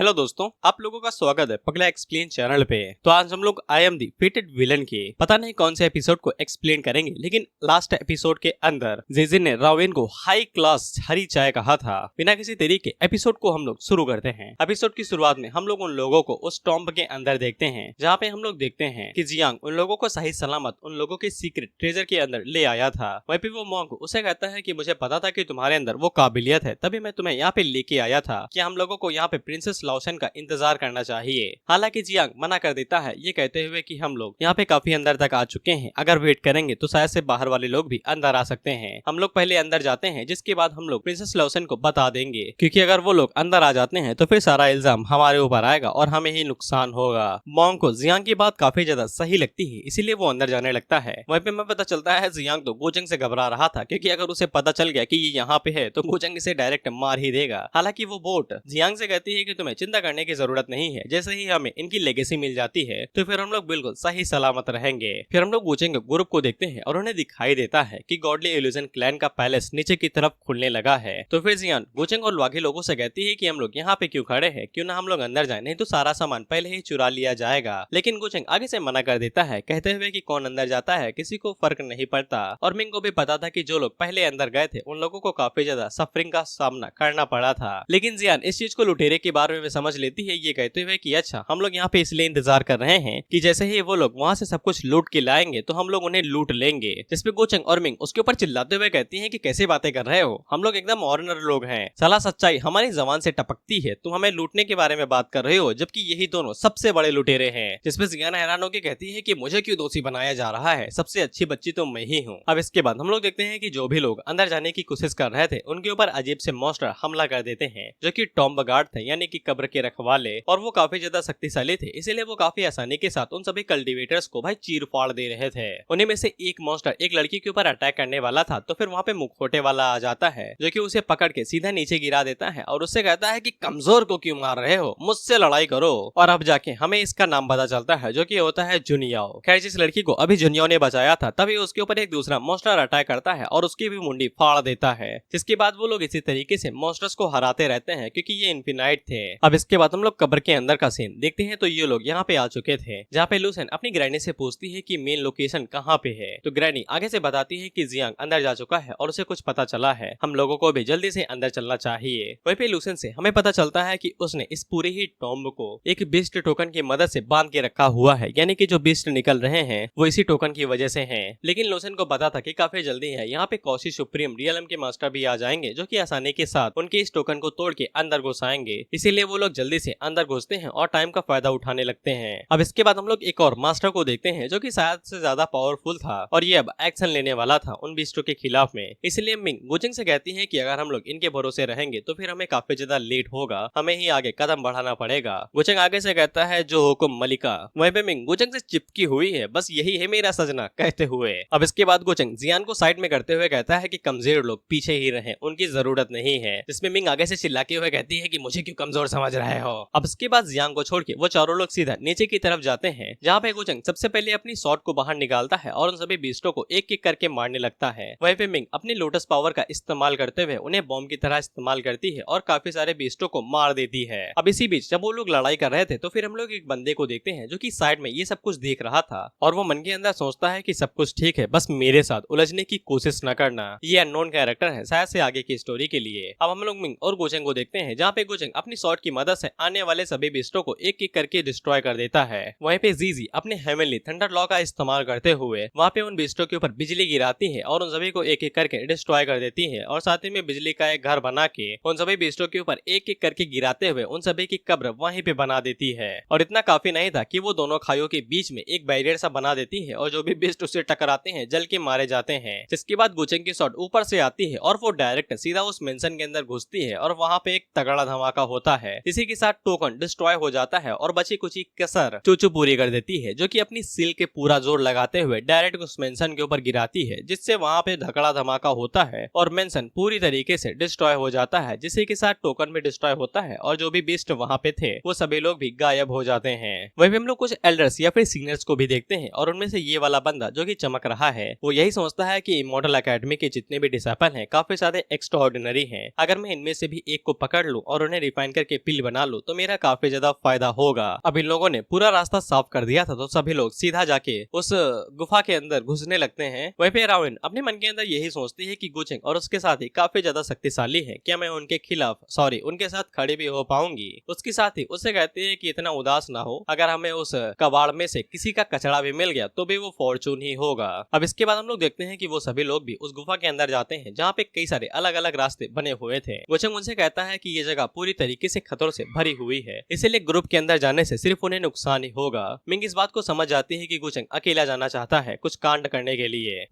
Hello दोस्तों, आप लोगों का स्वागत है पगला एक्सप्लेन चैनल पे। तो आज हम लोग आई एम दी फेटेड विलन के पता नहीं कौन से एपिसोड को एक्सप्लेन करेंगे, लेकिन लास्ट एपिसोड के अंदर जेजिन ने रावेन को हाई क्लास हरी चाय कहा था। बिना किसी तरीके एपिसोड को हम लोग शुरू करते हैं। एपिसोड की शुरुआत में हम लोग उन लोगों को उस टॉम्ब के अंदर देखते हैं, जहाँ पे हम लोग देखते हैं कि जियांग उन लोगों को सही सलामत उन लोगों के सीक्रेट ट्रेजर के अंदर ले आया था। वहीं पे वो मॉन्क उसे कहता है कि मुझे पता था कि तुम्हारे अंदर वो काबिलियत है, तभी मैं तुम्हें यहाँ पे लेके आया था कि हम लोगों को यहाँ पे प्रिंसेस लाओशन का इंतजार करना चाहिए। हालांकि जियांग मना कर देता है, ये कहते हुए कि हम लोग यहाँ पे काफी अंदर तक आ चुके हैं, अगर वेट करेंगे तो शायद से बाहर वाले लोग भी अंदर आ सकते हैं। हम लोग पहले अंदर जाते हैं, जिसके बाद हम लोग प्रिंसेस लाओशन को बता देंगे, क्योंकि अगर वो लोग अंदर आ जाते हैं तो फिर सारा इल्जाम हमारे ऊपर आएगा और हमें ही नुकसान होगा। मॉन्क को जियांग की बात काफी ज्यादा सही लगती है, इसीलिए वो अंदर जाने लगता है। वहीं पे हमें पता चलता है जियांग तो गोचंग से घबरा रहा था, क्योंकि अगर उसे पता चल गया कि ये यहाँ पे है तो गोचंग इसे डायरेक्ट मार ही देगा। हालांकि वो बोट जियांग से कहती है कि तुम्हें चिंता करने की जरूरत नहीं है, जैसे ही हमें इनकी लेगेसी मिल जाती है तो फिर हम लोग बिल्कुल सही सलामत रहेंगे। फिर हम लोग गोचंग ग्रुप को देखते हैं और उन्हें दिखाई देता है कि गॉडली इल्यूजन क्लैन का पैलेस नीचे की तरफ खुलने लगा है। तो फिर जियान गोचंग और वाघी लोगों से कहती है कि हम लोग यहाँ पे क्यों खड़े हैं, क्यों ना हम लोग अंदर जाए, नहीं तो सारा सामान पहले ही चुरा लिया जाएगा। लेकिन गोचंग आगे से मना कर देता है, कहते हुए कि कौन अंदर जाता है किसी को फर्क नहीं पड़ता। और मिंग को भी पता था कि जो लोग पहले अंदर गए थे उन लोगों को काफी ज्यादा सफरिंग का सामना करना पड़ा था। लेकिन जियान इस चीज को लुटेरे के बारे में समझ लेती है, ये कहते हुए कि अच्छा हम लोग यहाँ पे इसलिए इंतजार कर रहे हैं कि जैसे ही वो लोग वहाँ से सब कुछ लूट के लाएंगे तो हम लोग उन्हें लूट लेंगे। जिसपे गोचंग और मिंग उसके ऊपर चिल्लाते हुए कहती हैं कि कैसे बातें कर रहे हो, हम लोग एकदम ऑर्डिनरी लोग हैं, साला सच्चाई हमारी जबान से टपकती है, तुम हमें लूटने के बारे में बात कर रहे हो, जबकि यही दोनों सबसे बड़े लुटेरे हैं। जिसपे जियान हैरान होकर कहती है कि मुझे क्यों दोषी बनाया जा रहा है, सबसे अच्छी बच्ची तो मैं ही हूँ। अब इसके बाद हम लोग देखते हैं कि जो भी लोग अंदर जाने की कोशिश कर रहे थे उनके ऊपर अजीब से मॉन्स्टर हमला कर देते हैं, जो कि टॉम्ब गार्ड थे, यानी कि कब्र के रखवाले, और वो काफी ज्यादा शक्तिशाली थे, इसीलिए वो काफी आसानी के साथ उन सभी कल्टीवेटर्स को भाई चीर फाड़ दे रहे थे। उन्हीं में से एक मॉन्स्टर एक लड़की के ऊपर अटैक करने वाला था, तो फिर वहाँ पे मुखौटे वाला आ जाता है, जो कि उसे पकड़ के सीधा नीचे गिरा देता है और उससे कहता है कि कमजोर को क्यों मार रहे हो, मुझसे लड़ाई करो। और अब जाके हमें इसका नाम पता चलता है, जो कि होता है जुनियाओ। खैर जिस लड़की को अभी जुनियाओ ने बचाया था, तभी उसके ऊपर एक दूसरा मॉन्स्टर अटैक करता है और उसकी भी मुंडी फाड़ देता है। जिसके बाद वो लोग इसी तरीके से मॉन्स्टर्स को हराते रहते हैं, क्योंकि ये इन्फिनाइट थे। अब इसके बाद हम लोग कब्र के अंदर का सीन देखते हैं, तो ये लोग यहाँ पे आ चुके थे, जहाँ पे लूसेन अपनी ग्रैनी से पूछती है कि मेन लोकेशन कहाँ पे है। तो ग्रैनी आगे से बताती है कि जियांग अंदर जा चुका है और उसे कुछ पता चला है, हम लोगों को भी जल्दी से अंदर चलना चाहिए। वहीं पे लूसेन से हमें पता चलता है कि उसने इस पूरे ही टॉम्ब को एक बीस्ट टोकन की मदद से बांध के रखा हुआ है, यानी कि जो बीस्ट निकल रहे हैं वो इसी टोकन की वजह से हैं। लेकिन लूसेन को पता था कि काफी जल्दी है यहाँ पे कौशी सुप्रीम रियलम के मास्टर भी आ जाएंगे, जो कि आसानी के साथ उनके इस टोकन को तोड़ के अंदर घुसाएंगे। इसीलिए वो लोग जल्दी से अंदर घुसते हैं और टाइम का फायदा उठाने लगते हैं। अब इसके बाद हम लोग एक और मास्टर को देखते हैं, जो कि शायद से ज्यादा पावरफुल था और ये अब एक्शन लेने वाला था उन बीस्टों के खिलाफ में। इसलिए मिंग गोचंग से कहती है कि अगर हम लोग इनके भरोसे रहेंगे तो फिर हमें काफी ज्यादा लेट होगा, हमें ही आगे कदम बढ़ाना पड़ेगा। गोचंग आगे से कहता है जो हुकुम मलिका। वहीं पे मिंग गोचंग से चिपकी हुई है, बस यही है मेरा सजना कहते हुए। अब इसके बाद गोचंग जियान को साइड में करते हुए कहता है कि कमजोर लोग पीछे ही रहें, उनकी जरूरत नहीं है। जिसमें मिंग आगे से चिल्लाते हुए कहती है कि मुझे क्यों कमजोर समझ रहे हो। अब इसके बाद जियांग को छोड़ के वो चारों लोग सीधा नीचे की तरफ जाते हैं, जहाँ पे गोचंग सबसे पहले अपनी शॉट को बाहर निकालता है और उन सभी बीस्टों को एक एक करके मारने लगता है। वहीं पे मिंग अपनी लोटस पावर का इस्तेमाल करते हुए उन्हें बॉम्ब की तरह इस्तेमाल करती है और काफी सारे बीस्टों को मार देती है। अब इसी बीच जब वो लोग लड़ाई कर रहे थे तो फिर हम लोग एक बंदे को देखते हैं, जो कि साइड में ये सब कुछ देख रहा था और वो मन के अंदर सोचता है कि सब कुछ ठीक है, बस मेरे साथ उलझने की कोशिश न करना। ये अननोन कैरेक्टर है, शायद से आगे की स्टोरी के लिए। अब हम लोग मिंग और गोचंग को देखते हैं, जहाँ पे गोचंग अपनी शॉट की मदद से आने वाले सभी बीस्टों को एक एक करके डिस्ट्रॉय कर देता है। वहीं पे जीजी अपने हेवनली थंडर लॉ का इस्तेमाल करते हुए वहाँ पे उन बीस्टों के ऊपर बिजली गिराती है और उन सभी को एक एक करके डिस्ट्रॉय कर देती है, और साथ ही में बिजली का एक घर बना के उन सभी बीस्टों के ऊपर एक एक करके गिराते हुए उन सभी की कब्र वहीं पे बना देती है। और इतना काफी नहीं था कि वो दोनों खाइयों के बीच में एक बैरियर सा बना देती है और जो भी बीस्ट उससे टकराते हैं जल के मारे जाते हैं। जिसके बाद गोचंग की शॉट ऊपर से आती है और वो डायरेक्ट सीधा उस मेंशन के अंदर घुसती है और वहाँ पे एक तगड़ा धमाका होता है। इसी के साथ टोकन डिस्ट्रॉय हो जाता है और बची कुची कसर चूचू पूरी कर देती है, जो कि अपनी सील के पूरा जोर लगाते हुए डायरेक्ट उस मेंशन के ऊपर गिराती है, जिससे वहाँ पे धकड़ा धमाका होता है और मेंशन पूरी तरीके से डिस्ट्रॉय हो जाता है। जिसके के साथ टोकन भी डिस्ट्रॉय होता है और जो भी बीस्ट वहाँ पे थे वो सभी लोग भी गायब हो जाते हैं। वहीं हम लोग कुछ एल्डर्स या फिर सीनियर्स को भी देखते हैं और उनमें से ये वाला बंदा जो कि चमक रहा है वो यही समझता है कि इमॉर्टल एकेडमी के जितने भी डिसिपल हैं काफी सारे एक्स्ट्राऑर्डिनरी हैं। अगर मैं इनमें से भी एक को पकड़ लूं और उन्हें रिफाइन करके पिल बना लूं तो मेरा काफी ज्यादा फायदा होगा। अब इन लोगों ने पूरा रास्ता साफ कर दिया था तो सभी लोग सीधा जाके उस गुफा के अंदर घुसने लगते हैं। वहीं पे रावेन अपने मन के अंदर यही सोचती है कि गुचेंग और उसके साथ ही काफी ज्यादा शक्तिशाली है, क्या मैं उनके खिलाफ उनके साथ खड़ी भी हो पाऊंगी। उसके साथ ही उससे कहती है कि इतना उदास ना हो, अगर हमें उस कबाड़ में से किसी का कचड़ा भी मिल गया तो भी वो फॉर्चून ही होगा। अब इसके बाद हम लोग देखते हैं कि वो सभी लोग भी उस गुफा के अंदर जाते हैं जहाँ पे कई सारे अलग अलग रास्ते बने हुए थे। गुचेंग उनसे कहता है कि ये जगह पूरी तरीके से खतरों से भरी हुई है, इसलिए ग्रुप के अंदर जाने से सिर्फ उन्हें नुकसान ही होगा। मिंग इस बात को समझ जाती है कि गुचेंग अकेला जाना चाहता है कुछ कांड करने के लिए।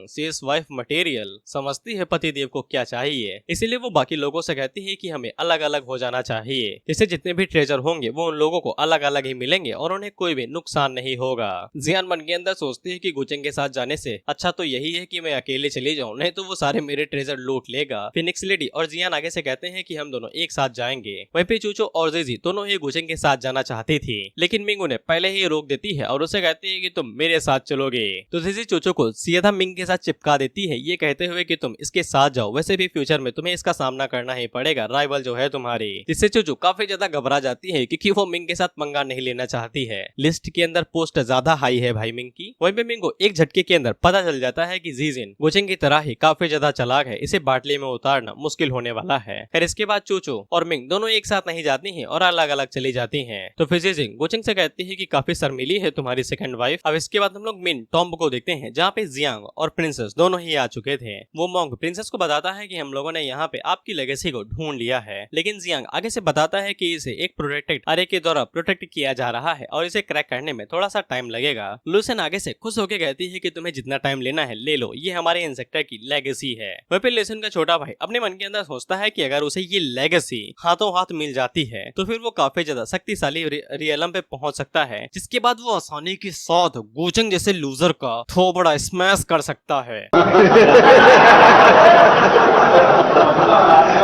शी इज वाइफ मटेरियल, समझती है पति देव को क्या चाहिए, इसीलिए वो बाकी लोगों से कहती है कि हमें अलग अलग हो जाना चाहिए, जिससे जितने भी ट्रेजर होंगे वो उन लोगों को अलग अलग ही मिलेंगे और उन्हें कोई भी नुकसान नहीं होगा। जियान मन के अंदर सोचती है कि गुचेंग के साथ जाने से अच्छा तो यही है कि मैं अकेले चली जाऊं, नहीं तो वो सारे मेरे ट्रेजर लूट लेगा। फिनिक्स लेडी और जियान आगे से कहते हैं कि हम दोनों एक साथ जाएंगे। वहीं पे चूचो और जेजी दोनों ही गुचेंग के साथ जाना चाहती थी, लेकिन मिंग उन्हें पहले ही रोक देती है और उसे कहती है कि तुम मेरे साथ चलोगे। तो जेजी चूचो को सीधा मिंग के साथ चिपका देती है, ये कहते हुए कि तुम इसके साथ जाओ, वैसे भी फ्यूचर में तुम्हें इसका सामना करना ही पड़ेगा, राइवल जो है तुम्हारी। जिससे चूचो काफी ज्यादा घबरा जाती है क्योंकि वो मिंग के साथ पंगा नहीं लेना चाहती है। लिस्ट के अंदर पोस्ट ज्यादा हाई है भाई मिंग की। वहीं पे मिंग को एक झटके के अंदर पता चल जाता है कि जीजिन गुचेंग की तरह ही काफी ज्यादा चालाक है, इसे बाटली में उतारना मुश्किल होने वाला है। फिर इसके बाद चूचो और मिंग दोनों एक साथ नहीं जाती हैं और अलग अलग चली जाती हैं। तो फिर जीजिन गुचेंग से कहती है कि काफी शर्मीली है तुम्हारी सेकंड वाइफ। अब इसके बाद हम लोग मिन टॉम्ब को देखते हैं जहाँ पे जियांग और प्रिंसेस दोनों ही आ चुके थे। वो मॉन्क प्रिंसेस को बताता है कि हम लोगों ने यहाँ पे आपकी लेगेसी को ढूंढ लिया है, लेकिन जियांग आगे से बताता है कि इसे एक प्रोटेक्टेड अरे के द्वारा प्रोटेक्ट किया जा रहा है और इसे क्रैक करने में थोड़ा सा टाइम लगेगा। लूसेन आगे से खुश होकर कहती है कि तुम्हें जितना टाइम लेना है ले लो, ये हमारे इंसेक्टर की लेगेसी है। वहीं पे लूसेन का छोटा भाई अपने मन के अंदर सोचता है कि अगर उसे ये लेगेसी हाथों हाथ मिल जाती है तो फिर वो काफी ज्यादा शक्तिशाली रियलम पे पहुंच सकता है, जिसके बाद वो आसानी के साथ गुचेंग जैसे लूजर का थोबड़ा स्मैश कर सकता है।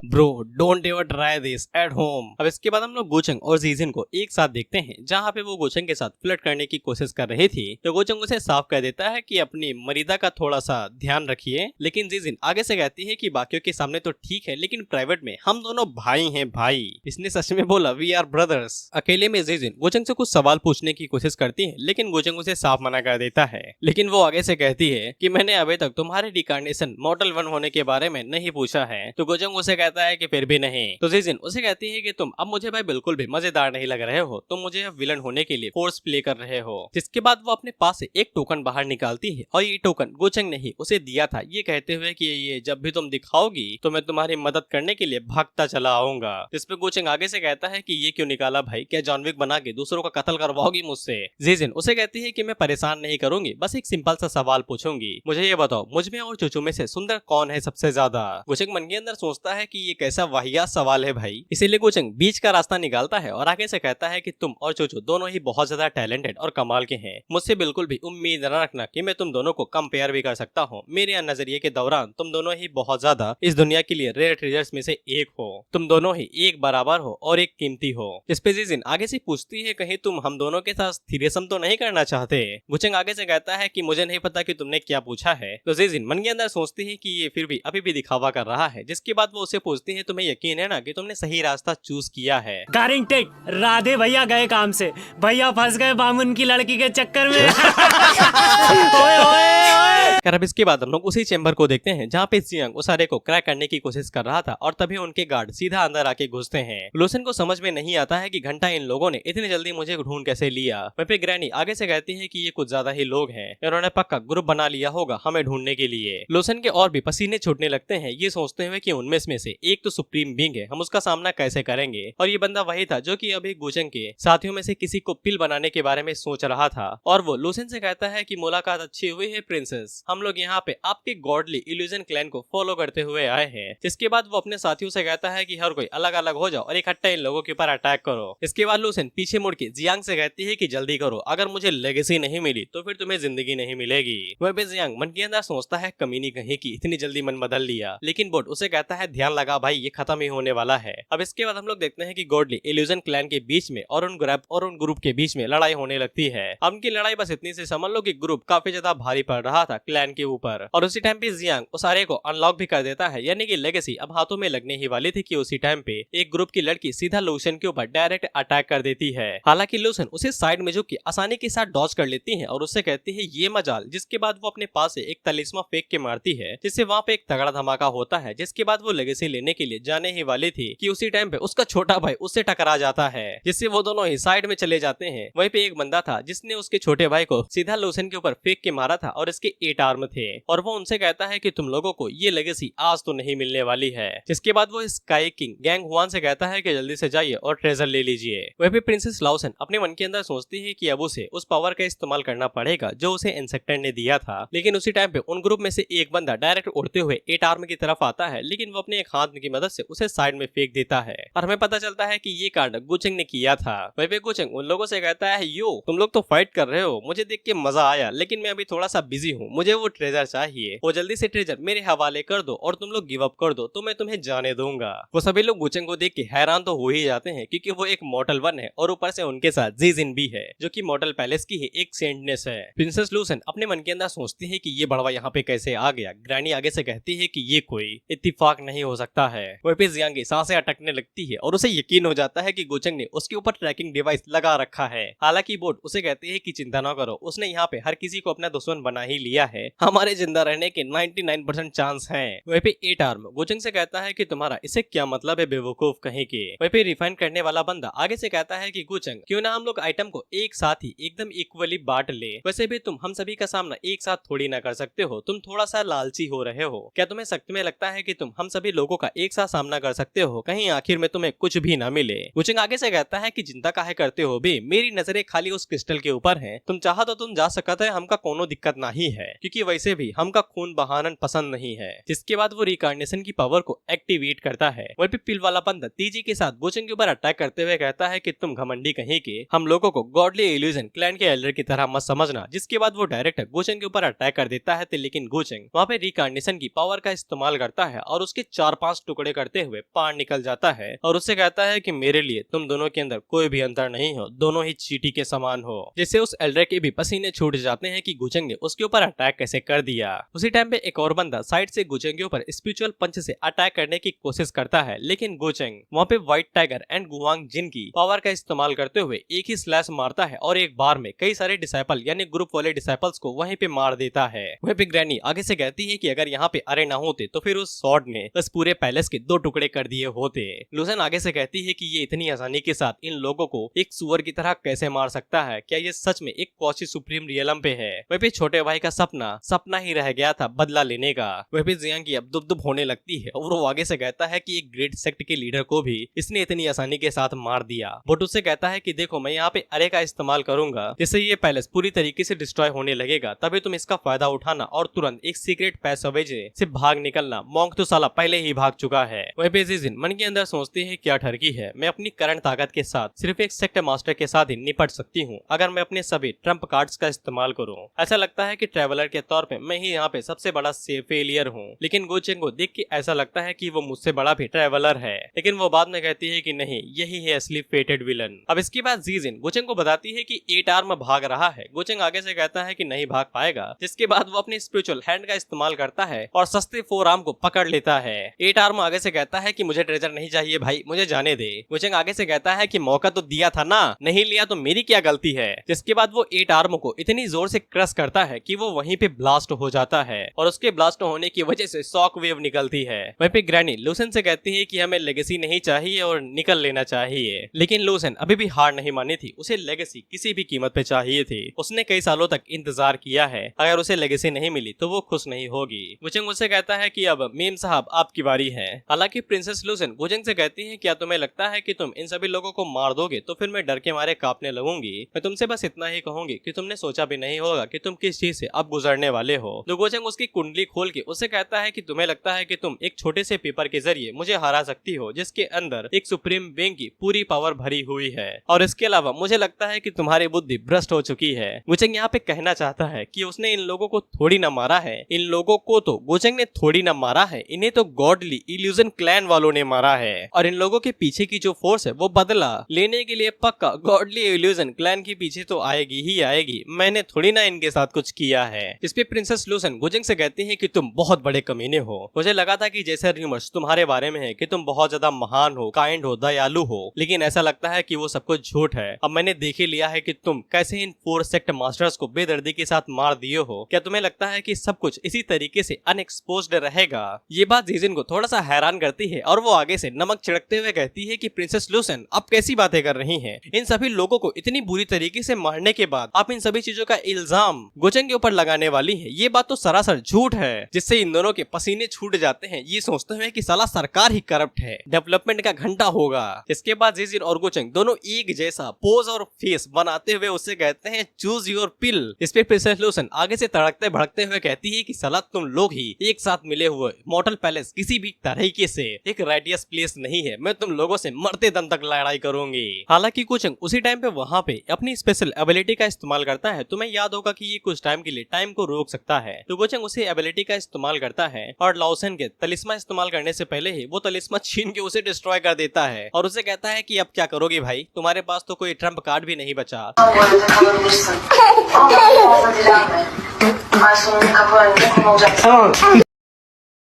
Bro don't ever try this at home. अब इसके बाद हम लोग गुचेंग और जीजिन को एक साथ देखते हैं जहाँ पे वो गुचेंग के साथ फ्लर्ट करने की कोशिश कर रही थी। तो गुचेंग उसे साफ कह देता है कि अपनी मर्यादा का थोड़ा सा ध्यान रखिए, लेकिन जीजिन आगे से कहती है कि बाकियों के सामने तो ठीक है लेकिन प्राइवेट में हम दोनों भाई हैं भाई। इसने सच में बोला वी आर ब्रदर्स। अकेले में जीजिन गुचेंग से कुछ सवाल पूछने की कोशिश करती है लेकिन गुचेंग उसे साफ मना कर देता है, लेकिन वो आगे से कहती है कि मैंने अभी तक तुम्हारे रिकार्नेशन मॉडल 1 होने के बारे में नहीं पूछा है। तो गुचेंग उसे कहता है कि फिर भी नहीं। तो जीजिन उसे कहती है कि तुम अब मुझे भाई बिल्कुल भी मजेदार नहीं लग रहे हो, तुम मुझे विलन होने के लिए फोर्स प्ले कर रहे हो। जिसके बाद वो अपने पास से एक टोकन बाहर निकालती है और ये टोकन गुचेंग ने ही उसे दिया था, ये कहते हुए कि ये जब भी तुम दिखाओगी तो मैं तुम्हारी मदद करने के लिए भागता चला आऊंगा। जिसपे गुचेंग आगे से कहता है कि ये क्यों निकाला भाई, क्या जॉन विक बना के दूसरों का कत्ल करवाओगी मुझसे। जीजिन उसे कहती है कि मैं परेशान नहीं करूंगी, बस एक सिंपल सा सवाल पूछूंगी, मुझे ये बताओ मुझ में और चूचू में से सुंदर कौन है सबसे ज्यादा। गुचेंग मन के अंदर सोचता है कि ये कैसा वाहियात सवाल है भाई, इसीलिए गुचेंग बीच का रास्ता निकालता है और आगे से कहता है कि तुम और चूचू दोनों ही बहुत ज्यादा टैलेंटेड और कमाल के हैं, मुझसे बिल्कुल भी उम्मीद न रखना कि मैं तुम दोनों को कंपेयर भी कर सकता हूँ। मेरे नजरिए के दौरान तुम दोनों ही बहुत ज्यादा इस दुनिया के लिए रेयर ट्रेजर्स में से एक हो, तुम दोनों ही एक बराबर हो और एक कीमती हो। इस पे जीजिन आगे से पूछती है कहीं तुम हम दोनों के साथ थ्रीसम तो नहीं करना चाहते। गुचेंग आगे से कहता है कि मुझे नहीं पता कि तुमने क्या पूछा है। तो जीजिन मन के अंदर सोचती है कि ये फिर भी अभी भी दिखावा कर रहा है, जिसके बाद वो उसे पूछती है तुम्हें यकीन है ना कि तुमने सही रास्ता चूज किया है। गारिंग टेक राधे भैया गए काम से, भैया फंस गए बामुन की लड़की के चक्कर में। ओए ओए खैर अब इसके बाद हम लोग उसी चेंबर को देखते हैं जहाँ पे जियांग उस अरे को क्रैक करने की कोशिश कर रहा था और तभी उनके गार्ड सीधा अंदर आके घुसते हैं। लूसेन को समझ में नहीं आता है कि घंटा इन लोगों ने इतनी जल्दी मुझे ढूंढ कैसे लिया। वहीं पे ग्रैनी आगे से कहती है कि ये कुछ ज्यादा ही लोग हैं, इन्होंने पक्का ग्रुप बना लिया होगा हमें ढूंढने के लिए। लूसेन के और भी पसीने छूटने लगते हैं ये सोचते हुए कि उनमें से एक तो सुप्रीम बीइंग है, हम उसका सामना कैसे करेंगे। और ये बंदा वही था जो कि अभी गुचेंग के साथियों में से किसी को पिल बनाने के बारे में सोच रहा था। और वो लूसेन से कहता है कि मुलाकात अच्छी हुई है प्रिंसेस, हम लोग यहाँ पे आपके गॉडली इल्यूजन क्लैन को फॉलो करते हुए आए हैं। जिसके बाद वो अपने साथियों से कहता है कि हर कोई अलग अलग हो जाओ और इकट्ठा इन लोगों के ऊपर अटैक करो। इसके बाद लूसेन पीछे मुड़ के जियांग से कहती है कि जल्दी करो, अगर मुझे लेगेसी नहीं मिली तो फिर तुम्हें जिंदगी नहीं मिलेगी। वह जियांग मन के अंदर सोचता है कमीनी कहीं की इतनी जल्दी मन बदल लिया, लेकिन बोट उसे कहता है ध्यान लगा भाई ये खत्म ही होने वाला है। अब इसके बाद हम लोग देखते हैं कि गॉडली इल्यूजन क्लैन के बीच में और उन ग्रुप के बीच में लड़ाई होने लगती है। अब उनकी लड़ाई बस इतनी सी समझ लो कि ग्रुप काफी ज्यादा भारी पड़ रहा था क्लैन के ऊपर, और उसी टाइम पे जियांग उस आरे को अनलॉक भी कर देता है, यानी कि लेगेसी अब हाथों में लगने ही वाली थी कि उसी टाइम पे एक ग्रुप की लड़की सीधा लूशन के ऊपर डायरेक्ट अटैक कर देती है। हालांकि लूशन उसे साइड में झुक के आसानी के साथ डॉज कर लेती है और उससे कहती है ये मजाल, जिसके बाद वो अपने पास से एक तलिस्मा फेंक के मारती है, जिससे वहाँ पे एक तगड़ा धमाका होता है। जिसके बाद वो लेगेसी लेने के लिए जाने ही वाली थी कि उसी टाइम पे उसका छोटा भाई उससे टकरा जाता है, जिससे वो दोनों ही साइड में चले जाते हैं। वहीं पे एक बंदा था जिसने उसके छोटे भाई को सीधा लूसन के ऊपर फेंक के मारा था और इसके 8 आर्म थे, और वो उनसे कहता है कि तुम लोगों को ये लेगेसी आज तो नहीं मिलने वाली है। जिसके बाद वो स्काई किंग गैंग हुआन से कहता है कि जल्दी से जाइए और ट्रेजर ले लीजिए। वहीं पे प्रिंसेस लाउसन अपने मन के अंदर सोचती है कि अब उसे उस पावर का इस्तेमाल करना पड़ेगा जो उसे इंसेक्टर ने दिया था। लेकिन उसी टाइम पे उन ग्रुप में से एक बंदा डायरेक्ट उड़ते हुए 8 आर्म की तरफ आता है, लेकिन वो अपने एक हाथ की मदद से उसे साइड में फेंक देता है और हमें पता चलता है कि ये कांड गुचेंग ने किया था। वहीं पे गुचेंग उन लोगों से कहता है यो तुम लोग तो फाइट कर रहे हो, मुझे देख के मजा आया, लेकिन मैं अभी थोड़ा सा बिजी हूँ, मुझे वो ट्रेजर चाहिए, वो जल्दी से ट्रेजर मेरे हवाले कर दो और तुम लोग गिव अप कर दो तो मैं तुम्हें जाने दूंगा। वो सभी लोग गुचेंग को देख के हैरान तो हो ही जाते हैं क्योंकि वो एक मॉर्टल वन है और ऊपर से उनके साथ जीजिन भी है जो कि मॉर्टल पैलेस की ही एक सेंटनेस है। प्रिंसेस लूसन अपने मन के अंदर सोचती है कि ये बड़वा यहाँ पे कैसे आ गया। ग्रैनी आगे से कहती है कि ये कोई इत्तेफाक नहीं हो सकता है। वहीं पे जियांग की सांसें अटकने लगती है और उसे यकीन हो जाता है कि गुचेंग ने उसके ऊपर ट्रैकिंग डिवाइस लगा रखा है। हालांकि बोट उसे कहती है कि चिंता न करो, उसने यहाँ पे हर किसी को अपना दुश्मन बना ही लिया है, हमारे जिंदा रहने के 99% चांस हैं। वहीं पे 8 आर्म गुचेंग से कहता है कि तुम्हारा इसे क्या मतलब है बेवकूफ कहीं के। वहीं पे रिफाइन करने वाला बंदा आगे से कहता है कि गुचेंग क्यों ना हम लोग आइटम को एक साथ ही एकदम इक्वली बांट ले, वैसे भी तुम हम सभी का सामना एक साथ थोड़ी ना कर सकते हो, तुम थोड़ा सा लालची हो रहे हो। क्या तुम्हें सख्त में लगता है कि तुम हम सभी लोगों का एक साथ सामना कर सकते हो, कहीं आखिर में तुम्हें कुछ भी ना मिले। गुचेंग आगे से कहता है कि चिंता काहे करते हो बे, मेरी नजरें खाली उस क्रिस्टल के ऊपर हैं, तुम चाहो तो तुम जा सकते है, हमका कोनो दिक्कत नहीं है, क्योंकि वैसे भी हमका खून बहाना पसंद नहीं है। जिसके बाद वो रिकार्नेशन की पावर को एक्टिवेट करता है। वहीं पे पिल वाला बंदा तेजी के साथ गुचेंग के ऊपर अटैक करते हुए कहता है कि तुम घमंडी कहीं के, हम लोगों को गॉडली इल्यूजन क्लैन के एल्डर की तरह मत समझना। जिसके बाद वो डायरेक्ट गुचेंग के ऊपर अटैक कर देता है, लेकिन गुचेंग वहाँ पे रिकार्नेशन की पावर का इस्तेमाल करता है और उसके 4-5 टुकड़े करते हुए पार निकल जाता है और उससे कहता है कि मेरे लिए तुम दोनों के अंदर कोई भी अंतर नहीं हो, दोनों ही चींटी के समान हो। जिससे उस एल्डर के भी पसीने छूट जाते हैं कि गुचेंग ने उसके ऊपर अटैक कैसे कर दिया। उसी टाइम पे एक और बंदा साइड से गुचेंग के ऊपर स्पिरिचुअल पंच से अटैक करने की कोशिश करता है, लेकिन गुचेंग वहाँ पे व्हाइट टाइगर एंड गुआंग जिन की पावर का इस्तेमाल करते हुए एक ही स्लैश मारता है और एक बार में कई सारे डिसाइपल यानी ग्रुप वाले डिसाइपल्स को वहीं पे मार देता है। वहीं पे ग्रैनी आगे से कहती है कि अगर यहाँ पे अरे ना होते तो फिर उस सॉर्ड ने उस पूरे पैलेस के 2 टुकड़े कर दिए होते। लूसन आगे से कहती है कि ये इतनी आसानी के साथ इन लोगों को एक सुअर की तरह कैसे मार सकता है, क्या ये सच में एक कॉची सुप्रीम रियलम पे है। वहीं पे छोटे भाई का सपना ही रह गया था बदला लेने का। वहीं पे जियांग की अब दुब होने लगती है और वो आगे से कहता है कि एक ग्रेट सेक्ट के लीडर को भी इसने इतनी आसानी के साथ मार दिया। बट उससे कहता है कि देखो मैं यहाँ पे अरे का इस्तेमाल करूंगा जिससे ये पैलेस पूरी तरीके से डिस्ट्रॉय होने लगेगा, तभी तुम इसका फायदा उठाना और तुरंत एक सीक्रेट पैसेज से भाग निकलना। मॉन्क तो साला पहले ही भाग चुका है। वहीं पे जिजिन मन के अंदर सोचती है क्या ठरकी है, मैं अपनी करंट ताकत के साथ सिर्फ एक सेक्ट मास्टर के साथ ही निपट सकती हूँ अगर मैं अपने सभी ट्रम्प कार्ड्स का इस्तेमाल करूँ। ऐसा लगता है कि ट्रेवलर के तौर पे मैं ही यहाँ पे सबसे बड़ा फेलियर हूँ, लेकिन गुचेंग को देख के ऐसा लगता है कि वो मुझसे बड़ा भी ट्रेवलर है, लेकिन वो बाद में कहती है कि नहीं यही है असली फेटेड विलन। अब इसके बाद जिजिन गुचेंग को बताती है कि 8 आर्म भाग रहा है। गुचेंग आगे से कहता है कि नहीं भाग पाएगा, जिसके बाद वो अपने स्पिरिचुअल हैंड का इस्तेमाल करता है और सस्ते 4 आर्म को पकड़ लेता है। 8 आर्म आगे से कहता है कि मुझे ट्रेजर नहीं चाहिए भाई, मुझे जाने दे। गुचेंग आगे से कहता है कि मौका तो दिया था ना, नहीं लिया तो मेरी क्या गलती है। जिसके बाद वो 8 आर्म को इतनी जोर से क्रश करता है कि वो वहीं पे ब्लास्ट हो जाता है और उसके ब्लास्ट होने की वजह से शॉक वेव निकलती है। वहीं पे ग्रैनी लूसन से कहती है कि हमें लेगेसी नहीं चाहिए और निकल लेना चाहिए, लेकिन लूसन अभी भी हार नहीं मानी थी, उसे लेगेसी किसी भी कीमत पे चाहिए थी। उसने कई सालों तक इंतजार किया है, अगर उसे लेगेसी नहीं मिली तो वो खुश नहीं होगी। गुचेंग उससे कहता है कि अब मीम साहब आपकी बारी है। हालांकि प्रिंसेस लूसन गुचेंग से कहती है क्या तुम्हें लगता है कि तुम इन सभी लोगों को मार दोगे तो फिर मैं डर के मारे कांपने लगूंगी। मैं तुमसे बस इतना ही कहूंगी कि तुमने सोचा भी नहीं होगा कि तुम किस चीज से अब गुजरने वाले हो। तो गुचेंग उसकी कुंडली खोल के उससे कहता है कि तुम्हें लगता है कि तुम एक छोटे से पेपर के जरिए मुझे हरा सकती हो जिसके अंदर एक सुप्रीम बीइंग की पूरी पावर भरी हुई है, और इसके अलावा मुझे लगता है कि तुम्हारी बुद्धि भ्रष्ट हो चुकी है। गुचेंग यहाँ पे कहना चाहता है कि उसने इन लोगों को थोड़ी न मारा है, इन लोगों को तो गुचेंग ने थोड़ी न मारा है, इन्हें तो गॉडली इल्यूजन क्लैन वालों ने मारा है और इन लोगों के पीछे की जो फोर्स है वो बदला लेने के लिए पक्का गॉडली इल्यूजन क्लैन के पीछे तो आएगी ही आएगी, मैंने थोड़ी ना इनके साथ कुछ किया है। इस पे प्रिंसेस लूसन गुजिंग से कहती है कि तुम बहुत बड़े कमीने हो, मुझे लगा था कि जैसे रूमर्स तुम्हारे बारे में है कि तुम बहुत ज्यादा महान हो, काइंड हो, दयालु हो, लेकिन ऐसा लगता है कि वो सब कुछ झूठ है। अब मैंने देख ही लिया है कि तुम कैसे इन 4 सेक्ट मास्टर्स को बेदर्दी के साथ मार दिए हो। क्या तुम्हें लगता है कि सब कुछ इसी तरीके से अनएक्सपोज्ड रहेगा? ये बात जीजिन को थोड़ा सा हैरान करती है और वो आगे से नमक छिड़कते हुए कहती है कि प्रिंसेस लूसन आप कैसी बातें कर रही हैं? इन सभी लोगों को इतनी बुरी तरीके से मारने के बाद आप इन सभी चीजों का इल्जाम गुचेंग के ऊपर लगाने वाली है, ये बात तो सरासर झूठ है। जिससे इन दोनों के पसीने छूट जाते हैं ये सोचते हुए कि साला सरकार ही करप्ट है, डेवलपमेंट का घंटा होगा। इसके बाद जीजिन और गुचेंग दोनों एक जैसा पोज और फेस बनाते हुए उससे कहते हैं चूज योर पिल। इस पे प्रिंसेस लूसन आगे से तड़कते भड़कते हुए कहती है कि साला तुम लोग ही एक साथ मिले हुए मॉर्टल पैलेस किसी भी तरीके से एक राइटियस प्लेस नहीं है, मैं तुम लोगों से मरते दम तक लड़ाई करूंगी। हालांकि गुचेंग उसी टाइम पे वहाँ पे अपनी स्पेशल एबिलिटी का इस्तेमाल करता है। तुम्हें याद होगा कि ये कुछ टाइम के लिए टाइम को रोक सकता है, तो गुचेंग उसी एबिलिटी का इस्तेमाल करता है और लाओसन के तलिस्मा इस्तेमाल करने से पहले ही वो तलिस्मा छीन के उसे डिस्ट्रॉय कर देता है और उसे कहता है कि अब क्या करोगे भाई, तुम्हारे पास तो कोई ट्रम्प कार्ड भी नहीं बचा।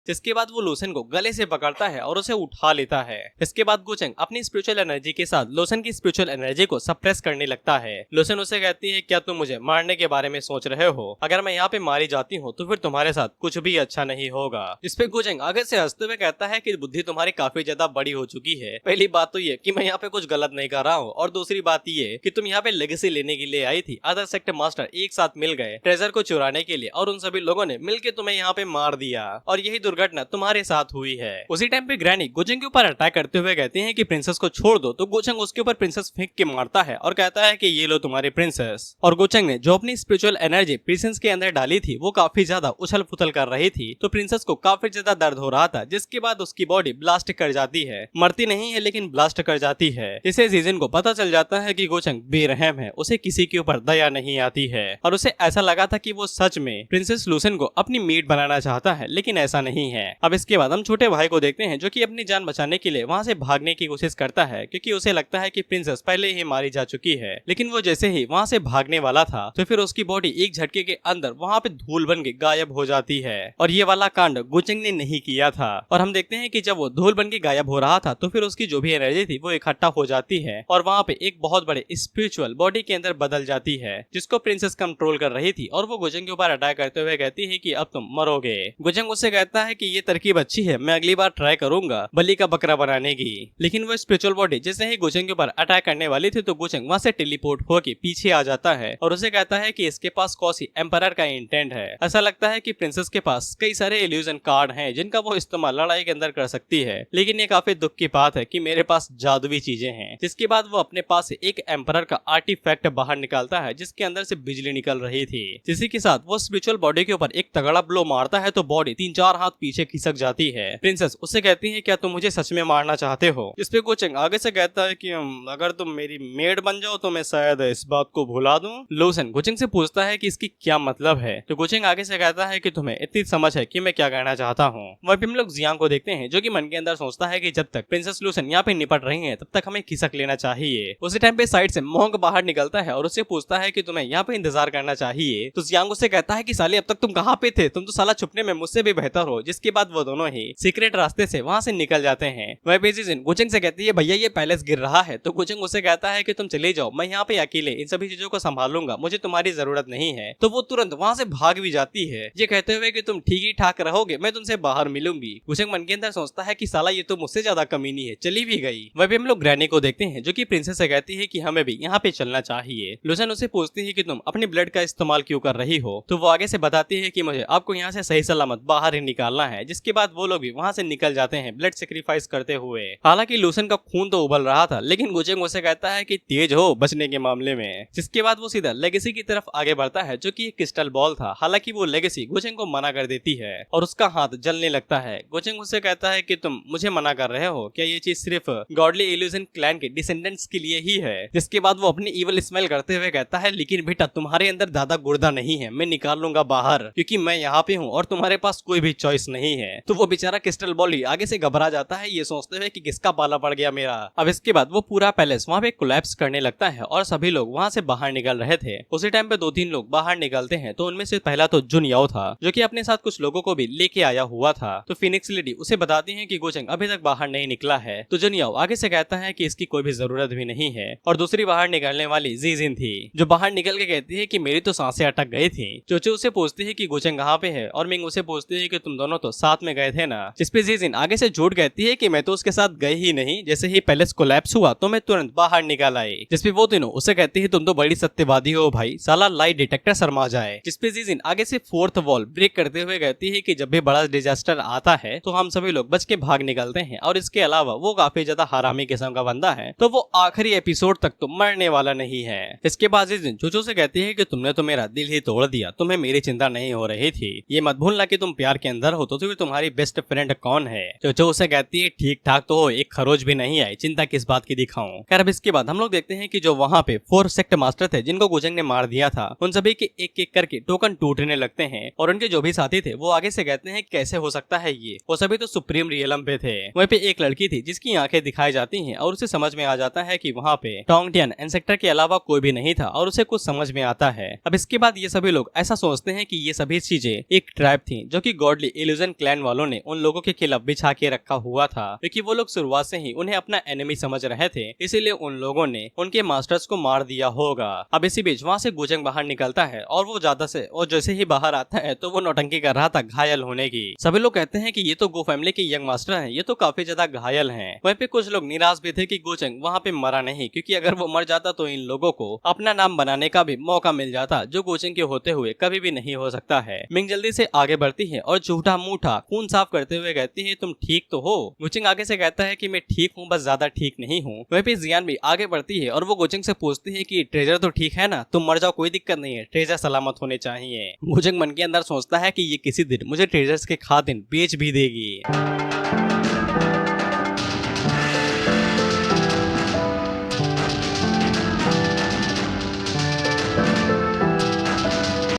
इसके बाद वो लोसन को गले से पकड़ता है और उसे उठा लेता है। इसके बाद गुचेंग अपनी स्पिरिचुअल एनर्जी के साथ लोसन की स्पिरिचुअल एनर्जी को सप्रेस करने लगता है। लोसन उसे कहती है क्या तुम मुझे मारने के बारे में सोच रहे हो? अगर मैं यहाँ पे मारी जाती हूँ तो फिर तुम्हारे साथ कुछ भी अच्छा नहीं होगा। इस पे गुचेंग आगे से हंसते हुए कहता है कि बुद्धि तुम्हारी काफी ज्यादा बड़ी हो चुकी है। पहली बात तो ये कि मैं यहाँ पे कुछ गलत नहीं कर रहा हूँ और दूसरी बात ये कि तुम यहाँ पे लेगेसी लेने के लिए आई थी। अदर सेक्ट मास्टर एक साथ मिल गए ट्रेजर को चुराने के लिए और उन सभी लोगों ने मिलकर तुम्हें यहाँ पे मार दिया और यही दुर्घटना तुम्हारे साथ हुई है। उसी टाइम पे ग्रैनी गुचेंग के ऊपर अटैक करते हुए कहती हैं कि प्रिंसेस को छोड़ दो, तो गुचेंग उसके ऊपर प्रिंसेस फेंक के मारता है और कहता है कि ये लो तुम्हारी प्रिंसेस। और गुचेंग ने जो अपनी स्पिरिचुअल एनर्जी प्रिंसेस के अंदर डाली थी वो काफी ज्यादा उछल पुथल कर रही थी, तो प्रिंसेस को काफी ज्यादा दर्द हो रहा था, जिसके बाद उसकी बॉडी ब्लास्ट कर जाती है। मरती नहीं है लेकिन ब्लास्ट कर जाती है। इसे जीजिन को पता चल जाता है कि गुचेंग बेरहम है, उसे किसी के ऊपर दया नहीं आती है और उसे ऐसा लगा था कि वो सच में प्रिंसेस लूसन को अपनी मीट बनाना चाहता है, लेकिन ऐसा नहीं है। अब इसके बाद हम छोटे भाई को देखते हैं जो कि अपनी जान बचाने के लिए वहाँ से भागने की कोशिश करता है, क्योंकि उसे लगता है कि प्रिंसेस पहले ही मारी जा चुकी है। लेकिन वो जैसे ही वहाँ से भागने वाला था तो फिर उसकी बॉडी एक झटके के अंदर वहाँ पे धूल बन के गायब हो जाती है और ये वाला कांड गुचेंग ने नहीं किया था। और हम देखते हैं कि जब वो धूल बन के गायब हो रहा था तो फिर उसकी जो भी एनर्जी थी वो इकट्ठा हो जाती है और वहाँ पे एक बहुत बड़े स्पिरिचुअल बॉडी के अंदर बदल जाती है, जिसको प्रिंसेस कंट्रोल कर रही थी और वो गुचेंग के ऊपर अटैक करते हुए कहती है कि अब तुम मरोगे। गुचेंग उससे कहता है कि ये तरकीब अच्छी है, मैं अगली बार ट्राई करूंगा बलि का बकरा बनाने की। लेकिन वो स्पिरिचुअल बॉडी जैसे ही गुचेंग के ऊपर अटैक करने वाली थी तो गुचेंग वहां से टेलीपोर्ट होके पीछे आ जाता है और उसे कहता है कि इसके पास कौसी एम्परर का इंटेंट है। ऐसा लगता है कि प्रिंसेस के पास कई सारे इल्यूजन कार्ड हैं जिनका वो इस्तेमाल लड़ाई के अंदर कर सकती है, लेकिन ये काफी दुख की बात है कि मेरे पास जादुई चीजें हैं। जिसके बाद वो अपने पास से एक एम्परर का आर्टिफैक्ट बाहर निकालता है जिसके अंदर से बिजली निकल रही थी, जिसी के साथ वो स्पिरिचुअल बॉडी के ऊपर एक तगड़ा ब्लो मारता है तो बॉडी 3-4 हाथ पीछे खिसक जाती है। प्रिंसेस उससे कहती है क्या तुम मुझे सच में मारना चाहते हो? इस पे गुचेंग आगे से कहता है कि अगर तुम मेरी मेड बन जाओ तो मैं शायद इस बात को भुला दूं। लूसन गुचेंग से पूछता है कि इसकी क्या मतलब है, तो गुचेंग आगे से कहता है कि तुम्हें इतनी समझ है कि मैं क्या कहना चाहता हूँ। वहीं हम लोग जियांग को देखते हैं जो कि मन के अंदर सोचता है कि जब तक प्रिंसेस लूसन यहाँ पे निपट रही है तब तक हमें खिसक लेना चाहिए। उसी टाइम पे साइड से मोंग बाहर निकलता है और उससे पूछता है कि तुम्हें यहाँ पे इंतजार करना चाहिए, तो जियांग उससे कहता है कि साले अब तक तुम कहाँ पे थे, तुम तो साला छुपने में मुझसे भी बेहतर हो। जिसके बाद वो दोनों ही सीक्रेट रास्ते से वहाँ से निकल जाते हैं। वह बेजिन गुचेंग से कहती है भैया ये पैलेस गिर रहा है, तो गुचेंग उससे कहता है कि तुम चले जाओ, मैं यहाँ पे अकेले इन सभी चीजों को संभालूंगा, मुझे तुम्हारी जरूरत नहीं है। तो वो तुरंत वहाँ से भाग भी जाती है ये कहते हुए कि तुम ठीक ही ठाक रहोगे, मैं तुमसे बाहर मिलूंगी। गुचेंग मन के अंदर सोचता है कि साला ये तो मुझसे ज्यादा कमीनी है, चली भी गई। वह भी हम लोग ग्रैनी को देखते हैं जो कि प्रिंसेस से कहती है कि हमें भी यहाँ पे चलना चाहिए। लूसन उसे पूछती है कि तुम अपनी ब्लड का इस्तेमाल क्यों कर रही हो, तो वो आगे से बताती है कि मुझे आपको यहाँ से सही सलामत बाहर ही निकालना है। जिसके बाद वो लोग भी वहाँ से निकल जाते हैं ब्लड सेक्रीफाइस करते हुए। हालांकि लूसन का खून तो उबल रहा था, लेकिन गुचेंग उसे कहता है कि तेज हो बचने के मामले में। जिसके बाद वो सीधा लेगेसी की तरफ आगे बढ़ता है जो कि एक क्रिस्टल बॉल था। हालांकि वो लेगेसी गुचेंग को मना कर देती है और उसका हाथ जलने लगता है। गुचेंग उससे कहता है कि तुम मुझे मना कर रहे हो, क्या ये चीज सिर्फ गॉडली इल्यूजन क्लैन के डिसेंडेंट्स के लिए ही है? जिसके बाद वो अपनी इवल स्माइल करते हुए कहता है लेकिन बेटा तुम्हारे अंदर ज्यादा गुर्दा नहीं है, मैं निकाल लूंगा बाहर क्योंकि मैं यहाँ पे हूँ और तुम्हारे पास कोई भी चॉइस नहीं है। तो वो बेचारा क्रिस्टल बॉल ही आगे से घबरा जाता है ये सोचते हुए कि किसका पाला पड़ गया मेरा। अब इसके बाद वो पूरा पैलेस वहाँ पे कोलैप्स करने लगता है और सभी लोग वहाँ से बाहर निकल रहे थे। उसी टाइम पे 2-3 लोग बाहर निकलते हैं। तो उनमें से पहला तो जुन याओ था जो कि अपने साथ कुछ लोगों को भी लेके आया हुआ था। तो फिनिक्स लेडी उसे बताती है कि गोचंग अभी तक बाहर नहीं निकला है। तो जुन याओ आगे से कहता है कि इसकी कोई भी जरूरत भी नहीं है। और दूसरी बाहर निकलने वाली जीजिन थी जो बाहर निकल के कहती है कि मेरी तो सांसें अटक गई थी। चोचो उसे पूछती है कि गोचंग कहाँ पे है और मिंग उसे पूछती है कि तुम दोनों तो साथ में गए थे ना। जिसपे जीजिन आगे से झूठ कहती है कि मैं तो उसके साथ गई ही नहीं, जैसे ही पैलेस कोलैप्स हुआ तो मैं तुरंत बाहर निकल आई। जिसपे वो तीनों उसे कहती है तुम तो बड़ी सत्यवादी हो भाई, साला लाई डिटेक्टर शर्मा जाए। जिसपे जीजिन आगे से फोर्थ वॉल ब्रेक करते हुए कहती है कि जब भी बड़ा डिजास्टर आता है तो हम सभी लोग बच के भाग निकलते हैं और इसके अलावा वो काफी ज्यादा हरामी किस्म का बंदा है तो वो आखिरी एपिसोड तक तो मरने वाला नहीं है। इसके बाद जीजिन चोचो से कहती है कि तुमने तो मेरा दिल ही तोड़ दिया, तुम्हें मेरी चिंता नहीं हो रही थी। ये मत भूलना कि तुम प्यार के अंदर हो तो फिर तुम्हारी बेस्ट फ्रेंड कौन है। चोचो उसे कहती है ठीक ठाक तो हो, एक खरोच भी नहीं आई, चिंता किस बात की दिखाऊं। खैर अब इसके बाद हम लोग देखते हैं कि जो वहाँ पे 4 सेक्ट मास्टर थे जिनको गोचंग ने मार दिया था उन सभी के एक एक करके टोकन टूटने लगते हैं और उनके जो भी साथी थे वो आगे से कहते हैं कैसे हो सकता है ये, वो सभी तो सुप्रीम रियलम पे थे। वहीं पे एक लड़की थी जिसकी आंखें दिखाई जाती हैं और उसे समझ में आ जाता है कि वहाँ पे टोंगटियन इंसेक्टर के अलावा कोई भी नहीं था और उसे कुछ समझ में आता है। अब इसके बाद ये सभी लोग ऐसा सोचते हैं कि ये सभी चीजें एक ट्राइब थी जो कि गॉडली इल्यूजन क्लैन वालों ने उन लोगों के खिलाफ बिछा के रखा हुआ था क्योंकि वो लोग शुरुआत से ही उन्हें अपना एनिमी समझ रहे थे, इसीलिए उन लोगों ने उनके मास्टर्स को मार दिया होगा। अब इसी बीच वहाँ से गोचंग बाहर निकलता है और वो ज्यादा से और जैसे ही बाहर आता है तो वो नौटंकी कर रहा था घायल होने की। सभी लोग कहते हैं कि ये तो गो फैमिली के यंग मास्टर हैं, ये तो काफी ज्यादा घायल हैं। वहीं पे कुछ लोग निराश भी थे कि गोचंग वहाँ पे मरा नहीं क्योंकि अगर वो मर जाता तो इन लोगों को अपना नाम बनाने का भी मौका मिल जाता जो गोचंग के होते हुए कभी भी नहीं हो सकता है। मिंग जल्दी से आगे बढ़ती है और झूठा मूठा खून साफ करते हुए कहती है तुम ठीक तो हो। गोचंग आगे से कहता है कि मैं ठीक हूँ, बस ज्यादा ठीक नहीं हूँ। वहीं पे जियान भी आगे बढ़ती है और वो गोचंग से पूछती है कि ट्रेजर तो ठीक है ना, तुम मर जाओ कोई दिक्कत नहीं है, ट्रेजर सलामत होने चाहिए। गोचंग मन के अंदर सोचता है कि ये किसी दिन मुझे ट्रेजर्स के खातिन बेच भी देगी।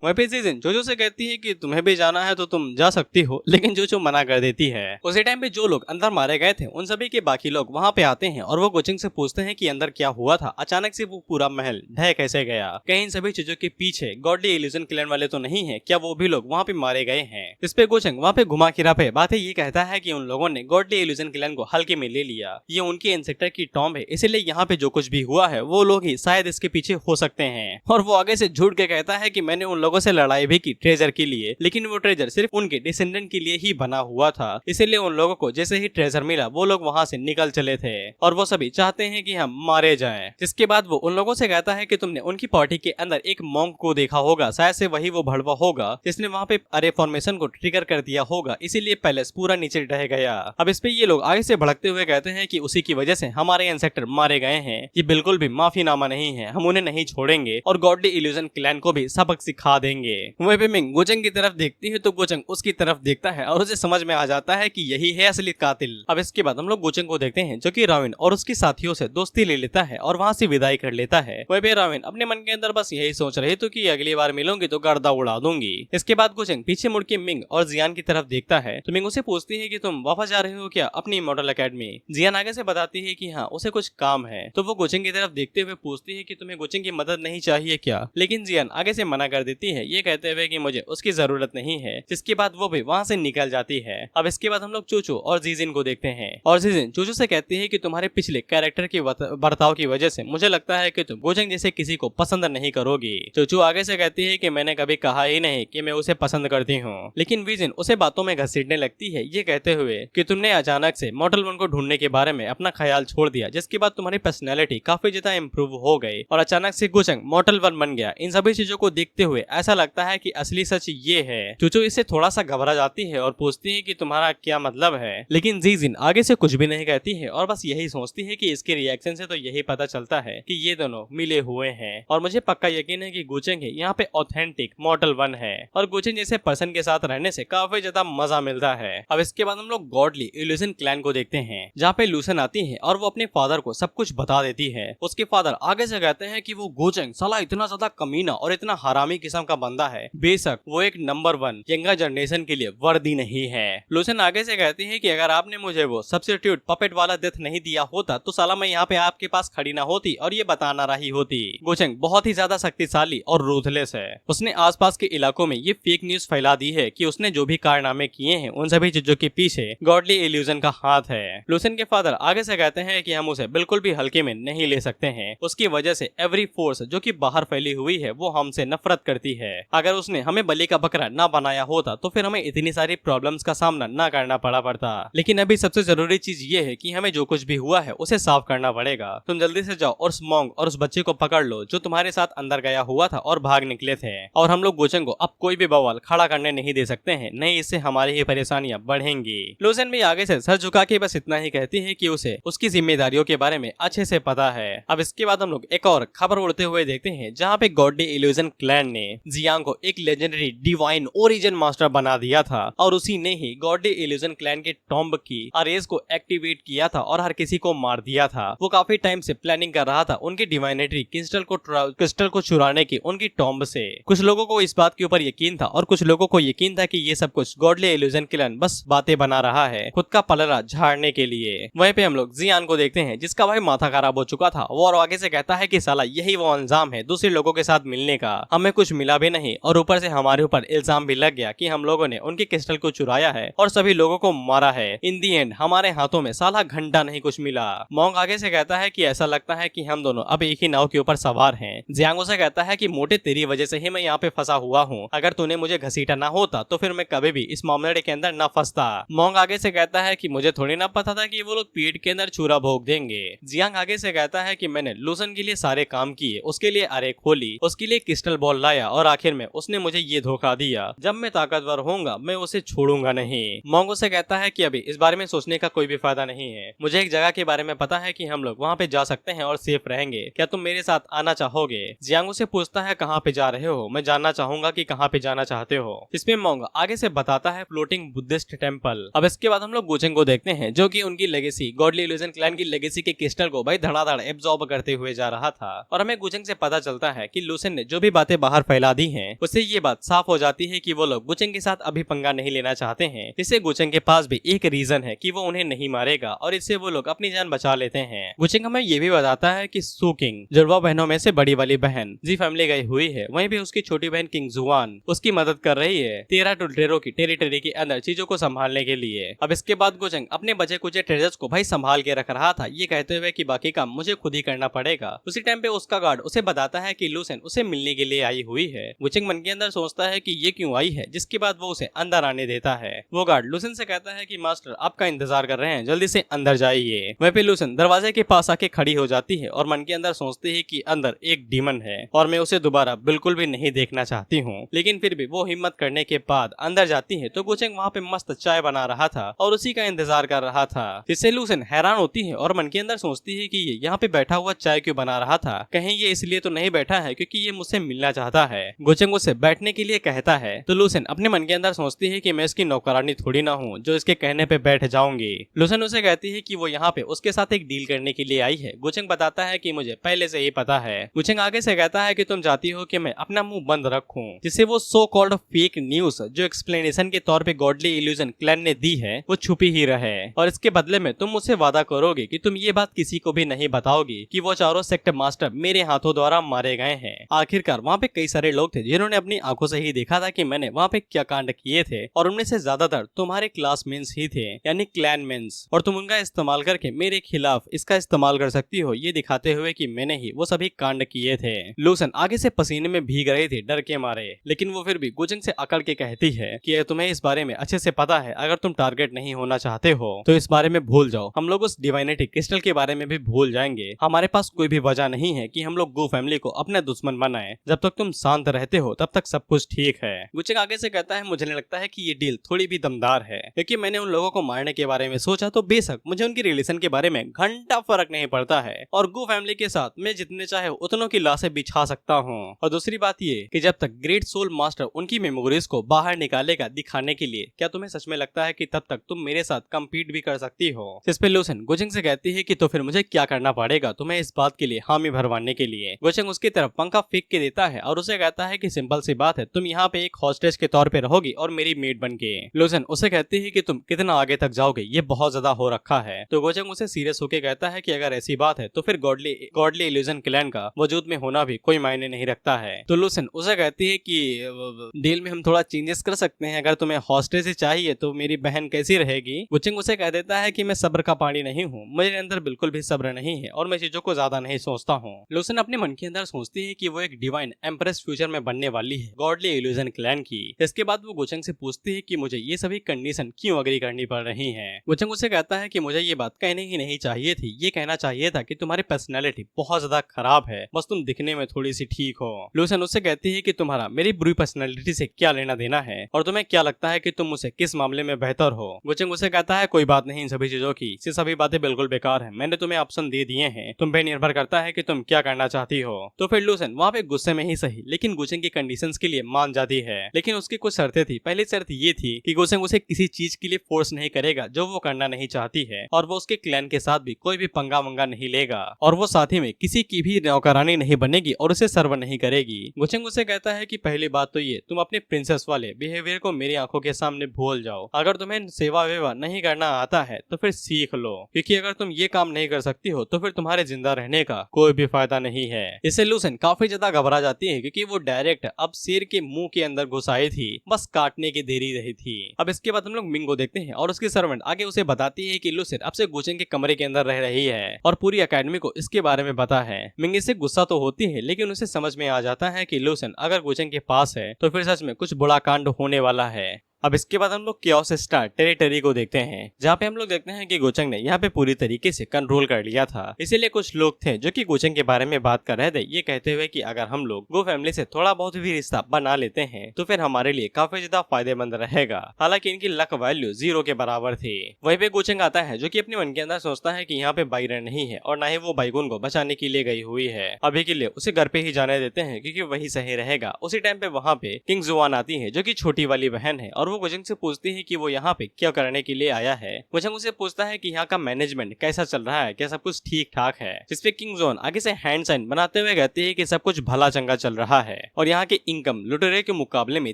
वहीं पे जीजिन जोजो से कहती है कि तुम्हें भी जाना है तो तुम जा सकती हो, लेकिन जोजो मना कर देती है। उसी टाइम पे जो लोग अंदर मारे गए थे उन सभी के बाकी लोग वहाँ पे आते हैं और वो गोचंग से पूछते हैं कि अंदर क्या हुआ था, अचानक से वो पूरा महल ढह कैसे गया, कहीं इन सभी चीजों के पीछे गॉडली इल्यूजन क्लैन वाले तो नहीं है, क्या वो भी लोग वहाँ पे मारे गए हैं। इस पे गोचंग वहाँ पे घुमा फिरा पे बातें ये कहता है कि उन लोगों ने गॉडली इल्यूजन क्लैन को हल्के में ले लिया, ये उनके इंसेक्टर की टॉम्ब है, इसीलिए यहाँ पे जो कुछ भी हुआ है वो लोग ही शायद इसके पीछे हो सकते हैं। और वो आगे से झूठ के कहता है कि मैंने उन लोगों से लड़ाई भी की ट्रेजर के लिए, लेकिन वो ट्रेजर सिर्फ उनके डिसेंडेंट के लिए ही बना हुआ था, इसीलिए उन लोगों को जैसे ही ट्रेजर मिला वो लोग वहाँ से निकल चले थे और वो सभी चाहते हैं कि हम मारे जाएं। जिसके बाद वो उन लोगों से कहता है कि तुमने उनकी पार्टी के अंदर एक मॉन्क को देखा होगा, शायद से वही वो भड़वा होगा जिसने वहाँ पे अरे फॉर्मेशन को ट्रिगर कर दिया होगा, इसीलिए पैलेस पूरा नीचे ढह गया। अब इस पे ये लोग आगे से भड़कते हुए कहते हैं कि उसी की वजह से हमारे इंसेक्टर मारे गए हैं, ये बिल्कुल भी माफीनामा नहीं है, हम उन्हें नहीं छोड़ेंगे और गॉडली इल्यूजन क्लैन को भी सबक सिखा देंगे। वहीं पे मिंग गोचंग की तरफ देखती है तो गोचंग उसकी तरफ देखता है और उसे समझ में आ जाता है कि यही है असली कातिल। अब इसके बाद हम लोग गोचंग को देखते हैं जो कि राविन और उसके साथियों से दोस्ती ले लेता है और वहाँ से विदाई कर लेता है। वहीं पे राविन अपने मन के अंदर बस यही सोच रही तो कि अगली बार मिलूंगी तो गर्दा उड़ा दूंगी। इसके बाद गोचंग पीछे मुड़ के मिंग और जियान की तरफ देखता है तो मिंग उसे पूछती है कि तुम वापस जा रहे हो क्या अपनी इमॉर्टल एकेडमी। जियान आगे से बताती है कि हाँ उसे कुछ काम है, तो वो गोचंग की तरफ देखते हुए पूछती है कि तुम्हें गोचंग की मदद नहीं चाहिए क्या, लेकिन जियान आगे से मना कर देती है ये कहते हुए कि मुझे उसकी जरूरत नहीं है। जिसके बाद वो भी वहाँ से निकल जाती है। अब इसके बाद हम लोग चूचू और जीजिन को देखते हैं और जीजिन चूचू से कहती है कि तुम्हारे पिछले कैरेक्टर के बर्ताव की वजह से मुझे लगता है कि तुम गोचंग जैसे किसी को पसंद नहीं करोगी। चूचू आगे से कहती है कि मैंने कभी कहा ही नहीं कि मैं उसे पसंद करती हूँ, लेकिन जीजिन उसे बातों में घसीटने लगती है ये कहते हुए कि तुमने अचानक से मॉडल 1 को ढूंढने के बारे में अपना ख्याल छोड़ दिया, जिसके बाद तुम्हारी पर्सनैलिटी काफी ज्यादा इम्प्रूव हो गई और अचानक से गोचंग मॉडल 1 बन गया। इन सभी चीजों को देखते हुए ऐसा लगता है कि असली सच ये है। चूचू इससे थोड़ा सा घबरा जाती है और पूछती है कि तुम्हारा क्या मतलब है, लेकिन जीजिन आगे से कुछ भी नहीं कहती है और बस यही सोचती है कि इसके रिएक्शन से तो यही पता चलता है कि ये दोनों मिले हुए हैं और मुझे पक्का यकीन है कि गोचंग यहाँ पे ऑथेंटिक मॉडल 1 है और गोचंग जैसे पर्सन के साथ रहने से काफी ज्यादा मजा मिलता है। अब इसके बाद हम लोग गॉडली इल्यूजन क्लैन को देखते हैं जहाँ पे लूसन आती है और वो अपने फादर को सब कुछ बता देती है। उसके फादर आगे से कहते हैं कि वो गोचंग साला इतना ज्यादा कमीना और इतना हरामी किस्म का बंदा है, बेशक वो एक नंबर 1 यंगर जनरेशन के लिए वर्दी नहीं है। लूसेन आगे से कहती है कि अगर आपने मुझे वो सब्स्टिट्यूट पपेट वाला डेथ नहीं दिया होता तो साला मैं यहाँ पे आपके पास खड़ी ना होती और ये बता ना रही होती। गोचेंग बहुत ही ज्यादा शक्तिशाली और रूथलेस है। उसने आसपास के इलाकों में ये फेक न्यूज फैला दी है कि उसने जो भी कारनामे किए हैं उन सभी चीजों के पीछे गॉडली इल्यूजन का हाथ है। लूसेन के फादर आगे से कहते हैं कि हम उसे बिल्कुल भी हल्के में नहीं ले सकते हैं। उसकी वजह से एवरी फोर्स जो कि बाहर फैली हुई है वो हमसे नफरत करती है। अगर उसने हमें बलि का बकरा ना बनाया होता तो फिर हमें इतनी सारी प्रॉब्लम्स का सामना ना करना पड़ता। लेकिन अभी सबसे जरूरी चीज ये है कि हमें जो कुछ भी हुआ है उसे साफ करना पड़ेगा। तुम जल्दी से जाओ और स्मॉन्ग और उस बच्चे को पकड़ लो जो तुम्हारे साथ अंदर गया हुआ था और भाग निकले थे। और हम लोग गोचेंग को अब कोई भी बवाल खड़ा करने नहीं दे सकते हैं, नहीं इससे हमारी ही परेशानियां बढ़ेंगी। लूसेन भी आगे से सर झुका के बस इतना ही कहती है कि उसे उसकी जिम्मेदारियों के बारे में अच्छे से पता है। अब इसके बाद हम लोग एक और खबर उड़ते हुए देखते हैं जहाँ पे गॉडली इल्यूजन क्लैन ने जियांग को एक लेजेंडरी डिवाइन ओरिजिन मास्टर बना दिया था और उसी ने ही गॉडली इल्यूजन क्लैन के टॉम्ब की अरेज को एक्टिवेट किया था और हर किसी को मार दिया था। वो काफी टाइम से प्लानिंग कर रहा था उनकी डिवाइनिटी क्रिस्टल को चुराने की उनकी टॉम्ब से। कुछ लोगों को इस बात के ऊपर यकीन था और कुछ लोगों को यकीन था कि ये सब कुछ गॉडली इल्यूजन क्लैन बस बातें बना रहा है खुद का पलड़ा झाड़ने के लिए। वहीं पे हम लोग जियान को देखते हैं जिसका भाई माथा खराब हो चुका था वो और आगे से कहता है कि साला यही वो अंजाम है दूसरे लोगों के साथ मिलने का, हमें कुछ मिला भी नहीं और ऊपर से हमारे ऊपर इल्जाम भी लग गया कि हम लोगों ने उनके क्रिस्टल को चुराया है और सभी लोगों को मारा है। इन दी एंड हमारे हाथों में साला घंटा नहीं कुछ मिला। मोंग आगे से कहता है कि ऐसा लगता है कि हम दोनों अब एक ही नाव के ऊपर सवार हैं। जियांगो से कहता है कि मोटे तेरी वजह से ही मैं यहाँ पे फंसा हुआ हूँ, अगर तूने मुझे घसीटा ना होता तो फिर मैं कभी भी इस मामले के अंदर न फंसता। मोंग आगे से कहता है कि मुझे थोड़ी ना पता था कि वो लोग पीठ के अंदर छुरा भोग देंगे। जियांग आगे से कहता है कि मैंने लूसन के लिए सारे काम किए, उसके लिए अरे खोली, उसके लिए क्रिस्टल बॉल लाया और आखिर में उसने मुझे ये धोखा दिया। जब मैं ताकतवर होऊंगा मैं उसे छोड़ूंगा नहीं। मोंग उसे कहता है कि अभी इस बारे में सोचने का कोई भी फायदा नहीं है, मुझे एक जगह के बारे में पता है कि हम लोग वहाँ पे जा सकते हैं और सेफ रहेंगे, क्या तुम मेरे साथ आना चाहोगे? जियांग उसे पूछता है कहाँ पे जा रहे हो, मैं जानना चाहूंगा कि कहाँ पे जाना चाहते हो। इसमें मोंग आगे से बताता है फ्लोटिंग बुद्धिस्ट टेम्पल। अब इसके बाद हम लोग गोचेंग को देखते हैं जो कि उनकी लेगेसी गॉडली इल्यूजन क्लैन की लेगेसी के क्रिस्टल को भाई धड़ाधड़ एब्जॉर्ब करते हुए जा रहा था और हमें गोचेंग से पता चलता है कि लूसेन ने जो भी बातें बाहर फैला दी हैं उससे ये बात साफ हो जाती है कि वो लोग गोचेंग के साथ अभी पंगा नहीं लेना चाहते हैं। इससे गोचेंग के पास भी एक रीजन है कि वो उन्हें नहीं मारेगा और इससे वो लोग अपनी जान बचा लेते हैं। गोचेंग हमें ये भी बताता है कि सू किंग जुड़वा बहनों में से बड़ी वाली बहन जी फैमिली गई हुई है, वहीं भी उसकी छोटी बहन किंग जुआन उसकी मदद कर रही है 13 टुल्टेरो की टेरिटरी के अंदर चीजों को संभालने के लिए। अब इसके बाद गोचेंग अपने बचे कुछ ट्रेजर्स को भाई संभाल के रख रहा था, ये कहते हुए कि बाकी काम मुझे खुद ही करना पड़ेगा। उसी टाइम पे उसका गार्ड उसे बताता है कि लूसेन उसे मिलने के लिए आई हुई है। गोचेंग मन के अंदर सोचता है कि ये क्यों आई है, जिसके बाद वो उसे अंदर आने देता है। वो गार्ड लूसेन से कहता है कि मास्टर आपका इंतजार कर रहे हैं, जल्दी से अंदर जाइए। वहीं पे लूसेन दरवाजे के पास आके खड़ी हो जाती है और मन के अंदर सोचती है कि अंदर एक डीमन है और मैं उसे दोबारा बिल्कुल भी नहीं देखना चाहती हूँ। लेकिन फिर भी वो हिम्मत करने के बाद अंदर जाती है तो गोचेंग वहाँ पे मस्त चाय बना रहा था और उसी का इंतजार कर रहा था, जिससे लूसेन हैरान होती है और मन के अंदर सोचती है कि ये यहाँ पे बैठा हुआ चाय क्यों बना रहा था, कहीं ये इसलिए तो नहीं बैठा है क्योंकि ये मुझसे मिलना चाहता है। गोचेंग उसे बैठने के लिए कहता है तो लूसेन अपने मन के अंदर सोचती है कि मैं इसकी नौकरानी थोड़ी ना हूँ जो इसके कहने पे बैठ जाऊंगी। लूसेन उसे कहती है कि वो यहाँ पे उसके साथ एक डील करने के लिए आई है। गोचेंग बताता है कि मुझे पहले से ही पता है। गोचेंग आगे से कहता है कि तुम चाहती हो कि मैं अपना मुंह बंद रखूं, जिससे वो सो कॉल्ड फेक न्यूज जो एक्सप्लेनेशन के तौर पे गॉडली इल्यूजन क्लैन ने दी है वो छुपी ही रहे और इसके बदले में तुम मुझसे वादा करोगे कि तुम ये बात किसी को भी नहीं बताओगी कि वो चारों सेक्ट मास्टर मेरे हाथों द्वारा मारे गए हैं। आखिरकार वहाँ पे कई सारे लोग थे जिन्होंने अपनी आंखों से ही देखा था कि मैंने वहाँ पे क्या कांड किए थे और उनमें से ज्यादातर तुम्हारे क्लासमेट्स ही थे, यानी क्लैनमेट्स, और तुम उनका इस्तेमाल करके मेरे खिलाफ इसका इस्तेमाल कर सकती हो, ये दिखाते हुए कि मैंने ही वो सभी कांड किए थे। लूसेन आगे से पसीने में भीग रही थी डर के मारे, लेकिन वो फिर भी गोचेंग से अकड़ के कहती है कि तुम्हें इस बारे में अच्छे से पता है, अगर तुम टारगेट नहीं होना चाहते हो तो इस बारे में भूल जाओ, हम लोग उस डिवाइनिटी क्रिस्टल के बारे में भी भूल जाएंगे। हमारे पास कोई भी वजह नहीं है कि हम लोग गो फैमिली को अपना दुश्मन बनाए, जब तक तुम शांत रहते हो तब तक सब कुछ ठीक है। गोचेंग आगे से कहता है मुझे नहीं लगता है कि ये डील थोड़ी भी दमदार है, क्योंकि मैंने उन लोगों को मारने के बारे में सोचा तो बेशक मुझे उनकी रिलेशन के बारे में घंटा फर्क नहीं पड़ता है और गो फैमिली के साथ मैं जितने चाहे उतनों की लाशें बिछा सकता हूँ। और दूसरी बात ये कि जब तक ग्रेट सोल मास्टर उनकी मेमोरीज को बाहर निकालेगा दिखाने के लिए, क्या तुम्हें सच में लगता है कि तब तक तुम मेरे साथ कम्पीट भी कर सकती हो? इस पे लूसेन गोचेंग से कहती है कि तो फिर मुझे क्या करना पड़ेगा तुम्हें इस बात के लिए हामी भरवाने के लिए? गोचेंग उसकी तरफ पंखा फेंक के देता है और उसे कहता कहता है कि सिंपल सी बात है, तुम यहाँ पे एक हॉस्टेज के तौर पे रहोगी और मेरी मेड बन के। लूसन उसे कहती है कि तुम कितना आगे तक जाओगे, ये बहुत ज्यादा हो रखा है। तो गोचंग उसे सीरियस होकर कहता है कि अगर ऐसी बात है तो फिर गॉडली इल्यूजन क्लैन का वजूद में होना भी कोई मायने नहीं रखता है। तो लूसन उसे कहती है कि डील में हम थोड़ा चेंजेस कर सकते हैं, अगर तुम्हें हॉस्टेज ही चाहिए तो मेरी बहन कैसी रहेगी। गोचंग उसे कह देता है कि मैं सब्र का पानी नहीं हूँ, मेरे अंदर बिल्कुल भी सब्र नहीं है और मैं चीजों को ज्यादा नहीं सोचता हूँ। लूसन अपने मन के अंदर सोचती है कि वो एक डिवाइन एम्प्रेस फ्यूचर में बनने वाली है गॉडली इल्यूजन क्लैन की। इसके बाद वो गोचंग से पूछती है कि मुझे ये सभी कंडीशन क्यों अग्री करनी पड़ रही है। गोचंग उसे कहता है कि मुझे ये बात कहनी ही नहीं चाहिए थी, ये कहना चाहिए था कि तुम्हारी पर्सनैलिटी बहुत ज्यादा खराब है, बस तुम दिखने में थोड़ी सी ठीक हो। लूसन उससे कहती है कि तुम्हारा मेरी बुरी पर्सनैलिटी से क्या लेना देना है और तुम्हें क्या लगता है कि तुम मुझसे किस मामले में बेहतर हो। गोचंग उसे कहता है कोई बात नहीं इन सभी चीजों की, ये सभी बातें बिल्कुल बेकार है, मैंने तुम्हें ऑप्शन दे दिए हैं, तुम पे निर्भर करता है कि तुम क्या करना चाहती हो। तो फिर लूसन वहाँ पे गुस्से में ही सही लेकिन गोचंग की कंडीशंस के लिए मान जाती है, लेकिन उसकी कुछ शर्तें थी। पहली शर्त ये थी कि गोचंग उसे किसी चीज के लिए फोर्स नहीं करेगा जो वो करना नहीं चाहती है, और वो उसके क्लैन के साथ भी कोई भी पंगा वंगा नहीं लेगा, और वो साथ ही में किसी की भी नौकरानी नहीं बनेगी और उसे सर्व नहीं करेगी। गोचंग उसे कहता है कि पहली बात तो ये, तुम अपने प्रिंसेस वाले बिहेवियर को मेरी आंखों के सामने भूल जाओ, अगर तुम्हें सेवा वेवा नहीं करना आता है तो फिर सीख लो, क्योंकि अगर तुम ये काम नहीं कर सकती हो तो फिर तुम्हारे जिंदा रहने का कोई भी फायदा नहीं है। इससे लूसन काफी ज्यादा घबरा जाती है क्योंकि वो डायरेक्ट अब शेर के मुंह के अंदर घुस आई थी, बस काटने की देरी रही थी। अब इसके बाद हम लोग मिंग को देखते हैं और उसकी सर्वेंट आगे उसे बताती है कि लूसन अब से गोचंग के कमरे के अंदर रह रही है और पूरी एकेडमी को इसके बारे में पता है। मिंग इससे गुस्सा तो होती है लेकिन उसे समझ में आ जाता है कि लूसन अगर गोचंग के पास है तो फिर सच में कुछ बड़ा कांड होने वाला है। अब इसके बाद हम लोग कियोस स्टार टेरिटरी को देखते हैं, जहाँ पे हम लोग देखते हैं कि गोचंग ने यहाँ पे पूरी तरीके से कंट्रोल कर लिया था। इसीलिए कुछ लोग थे जो कि गोचंग के बारे में बात कर रहे थे, ये कहते हुए कि अगर हम लोग गो फैमिली से थोड़ा बहुत भी रिश्ता बना लेते हैं तो फिर हमारे लिए काफी ज्यादा फायदेमंद रहेगा। हालांकि इनकी लक वैल्यू 0 के बराबर थी। वहीं पे गोचंग आता है जो की अपने मन के अंदर सोचता है कि यहाँ पे बाइरन नहीं है और न ही वो बाइगुन को बचाने के लिए गई हुई है, अभी के लिए उसे घर पे ही जाने देते हैं क्योंकि वही सही रहेगा। उसी टाइम पे वहाँ पे किंग जुआन आती है जो की छोटी वाली बहन है और वो गोचंग से पूछती है कि वो यहाँ पे क्या करने के लिए आया है। गोचंग उसे पूछता है कि यहाँ का मैनेजमेंट कैसा चल रहा है, क्या सब कुछ ठीक ठाक है, जिसपे किंग जोन आगे से हैंड साइन बनाते हुए कहती है कि सब कुछ भला चंगा चल रहा है और यहाँ की इनकम लुटेरे के मुकाबले में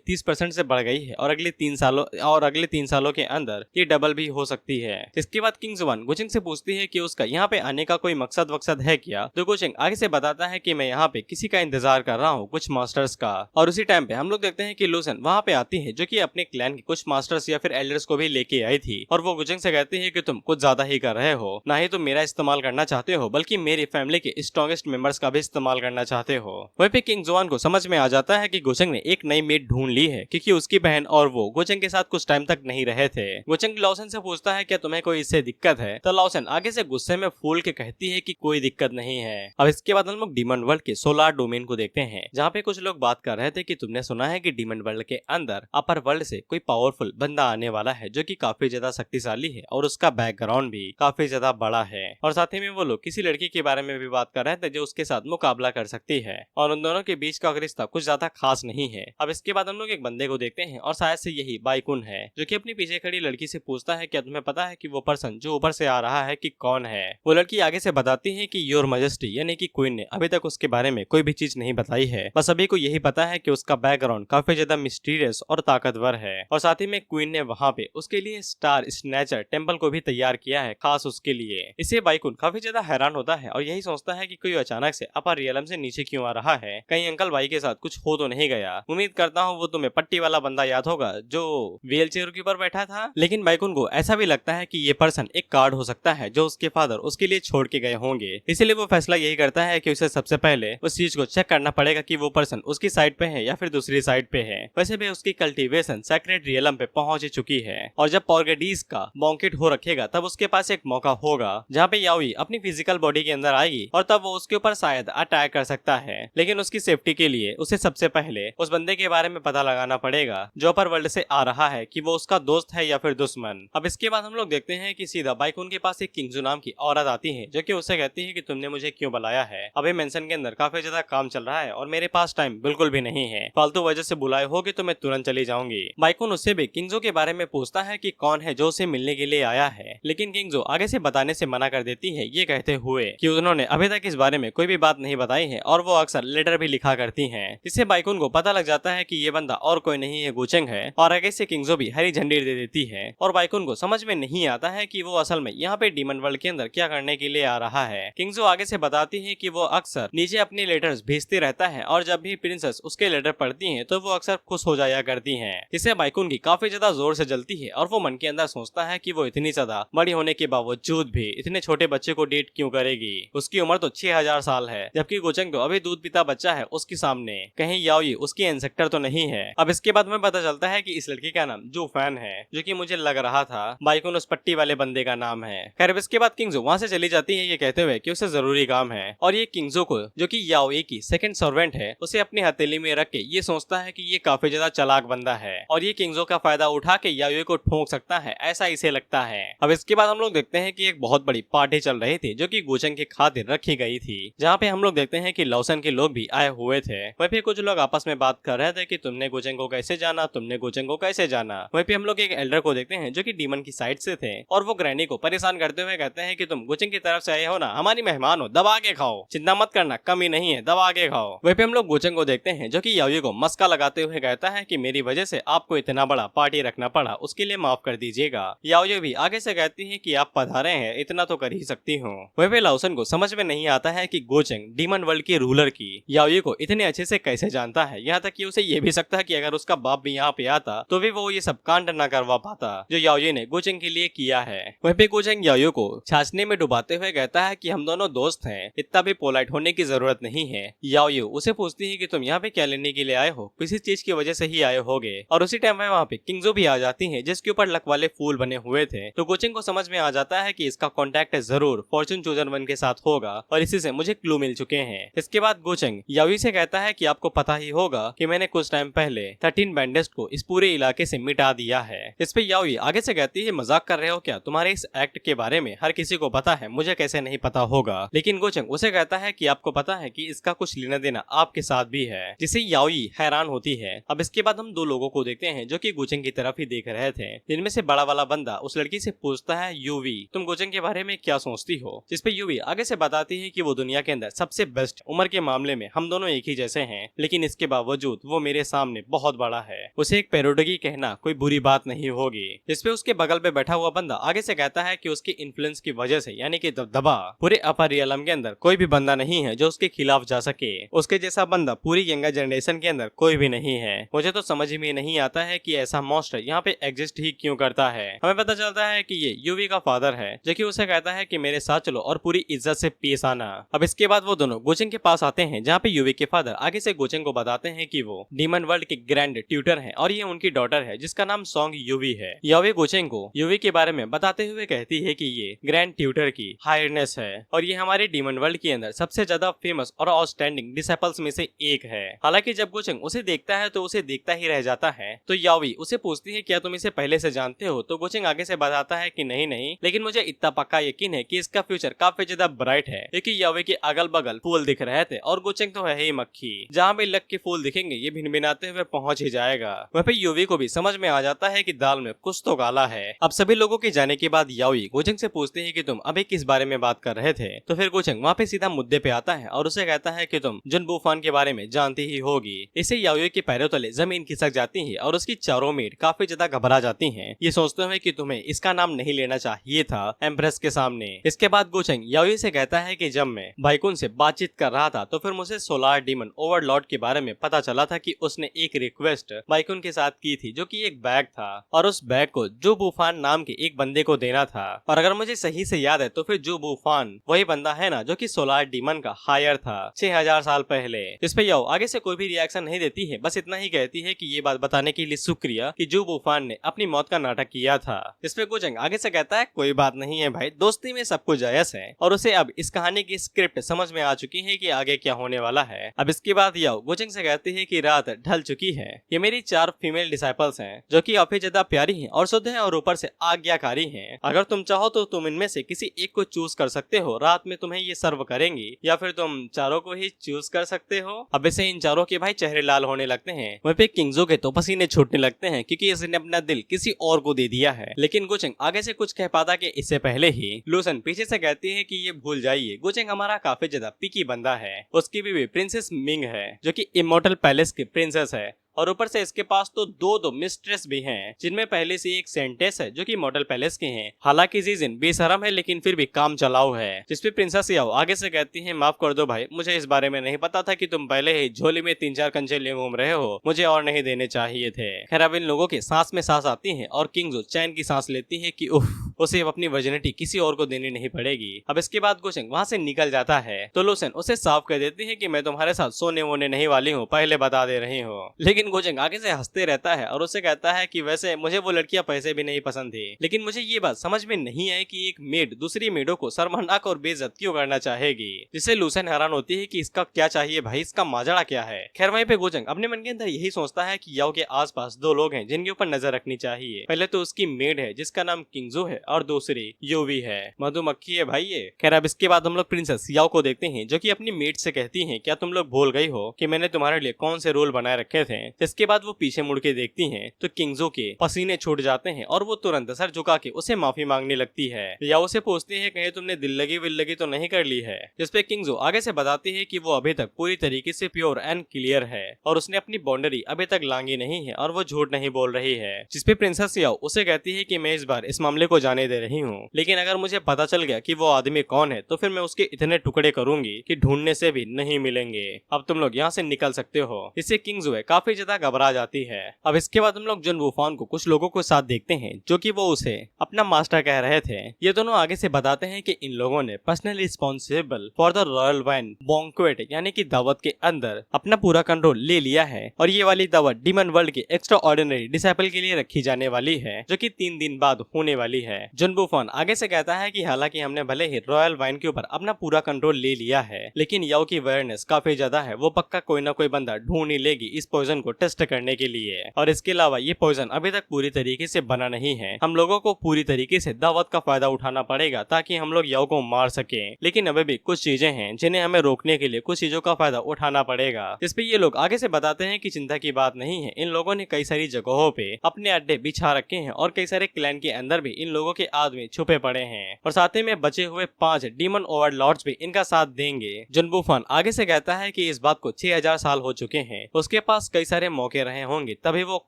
30% से बढ़ गई है और अगले 3 सालों के अंदर ये डबल भी हो सकती है। इसके बाद किंग जोन गोचंग से पूछती है कि उसका यहाँ पे आने का कोई मकसद है क्या। तो गोचंग आगे से बताता है कि मैं यहाँ पे किसी का इंतजार कर रहा हूँ, कुछ मास्टर्स का। और उसी टाइम पे हम लोग देखते हैं कि लूसन वहाँ पे आती है जो की अपने क्लैन के कुछ मास्टर्स या फिर एल्डर्स को भी लेके आई थी और वो गोचंग से कहती है कि तुम कुछ ज्यादा ही कर रहे हो, ना ही तुम मेरा इस्तेमाल करना चाहते हो बल्कि मेरी फैमिली के स्ट्रॉन्गेस्ट मेंबर्स का भी इस्तेमाल करना चाहते हो। वहीं पे किंग जोआन को समझ में आ जाता है कि गोचंग ने एक नई मेट ढूंढ ली है क्योंकि उसकी बहन और वो गोचंग के साथ कुछ टाइम तक नहीं रहे थे। गोचंग लॉसन से पूछता है क्या तुम्हें कोई इससे दिक्कत है, तो लॉसन आगे से गुस्से में फूल के कहती है कि कोई दिक्कत नहीं है। अब इसके बाद हम लोग डीमन वर्ल्ड के सोलार डोमेन को देखते हैं, जहाँ पे कुछ लोग बात कर रहे थे कि तुमने सुना है कि डीमन वर्ल्ड के अंदर अपर वर्ल्ड से कोई पावरफुल बंदा आने वाला है जो कि काफी ज्यादा शक्तिशाली है और उसका बैकग्राउंड भी काफी ज्यादा बड़ा है। और साथ ही में वो लोग किसी लड़की के बारे में भी बात कर रहे थे जो उसके साथ मुकाबला कर सकती है और उन दोनों के बीच का रिश्ता कुछ ज्यादा खास नहीं है। अब इसके बाद हम लोग एक बंदे को देखते हैं और शायद से यही बाइकुन है जो कि अपनी पीछे खड़ी लड़की से पूछता है क्या तुम्हें पता है कि वो पर्सन जो ऊपर से आ रहा है कि कौन है। वो लड़की आगे से बताती है कि योर मजेस्टी यानी कि क्वीन ने अभी तक उसके बारे में कोई भी चीज नहीं बताई है, बस अभी को यही पता है कि उसका बैकग्राउंड काफी ज्यादा मिस्टीरियस और ताकतवर है। और साथ ही में क्वीन ने वहाँ पे उसके लिए स्टार स्नैचर टेम्पल को भी तैयार किया है खास उसके लिए। इसे बाइकुन काफी ज्यादा हैरान होता है और यही सोचता है कि कोई अचानक से अपर रियलम से नीचे क्यों आ रहा है, कहीं अंकल भाई के साथ कुछ हो तो नहीं गया। उम्मीद करता हूँ वो तुम्हें पट्टी वाला बंदा याद होगा जो व्हील चेयर के ऊपर बैठा था। लेकिन बाइकुन को ऐसा भी लगता है कि ये पर्सन एक कार्ड हो सकता है जो उसके फादर उसके लिए छोड़ के गए होंगे, इसीलिए वो फैसला यही करता है कि उसे सबसे पहले उस चीज को चेक करना पड़ेगा कि वो पर्सन उसकी साइड पे है या फिर दूसरी साइड पे है। वैसे भी उसकी कल्टीवेशन सेक्रेट रियलम पे पहुंच चुकी है और जब पॉर्गेडीज का बॉन्केट हो रखेगा तब उसके पास एक मौका होगा जहाँ पे याओई अपनी फिजिकल बॉडी के अंदर आएगी और तब वो उसके ऊपर शायद अटैक कर सकता है। लेकिन उसकी सेफ्टी के लिए उसे सबसे पहले उस बंदे के बारे में पता लगाना पड़ेगा जो अपर वर्ल्ड से आ रहा है कि वो उसका दोस्त है या फिर दुश्मन। अब इसके बाद हम लोग देखते हैं कि सीधा बाइकुन के पास एक किंगजू नाम की औरत आती है जो कि उससे कहती है कि तुमने मुझे क्यों बुलाया है, अभी मेंशन के अंदर काफी ज्यादा काम चल रहा है और मेरे पास टाइम बिल्कुल भी नहीं है, फालतू वजह से बुलाए होगे तो मैं तुरंत चली जाऊंगी। बाइकुन उससे भी किंगजो के बारे में पूछता है कि कौन है जो उसे मिलने के लिए आया है, लेकिन किंगजो आगे से बताने से मना कर देती है, ये कहते हुए कि उन्होंने अभी तक इस बारे में कोई भी बात नहीं बताई है और वो अक्सर लेटर भी लिखा करती हैं। इससे बाइकुन को पता लग जाता है कि ये बंदा और कोई नहीं है, गुचेंग है, और आगे से किंगजो भी हरी झंडी दे देती है और बाइकुन को समझ में नहीं आता है कि वो असल में यहाँ पे डीमन वर्ल्ड के अंदर क्या करने के लिए आ रहा है। किंगजो आगे से बताती है कि वो अक्सर नीचे अपने लेटर्स भेजते रहता है और जब भी प्रिंसेस उसके लेटर पढ़ती हैं तो वो अक्सर खुश हो जाया करती हैं। इससे बाइकुन की काफी ज्यादा जोर से जलती है और वो मन के अंदर सोचता है कि वो इतनी ज्यादा बड़ी होने के बावजूद भी इतने छोटे बच्चे को डेट क्यों करेगी। उसकी उम्र तो 6000 साल है, जबकि गुचेंग तो अभी दूध पीता बच्चा है उसके सामने, कहीं याओई उसकी इंसेक्टर तो नहीं है। अब इसके बाद में पता चलता है कि इस लड़की का नाम जू फैन है, जो कि मुझे लग रहा था बाइकुन उस पट्टी वाले बंदे का नाम है। खैर इसके बाद किंगजो वहाँ से चली जाती है ये कहते हुए कि उसे जरूरी काम है, और ये किंगजो को, जो कि याओई की सेकंड सर्वेंट है, उसे अपनी हथेली में रख के ये सोचता है कि ये काफी ज्यादा चालाक बंदा है और ये किंगजो का फायदा उठा के याओई को ठोक सकता है, ऐसा इसे लगता है। अब इसके बाद हम लोग देखते हैं कि एक बहुत बड़ी पार्टी चल रही थी जो कि गुचेंग के खातिर रखी गई थी, जहाँ पे हम लोग देखते हैं कि लॉसन के लोग भी आए हुए थे। वहीं पे कुछ लोग आपस में बात कर रहे थे कि तुमने गुचेंग को कैसे जाना, तुमने गुचेंग को कैसे जाना। वहीं पे हम लोग एक एल्डर को देखते हैं जो कि डीमन की साइड से थे और वो ग्रैनी को परेशान करते हुए कहते हैं कि तुम गुचेंग की तरफ से आए हो ना, हमारी मेहमान हो, दबा के खाओ, चिंता मत करना, कमी नहीं है, दबा के खाओ। वहीं पे हम लोग गुचेंग को देखते हैं जो कि याओई को मस्का लगाते हुए कहता है कि मेरी वजह से आपको इतना बड़ा पार्टी रखना पड़ा, उसके लिए माफ कर दीजिएगा। याओई भी आगे से कहती है कि आप पधारे हैं, इतना तो कर ही सकती हूँ। वहीं पे लाओसन को समझ में नहीं आता है कि गुचेंग डीमन वर्ल्ड के रूलर की याओई को इतने अच्छे से कैसे जानता है, यहाँ तक कि उसे ये भी सकता है कि अगर उसका बाप भी यहाँ पे आता तो भी वो ये सब कांड न करवा पाता जो याओई ने गुचेंग के लिए किया है। वहीं पे गुचेंग याओई को छाछने में डुबाते हुए कहता है कि हम दोनों दोस्त हैं, इतना भी पोलाइट होने की जरूरत नहीं है। याओई उसे पूछती है कि तुम यहाँ पे क्या लेने के लिए आए हो, किसी चीज की वजह से ही आए होगे, और उसी टाइम में वहाँ पे किंगजो भी आ जाती है जिसके ऊपर लक वाले फूल बने हुए थे। तो गुचेंग को समझ में आ जाता है कि इसका कॉन्टेक्ट जरूर फॉर्चून चूजर 1 के साथ होगा और इसी से मुझे क्लू मिल चुके हैं। इसके बाद गुचेंग याओई से कहता है कि आपको पता ही होगा कि मैंने कुछ टाइम पहले 13 बैंडेज को इस पूरे इलाके से मिटा दिया है। इस पे याओई आगे से कहती है मजाक कर रहे हो क्या, तुम्हारे इस एक्ट के बारे में हर किसी को पता है, मुझे कैसे नहीं पता होगा। लेकिन गुचेंग उसे कहता है कि आपको पता है कि इसका कुछ लेना देना आपके साथ भी है, जिसे याओई हैरान होती है। अब इसके बाद हम दो लोगों को देखते हैं जो कि गुचेंग की तरफ ही देख रहे थे, जिनमें से बड़ा वाला बंदा उस लड़की से पूछता है यूवी तुम गुचेंग के बारे में क्या सोचती हो, जिस पे यूवी आगे से बताती है कि वो दुनिया के अंदर सबसे बेस्ट, उम्र के मामले में हम दोनों एक ही जैसे हैं, लेकिन इसके बावजूद वो मेरे सामने बहुत बड़ा है, उसे एक पैरोडगी कहना कोई बुरी बात नहीं होगी। इस पे उसके बगल पे बैठा हुआ बंदा आगे से कहता है कि उसके इन्फ्लुएंस की वजह से, यानी कि दबदबा, पूरे अपर रियलम के अंदर कोई भी बंदा नहीं है जो उसके खिलाफ जा सके, उसके जैसा बंदा पूरी यंगर जनरेशन के अंदर कोई भी नहीं है। मुझे तो समझ में नहीं आता है कि ऐसा मॉन्स्टर यहाँ पे एग्जिस्ट ही क्यों करता है। हमें पता चलता है कि ये यूवी का फादर है जो कि उसे कहता है कि मेरे साथ चलो और पूरी इज्जत से पेश आना। अब इसके बाद वो दोनों गुचेंग के पास आते हैं जहाँ पे यूवी के फादर आगे से गुचेंग को बताते हैं कि वो डीमन वर्ल्ड के ग्रैंड ट्यूटर हैं और ये उनकी डॉटर है जिसका नाम सॉन्ग यूवी है। याओई गुचेंग को यूवी के बारे में बताते हुए कहती है कि ये ग्रैंड ट्यूटर की हायरनेस है और ये हमारे डीमन वर्ल्ड के अंदर सबसे ज्यादा फेमस और आउटस्टैंडिंग डिसेपल्स में से एक है। हालांकि जब गुचेंग उसे देखता है तो उसे देखता ही रह जाता है। तो याओई उसे पूछती है क्या तुम इसे पहले से जानते हो, तो गुचेंग आगे से बताता है कि नहीं नहीं, लेकिन मुझे इतना पक्का यकीन है कि इसका फ्यूचर काफी ज्यादा ब्राइट है, क्योंकि याओई के अगल बगल फूल दिख रहे थे और गुचेंग तो है ही मक्खी, जहाँ भी लक के फूल दिखेंगे ये भिनभिनाते हुए पहुंच ही जाएगा। वहीं पे यूवी को भी समझ में आ जाता है कि दाल में कुछ तो काला है। अब सभी लोगों के जाने के बाद याओई गुचेंग से पूछती है कि तुम अभी किस बारे में बात कर रहे थे, तो फिर गुचेंग वहाँ पे सीधा मुद्दे पे आता है और उसे कहता है कि तुम जुन बुफान के बारे में जानती ही होगी। इसे याओई के पैरों तले जमीन खिसक जाती है और उसकी चारों मेट काफी ज्यादा घबरा जाती हैं, ये सोचते हुए कि तुम्हें इसका नाम नहीं लेना चाहिए था एम्प्रेस के सामने। इसके बाद गुचेंग याओई से कहता है कि जब मैं बाइकुन से बातचीत कर रहा था तो फिर मुझे सोलार डीमन ओवरलॉर्ड के बारे में पता चला था कि उसने एक रिक्वेस्ट बाइकुन के साथ की थी जो कि एक बैग था और उस बैग को जो बुफान नाम के एक बंदे को देना था। और अगर मुझे सही से याद है तो फिर जो बुफान वही बंदा है ना जो कि सोलार डीमन का हायर था 6000 साल पहले। इस पे याओ आगे से कोई भी रिएक्शन नहीं देती है, बस इतना ही कहती है कि ये बात बताने के लिए शुक्रिया कि जो बुफान ने अपनी मौत का नाटक किया था। इस पे गुचेंग आगे से कहता है कोई बात नहीं है भाई, दोस्ती में सब कुछ जायज है, और उसे अब इस कहानी की स्क्रिप्ट समझ में आ चुकी है कि आगे क्या होने वाला है। अब इसके बाद याओ गुचेंग से कहती है कि रात ढल चुकी है, ये मेरी 4 फीमेल डिसाइपल्स हैं जो कि काफी ज्यादा प्यारी हैं और शुद्ध हैं और ऊपर से आज्ञाकारी हैं। अगर तुम चाहो तो तुम इनमें से किसी एक को चूज कर सकते हो, रात में तुम्हें ये सर्व करेंगी, या फिर तुम चारों को ही चूज कर सकते हो। अब इसे इन चारों के भाई चेहरे लाल होने लगते हैं। वहीं पे किंगजो के तो पसीने छूट छूटने लगते हैं क्योंकि इसने अपना दिल किसी और को दे दिया है। लेकिन गोचेंग आगे से कुछ कह पाता कि इससे पहले ही लूसन पीछे से कहती है कि ये भूल जाइए, गोचेंग हमारा काफी ज्यादा पिकी बंदा है। उसकी बीवी प्रिंसेस मिंग है जो कि इमोर्टल पैलेस की प्रिंसेस है और ऊपर से इसके पास तो दो मिस्ट्रेस भी हैं, जिनमें पहले से एक सेंटेस है जो कि मॉडल पैलेस के हैं। हालांकि जीजिन बेशरम है लेकिन फिर भी काम चलाऊ है, जिसपे प्रिंसेस याओ आगे से कहती है माफ कर दो भाई, मुझे इस बारे में नहीं पता था कि तुम पहले ही झोली में 3-4 कंचे लिए घूम रहे हो, मुझे और नहीं देने चाहिए थे। खैर अब इन लोगों के सांस में सांस आती है और किंगजो चैन की सांस लेती है कि उफ, उसे अब अपनी वर्जिनिटी किसी और को देनी नहीं पड़ेगी। अब इसके बाद गोचेंग वहाँ से निकल जाता है तो लूसन उसे साफ कर देती है कि मैं तुम्हारे साथ सोने वोने नहीं वाली हूँ, पहले बता दे रही हूँ। लेकिन गोचेंग आगे से हंसते रहता है और उसे कहता है कि वैसे मुझे वो लड़कियां पैसे भी नहीं पसंद थी, लेकिन मुझे ये बात समझ में नहीं आई कि एक मेड दूसरी मेडों को शर्मनाक और बेइज्जत क्यों करना चाहेगी, जिससे लूसन हैरान होती है कि इसका क्या चाहिए भाई, इसका माजरा क्या है। खैर वहीं पे गोचेंग अपने मन के अंदर यही सोचता है कि याओ के आसपास 2 लोग हैं जिनके ऊपर नजर रखनी चाहिए। पहले तो उसकी मेड है जिसका नाम किंगजो है और दूसरी यूवी है, मधुमक्खी है भाई ये। खैर अब इसके बाद हम लोग प्रिंसेस याओ को देखते हैं जो कि अपनी मेड से कहती हैं क्या तुम लोग भूल गई हो कि मैंने तुम्हारे लिए कौन से रूल बनाए रखे थे। इसके बाद वो पीछे मुड़ के देखती हैं तो किंगजो के पसीने छूट जाते हैं और वो तुरंत सर झुका के उसे माफी मांगने लगती है। या उसे पूछती है कहीं तुमने दिल लगी विल लगी तो नहीं कर ली है, जिसपे किंगजो आगे से बताती है कि वो अभी तक पूरी तरीके से प्योर एंड क्लियर है और उसने अपनी बाउंड्री अभी तक लांगी नहीं है और वो झूठ नहीं बोल रही है। जिसपे प्रिंसेस याओ उसे कहती है कि मैं इस बार इस मामले को जाने दे रही हूँ, लेकिन अगर मुझे पता चल गया कि वो आदमी कौन है तो फिर मैं उसके इतने टुकड़े करूंगी कि ढूंढने से भी नहीं मिलेंगे। अब तुम लोग यहाँ से निकल सकते हो। इससे किंगजो काफी ज्यादा घबरा जाती है। अब इसके बाद हम लोग जुन वूफान को कुछ लोगों के साथ देखते हैं जो कि वो उसे अपना मास्टर कह रहे थे। ये दोनों आगे से बताते हैं कि इन लोगों ने personally responsible for the royal wine banquet यानी कि दावत के अंदर अपना पूरा कंट्रोल ले लिया है और ये वाली दावत डीमन वर्ल्ड के एक्स्ट्रा ऑर्डिनरी डिसाइपल के लिए रखी जाने वाली है जो कि 3 दिन बाद होने वाली है। जुन वूफान आगे से कहता है कि हालांकि हमने भले ही रॉयल वाइन के ऊपर अपना पूरा कंट्रोल ले लिया है, लेकिन याओ की अवेयरनेस काफी ज्यादा है, वो पक्का कोई ना कोई बंदा ढूंढ ही लेगी इस पॉइजन को टेस्ट करने के लिए। और इसके अलावा ये पॉइजन अभी तक पूरी तरीके से बना नहीं है, हम लोगों को पूरी तरीके से दावत का फायदा उठाना पड़ेगा ताकि हम लोग याओ को मार सके। लेकिन अभी भी कुछ चीजें हैं जिन्हें हमें रोकने के लिए कुछ चीजों का फायदा उठाना पड़ेगा। इस पे ये लोग आगे से बताते हैं कि चिंता की बात नहीं है, इन लोगों ने कई सारी जगहों पे अपने अड्डे बिछा रखे हैं और कई सारे क्लैन के अंदर भी इन लोगों के आदमी छुपे पड़े हैं और साथ ही में बचे हुए 5 डीमन ओवरलॉर्ड्स भी इनका साथ देंगे। जुन वूफान आगे से कहता है कि इस बात को 6000 साल हो चुके हैं, उसके पास कई सारे मौके रहे होंगे तभी वो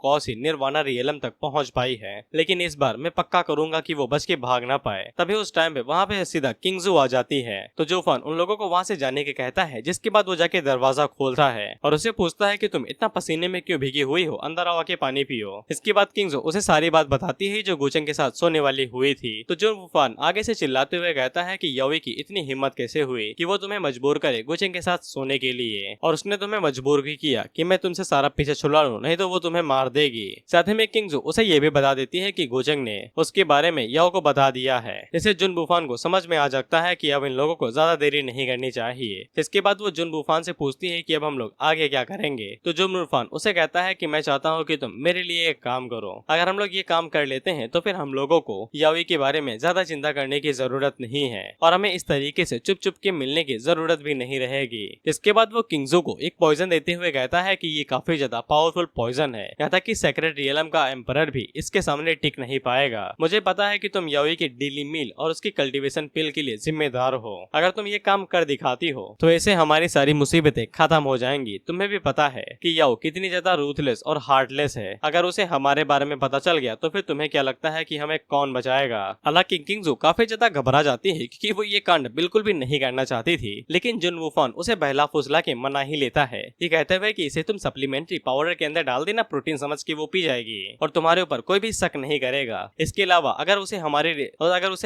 कौसी निर्वाणा रियलम तक पहुंच पाई है, लेकिन इस बार मैं पक्का करूंगा कि वो बच के भाग ना पाए। तभी उस टाइम पे वहाँ पे सीधा किंगजो आ जाती है तो जोफान उन लोगों को वहाँ से जाने के कहता है, जिसके बाद वो जाके दरवाजा खोलता है और उसे पूछता है कि तुम इतना पसीने में क्यों भीगी हुई हो, अंदर आओ के पानी पियो। इसके बाद किंगजो उसे सारी बात बताती है जो गोचेंग के साथ सोने वाली हुई थी। तो जो वूफान आगे से चिल्लाते हुए कहता है कि याओ की इतनी हिम्मत कैसे हुई कि वो तुम्हें मजबूर करे गोचेंग के साथ सोने के लिए, और उसने तुम्हें मजबूर भी किया कि मैं तुमसे सारा पीछे छुड़ा लूं, नहीं तो वो तुम्हें मार देगी। साथ ही में किंगजो उसे ये भी बता देती है कि गोचेंग ने उसके बारे में याओ को बता दिया है, जिससे जुन वूफान को समझ में आ जाता है कि अब इन लोगों को ज्यादा देरी नहीं करनी चाहिए। इसके बाद वो जुन वूफान से पूछती है कि अब हम लोग आगे क्या करेंगे। तो जुन वूफान उसे कहता है कि मैं चाहता हूँ कि तुम मेरे लिए एक काम करो, अगर हम लोग ये काम कर लेते हैं तो फिर हम लोगों को याओ के बारे में ज्यादा चिंता करने की जरूरत नहीं है और हमें इस तरीके से चुप चुप के मिलने की जरूरत भी नहीं रहेगी। इसके बाद वो किंगजो को एक पॉइजन देते हुए कहता है कि ये काफी ज्यादा पावरफुल पॉइजन है, यहाँ तक कि सेक्रेट रियलम का एम्परर भी इसके सामने टिक नहीं पाएगा। मुझे पता है कि तुम याओ के डेली मील और उसकी कल्टीवेशन पिल के लिए जिम्मेदार हो, अगर तुम ये काम कर दिखाती हो तो ऐसे हमारी सारी मुसीबतें खत्म हो जाएंगी। तुम्हें भी पता है कि याओ कितनी ज्यादा रूथलेस और हार्टलेस है, अगर उसे हमारे बारे में पता चल गया तो फिर तुम्हें क्या लगता है कि हमें कौन बचाएगा। हालांकि किंगजो काफी ज्यादा घबरा जाती है क्योंकि वो ये कांड बिल्कुल भी नहीं करना चाहती थी, लेकिन जुन वूफान उसे बहला फुसला के मना ही लेता है, ये कहते हुए कि इसे तुम सप्लीमेंट्री पाउडर के अंदर डाल देना, प्रोटीन समझ के वो पी जाएगी और तुम्हारे ऊपर कोई भी शक नहीं करेगा। इसके अलावा अगर उसे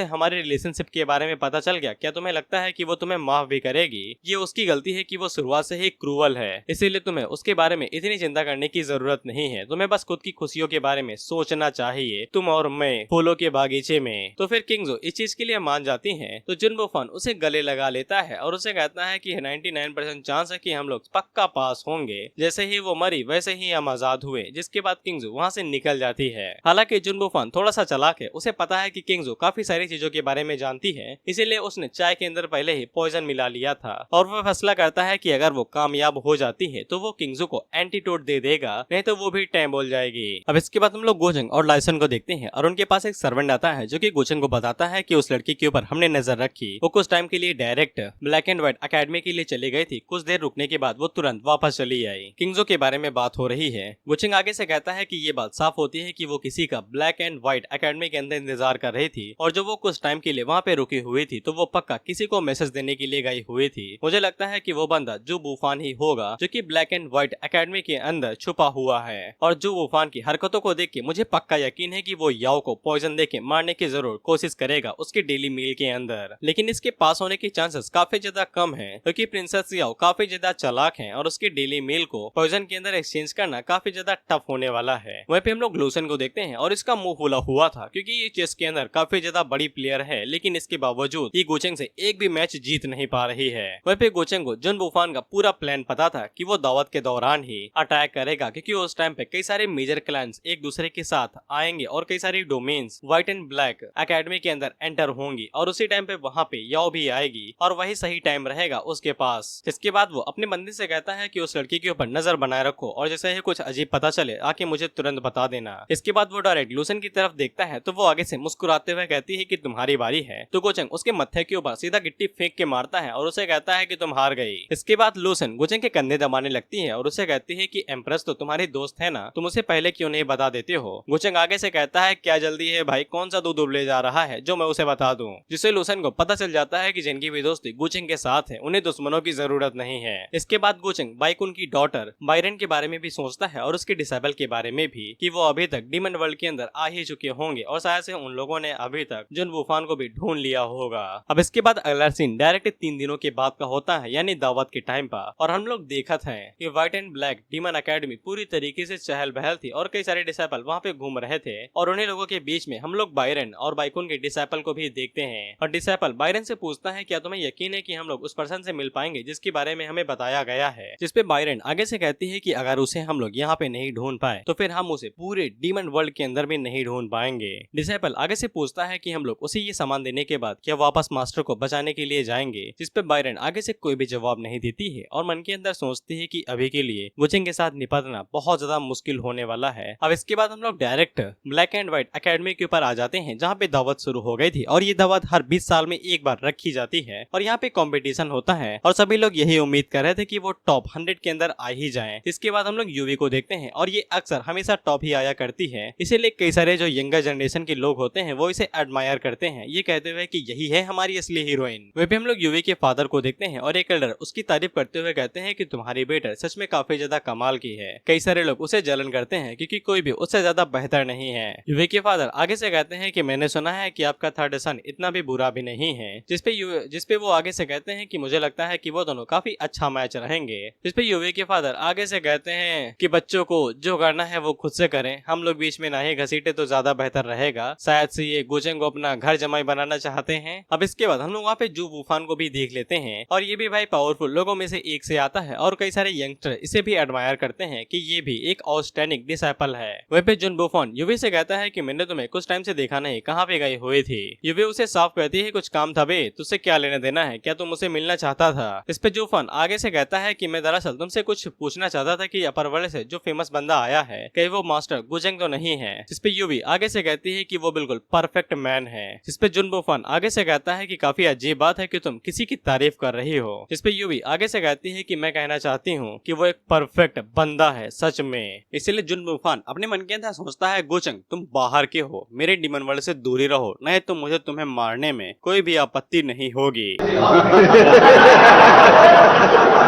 हमारे रिलेशनशिप के बारे में पता चल गया, क्या तुम्हें लगता है कि वो तुम्हें माफ भी करेगी? ये उसकी गलती है कि वो शुरुआत से ही क्रूअल है, इसीलिए तुम्हें उसके बारे में इतनी चिंता करने की जरूरत नहीं है, तुम्हें बस खुद की खुशियों के बारे में सोचना चाहिए। तुम और मैं फूलों के बाग बगीचे में। तो फिर किंगजो इस चीज के लिए मान जाती है, तो जुन वूफान उसे गले लगा लेता है और उसे कहता है कि 99% चांस है कि हम लोग पक्का पास होंगे। जैसे ही वो मरी वैसे ही हम आजाद हुए, जिसके बाद किंगजो वहाँ से निकल जाती है। हालांकि जुन वूफान थोड़ा सा चालाक है, उसे पता है कि किंगजो काफी सारी चीजों के बारे में जानती है, इसीलिए उसने चाय के अंदर पहले ही पॉइजन मिला लिया था और वो फैसला करता है कि अगर वो कामयाब हो जाती है तो वो किंगजो को एंटीडोट दे देगा, नहीं तो वो भी टाइम बोल जाएगी। अब इसके बाद हम लोग गोचंग और लाइसन को देखते हैं और उनके पास एक सर्वेंट आता है जो कि गोचंग को बताता है कि उस लड़की के ऊपर हमने नजर रखी, वो कुछ टाइम के लिए direct black and white academy के लिए चली गई थी। कुछ देर रुकने के बाद वो तुरंत वापस चली आई। किंगजो के बारे में बात हो रही है। गोचंग आगे से कहता है कि ये बात साफ होती है कि वो किसी का ब्लैक एंड व्हाइट एकेडमी के अंदर इंतजार कर रही थी और जो वो कुछ टाइम के लिए वहाँ पे रुकी हुई थी तो वो पक्का किसी को मैसेज देने के लिए गई हुई थी। मुझे लगता है कि वो बंदा जू वूफान ही होगा जो कि ब्लैक एंड व्हाइट एकेडमी के अंदर छुपा हुआ है और जू वूफान की हरकतों को देख के मुझे पक्का यकीन है कि वो याओ को पॉइजन देके मारने की जरूर कोशिश करेगा उसके डेली मील के अंदर, लेकिन इसके पास होने के चांसेस काफी ज्यादा कम है क्योंकि प्रिंसेस याओ काफी ज्यादा चालाक है और उसके डेली मील को पॉइजन के अंदर एक्सचेंज करना काफी ज्यादा टफ होने वाला है। वहीं पे हम लोग लूसन को देखते हैं और इसका मुंह फूला हुआ था क्योंकि ये चेस के अंदर काफी ज्यादा बड़ी प्लेयर है, लेकिन इसके बावजूद ये गोचंग से एक भी मैच जीत नहीं पा रही है। वहीं पे गोचंग को जुन वूफान का पूरा प्लान पता था कि वो दावत के दौरान ही अटैक करेगा क्योंकि उस टाइम पे कई सारे मेजर क्लैंस एक दूसरे के साथ आएंगे और कई सारी domains white and black academy के अंदर एंटर होंगी और उसी टाइम पे वहाँ पे याओ भी आएगी और वही सही टाइम रहेगा उसके पास। इसके बाद वो अपने बंदी से कहता है कि उस लड़की के ऊपर नजर बनाए रखो और जैसे ही कुछ अजीब पता चले आके मुझे तुरंत बता देना। इसके बाद वो डायरेक्ट लूसन की तरफ देखता है तो वो आगे से मुस्कुराते हुए कहती है कि तुम्हारी बारी है। तो गोचंग उसके मत्थे के ऊपर सीधा गिट्टी फेंक के मारता है और उसे कहता है कि तुम हार गई। इसके बाद लूसन गोचंग के कंधे दबाने लगती है और उसे कहती है कि एम्प्रेस तो तुम्हारी दोस्त है ना, तुम उसे पहले क्यों नहीं बता देते हो। गोचंग आगे से कहता है क्या जल्दी है भाई, कौन सा दूध उबले जा रहा है जो मैं उसे बता दूं, जिससे लूसन को पता चल जाता है कि जिनकी भी दोस्ती गोचंग के साथ है उन्हें दुश्मनों की जरूरत नहीं है। इसके बाद गोचंग बाइकुन की डॉटर बायरन के बारे में भी सोचता है और उसके डिसेबल के बारे में भी कि वो अभी तक डीमन वर्ल्ड के अंदर आ ही चुके होंगे और शायद से उन लोगों ने अभी तक जुन वूफान को भी ढूंढ लिया होगा। अब इसके बाद अगला सीन डायरेक्ट 3 दिनों के बाद का होता है यानी दावत के टाइम पर, और हम लोग देखत हैं कि white and black demon academy पूरी तरीके से चहल बहल थी और कई सारे डिसेबल वहाँ पे घूम रहे थे और उन्हीं लोगों के बीच में हम लोग बायरन और बाइकुन के डिसेबल को भी देखते हैं। और डिसेबल बायरन से पूछता है क्या तुम्हें यकीन है कि हम लोग उस पर्सन से मिल पाएंगे जिसके बारे में हमें बताया गया है, जिसपे बायरन आगे से कहती है कि अगर उसे हम लोग यहाँ पे नहीं ढूंढ पाए तो फिर हम उसे पूरे डीमन वर्ल्ड के अंदर भी नहीं ढूंढ पाएंगे। डिसेबल आगे से पूछता है कि हम लोग उसे ये सामान देने के बाद क्या वापस मास्टर को बचाने के लिए जाएंगे, जिसपे बायरन आगे से कोई भी जवाब नहीं देती है और मन के अंदर सोचती है कि अभी के लिए गोचंग के साथ निपटना बहुत ज्यादा मुश्किल होने वाला है। अब इसके बाद हम लोग direct black and white academy के ऊपर आ जाते हैं जहाँ पे दावत शुरू हो गई थी और ये दावत हर 20 साल में एक बार रखी जाती है और यहाँ पे कंपटीशन होता है और सभी लोग यही उम्मीद कर रहे थे कि वो टॉप 100 के अंदर आ ही जाएं। इसके बाद हम लोग यूवी को देखते हैं और ये अक्सर हमेशा टॉप ही आया करती है, इसीलिए कई सारे जो यंगर जनरेशन के लोग होते हैं वो इसे एडमायर करते हैं, ये कहते हुए कि यही है हमारी असली हीरोइन। वे भी हम लोग यूवी के फादर को देखते हैं और एक एल्डर उसकी तारीफ करते हुए कहते हैं कि तुम्हारी बेटा सच में काफी ज्यादा कमाल की है। कई सारे लोग उसे जलन करते हैं क्योंकि कोई भी उससे ज्यादा बेहतर नहीं है। यूवी के फादर आगे से कहते हैं कि मैंने सुना है कि आपका थर्ड सन इतना भी बुरा भी नहीं है, जिसपे वो आगे से कहते हैं कि मुझे लगता है कि वो दोनों काफी अच्छा मैच रहेंगे। जिसपे यूवी के फादर आगे से कहते हैं कि बच्चों को जो करना है वो खुद से करें, हम लोग बीच में ना ही घसीटे तो ज्यादा बेहतर रहेगा। शायद से ये गोचंग को अपना घर जमाई बनाना चाहते हैं। अब इसके बाद हम लोग वहाँ पे जू वूफान को भी देख लेते हैं और ये भी भाई पावरफुल लोगों में से एक से आता है और कई सारे यंगस्टर इसे भी एडमायर करते हैं कि ये भी एक आउटस्टैंडिंग डिसाइपल है। वहीं पे जुन वूफान यूवी से कहता है कि मैंने तुम्हें कुछ टाइम से देखा नहीं, कहाँ पे गई हुई थी। यूवी उसे साफ कहती है कुछ काम था बे, तुझसे क्या लेना देना है, क्या तुम उसे मिलना चाहता था। इस पे जूफान आगे से कहता है कि मैं दरअसल तुमसे कुछ पूछना चाहता था कि अपर वर्ल्ड से जो फेमस बंदा आया है कहीं वो मास्टर गुजेंग तो नहीं है। जिस पे यूवी आगे से कहती है कि वो बिल्कुल परफेक्ट मैन है। जिस पे जुन वूफान आगे से कहता है कि काफी अजीब बात है कि तुम किसी की तारीफ कर रही हो। जिस पे यूवी आगे से कहती है कि मैं कहना चाहती हूँ कि वो एक परफेक्ट बंदा है सच में। इसीलिए जुन वूफान अपने मन के अंदर सोचता है गोचंग तुम बाहर के हो, मेरे डीमन वर्ल्ड से दूरी रहो, नहीं तो मुझे तुम्हें मारने में कोई भी आपत्ति नहीं होगी।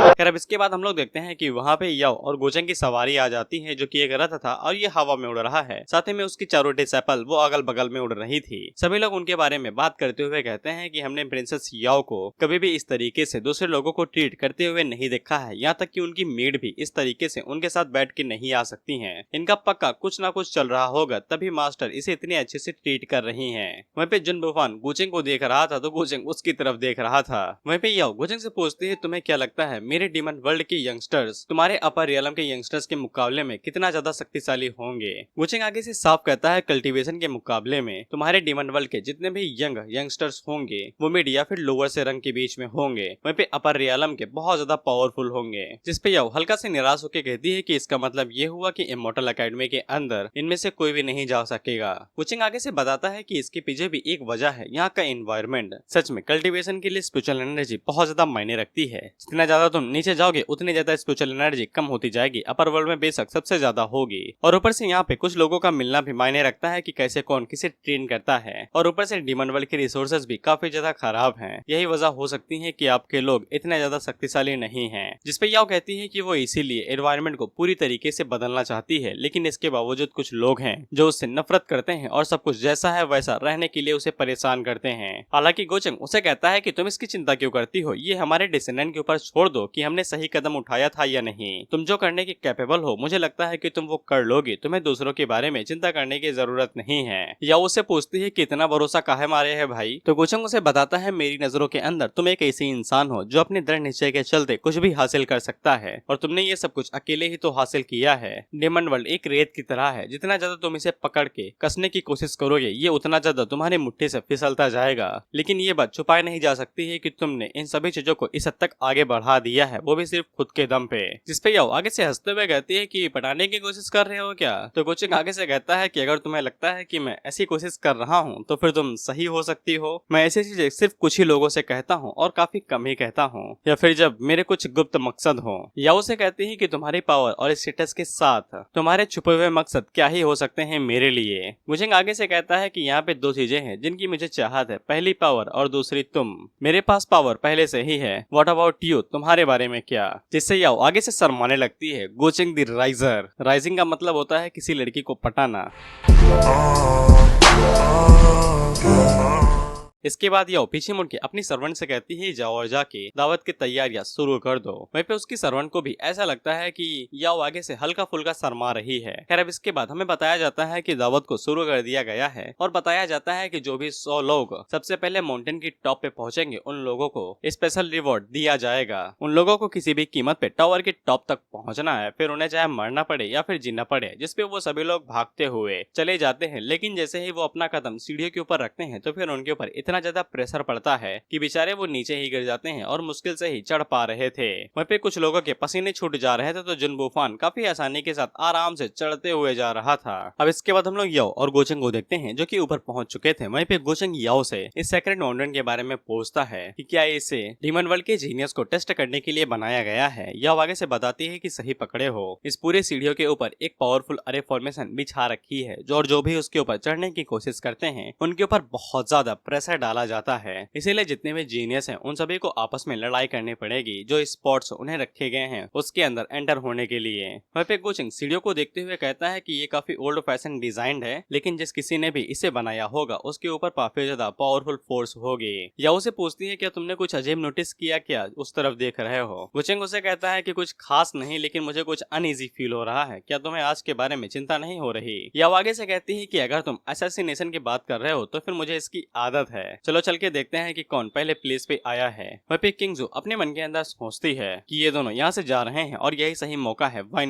खैर अब इसके बाद हम लोग देखते हैं कि वहाँ पे याओ और गोचेंग की सवारी आ जाती है, जो कि एक रथ था और ये हवा में उड़ रहा है। साथ ही में उसकी चारों डिसेपल वो अगल बगल में उड़ रही थी। सभी लोग उनके बारे में बात करते हुए कहते हैं कि हमने प्रिंसेस याओ को कभी भी इस तरीके से दूसरे लोगों को ट्रीट करते हुए नहीं देखा है, यहाँ तक कि उनकी मेड भी इस तरीके से उनके साथ बैठ के नहीं आ सकती हैं। इनका पक्का कुछ ना कुछ चल रहा होगा, तभी मास्टर इसे इतने अच्छे से ट्रीट कर रही हैं। वहीं पे जुन बुफान गोचेंग को देख रहा था तो गोचेंग उसकी तरफ देख रहा था। वहीं पे याओ गोचेंग से पूछती है, तुम्हें क्या लगता है मेरे डीमन वर्ल्ड के यंगस्टर्स तुम्हारे अपर रियलम के यंगस्टर्स के मुकाबले में कितना ज्यादा शक्तिशाली होंगे? गोचेंग आगे से साफ कहता है, कल्टीवेशन के मुकाबले में तुम्हारे डीमन वर्ल्ड के जितने भी यंगस्टर्स होंगे वो मिड या फिर लोअर से रंग के बीच में होंगे, वहीं पे अपर रियलम के बहुत ज्यादा पावरफुल होंगे। जिस पे याओ हल्का से निराश होकर कहती है कि इसका मतलब ये हुआ कि इमॉर्टल एकेडमी के अंदर इनमें से कोई भी नहीं जा सकेगा। गोचेंग आगे से बताता है कि इसके पीछे भी एक वजह है, यहाँ का एनवायरमेंट। सच में कल्टीवेशन के लिए स्पिरिचुअल एनर्जी बहुत ज्यादा मायने रखती है। जितना ज्यादा तुम नीचे जाओगे उतनी ज्यादा स्पिरिचुअल एनर्जी कम होती जाएगी, अपर वर्ल्ड में बेशक सबसे ज्यादा होगी। और ऊपर से यहाँ पे कुछ लोगों का मिलना भी मायने रखता है कि कैसे कौन किसे ट्रेन करता है। और ऊपर से डीमन वर्ल्ड के रिसोर्सेज भी काफी ज्यादा खराब हैं। यही वजह हो सकती है कि आपके लोग इतने ज्यादा शक्तिशाली नहीं हैं। जिसपे याओ कहती है कि वो इसीलिए एनवायरमेंट को पूरी तरीके से बदलना चाहती है, लेकिन इसके बावजूद कुछ लोग हैं जो उससे नफरत करते हैं और सब कुछ जैसा है वैसा रहने के लिए उसे परेशान करते हैं। हालांकि गोचेंग उसे कहता है कि तुम इसकी चिंता क्यों करती हो, ये हमारे डिसेंडेंट के ऊपर छोड़ दो कि हमने सही कदम उठाया था या नहीं। तुम जो करने के कैपेबल हो मुझे लगता है कि तुम वो कर लोगे, तुम्हें दूसरों के बारे में चिंता करने की जरूरत नहीं है। या उसे पूछती है कि इतना भरोसा काहे मारे है भाई, तो गोचेंग उसे बताता है, मेरी नजरों के अंदर तुम एक ऐसी इंसान हो जो अपने दृढ़ निश्चय के चलते कुछ भी हासिल कर सकता है, और तुमने ये सब कुछ अकेले ही तो हासिल किया है। डीमन वर्ल्ड एक रेत की तरह है, जितना ज्यादा तुम इसे पकड़ के कसने की कोशिश करोगे ये उतना ज्यादा तुम्हारी मुट्ठी से फिसलता जाएगा। लेकिन ये बात छुपाई नहीं जा सकती है कि तुमने इन सभी चीजों को इस हद तक आगे बढ़ा दिया है, वो भी सिर्फ खुद के दम पे। जिसपे याओ आगे से हंसते हुए कहती है कि पटाने की कोशिश कर रहे हो क्या? तो गोचेंग आगे से कहता है कि अगर तुम्हें लगता है कि मैं ऐसी कोशिश कर रहा हूँ तो फिर तुम सही हो सकती हो। मैं ऐसी चीजें सिर्फ कुछ ही लोगों से कहता हूँ और काफी कम ही कहता हूँ, या फिर जब मेरे कुछ गुप्त मकसद हो। याओ से कहती है कि तुम्हारी पावर और स्टेटस के साथ तुम्हारे छुपे हुए मकसद क्या ही हो सकते हैं मेरे लिए। गोचेंग आगे से कहता है कि यहाँ पे दो चीजें हैं जिनकी मुझे चाहत है, पहली पावर और दूसरी तुम। मेरे पास पावर पहले से ही है, व्हाट अबाउट यू, तुम्हारे बारे में क्या? जिससे याओ आगे से शर्माने लगती है। गोचेंग द राइजर, राइजिंग का मतलब होता है किसी लड़की को पटाना। इसके बाद याओ पीछे मुड़ के अपनी सर्वेंट से कहती है, जाओ और जाके दावत की तैयारियां शुरू कर दो। वहीं पे उसकी सर्वेंट को भी ऐसा लगता है कि याओ आगे से हल्का फुल्का शर्मा रही है। खैर अब इसके बाद हमें बताया जाता है कि दावत को शुरू कर दिया गया है और बताया जाता है कि जो भी 100 लोग सबसे पहले माउंटेन की टॉप पे पहुंचेंगे उन लोगों को स्पेशल रिवॉर्ड दिया जाएगा। उन लोगों को किसी भी कीमत पे टावर के टॉप तक पहुंचना है, फिर उन्हें चाहे मरना पड़े या फिर जीना पड़े। जिसपे वो सभी लोग भागते हुए चले जाते हैं, लेकिन जैसे ही वो अपना कदम सीढ़ियों के ऊपर रखते हैं तो फिर उनके ऊपर इतना ज्यादा प्रेशर पड़ता है कि बेचारे वो नीचे ही गिर जाते हैं और मुश्किल से ही चढ़ पा रहे थे। वहीं पे कुछ लोगों के पसीने छूट जा रहे थे तो जुन बुफान काफी आसानी के साथ आराम से चढ़ते हुए जा रहा था। अब इसके बाद हम लोग याओ और गोचेंग को देखते हैं जो कि ऊपर पहुंच चुके थे। वहीं पे गोचेंग याओ से इस सेक्रेट माउंटेन के बारे में पूछता है कि क्या इसे डीमन वर्ल्ड के जीनियस को टेस्ट करने के लिए बनाया गया है। याओ आगे से बताती है कि सही पकड़े हो, इस पूरे सीढ़ियों के ऊपर एक पावरफुल अरे फॉर्मेशन बिछा रखी है जो भी उसके ऊपर चढ़ने की कोशिश करते हैं उनके ऊपर बहुत ज्यादा प्रेशर डाला जाता है। इसीलिए जितने भी जीनियस हैं उन सभी को आपस में लड़ाई करनी पड़ेगी जो स्पॉट्स उन्हें रखे गए हैं उसके अंदर एंटर होने के लिए। वहीं पे गोचेंग सीढ़ियों को देखते हुए कहता है कि ये काफी ओल्ड फैशन डिजाइन है, लेकिन जिस किसी ने भी इसे बनाया होगा उसके ऊपर काफी ज्यादा पावरफुल फोर्स होगी। या उसे पूछती है क्या तुमने कुछ अजीब नोटिस किया, क्या उस तरफ देख रहे हो? गोचेंग उसे कहता है कि कुछ खास नहीं, लेकिन मुझे कुछ अनईजी फील हो रहा है, क्या तुम्हें आज के बारे में चिंता नहीं हो रही? या आगे से कहती है कि अगर तुम असैसिनेशन की बात कर रहे हो तो फिर मुझे इसकी आदत है, चलो चल के देखते हैं कि कौन पहले प्लेस पे आया है। वहीं पे किंगजू अपने मन के अंदर सोचती है कि ये दोनों यहाँ से जा रहे हैं और यही सही मौका है वाइन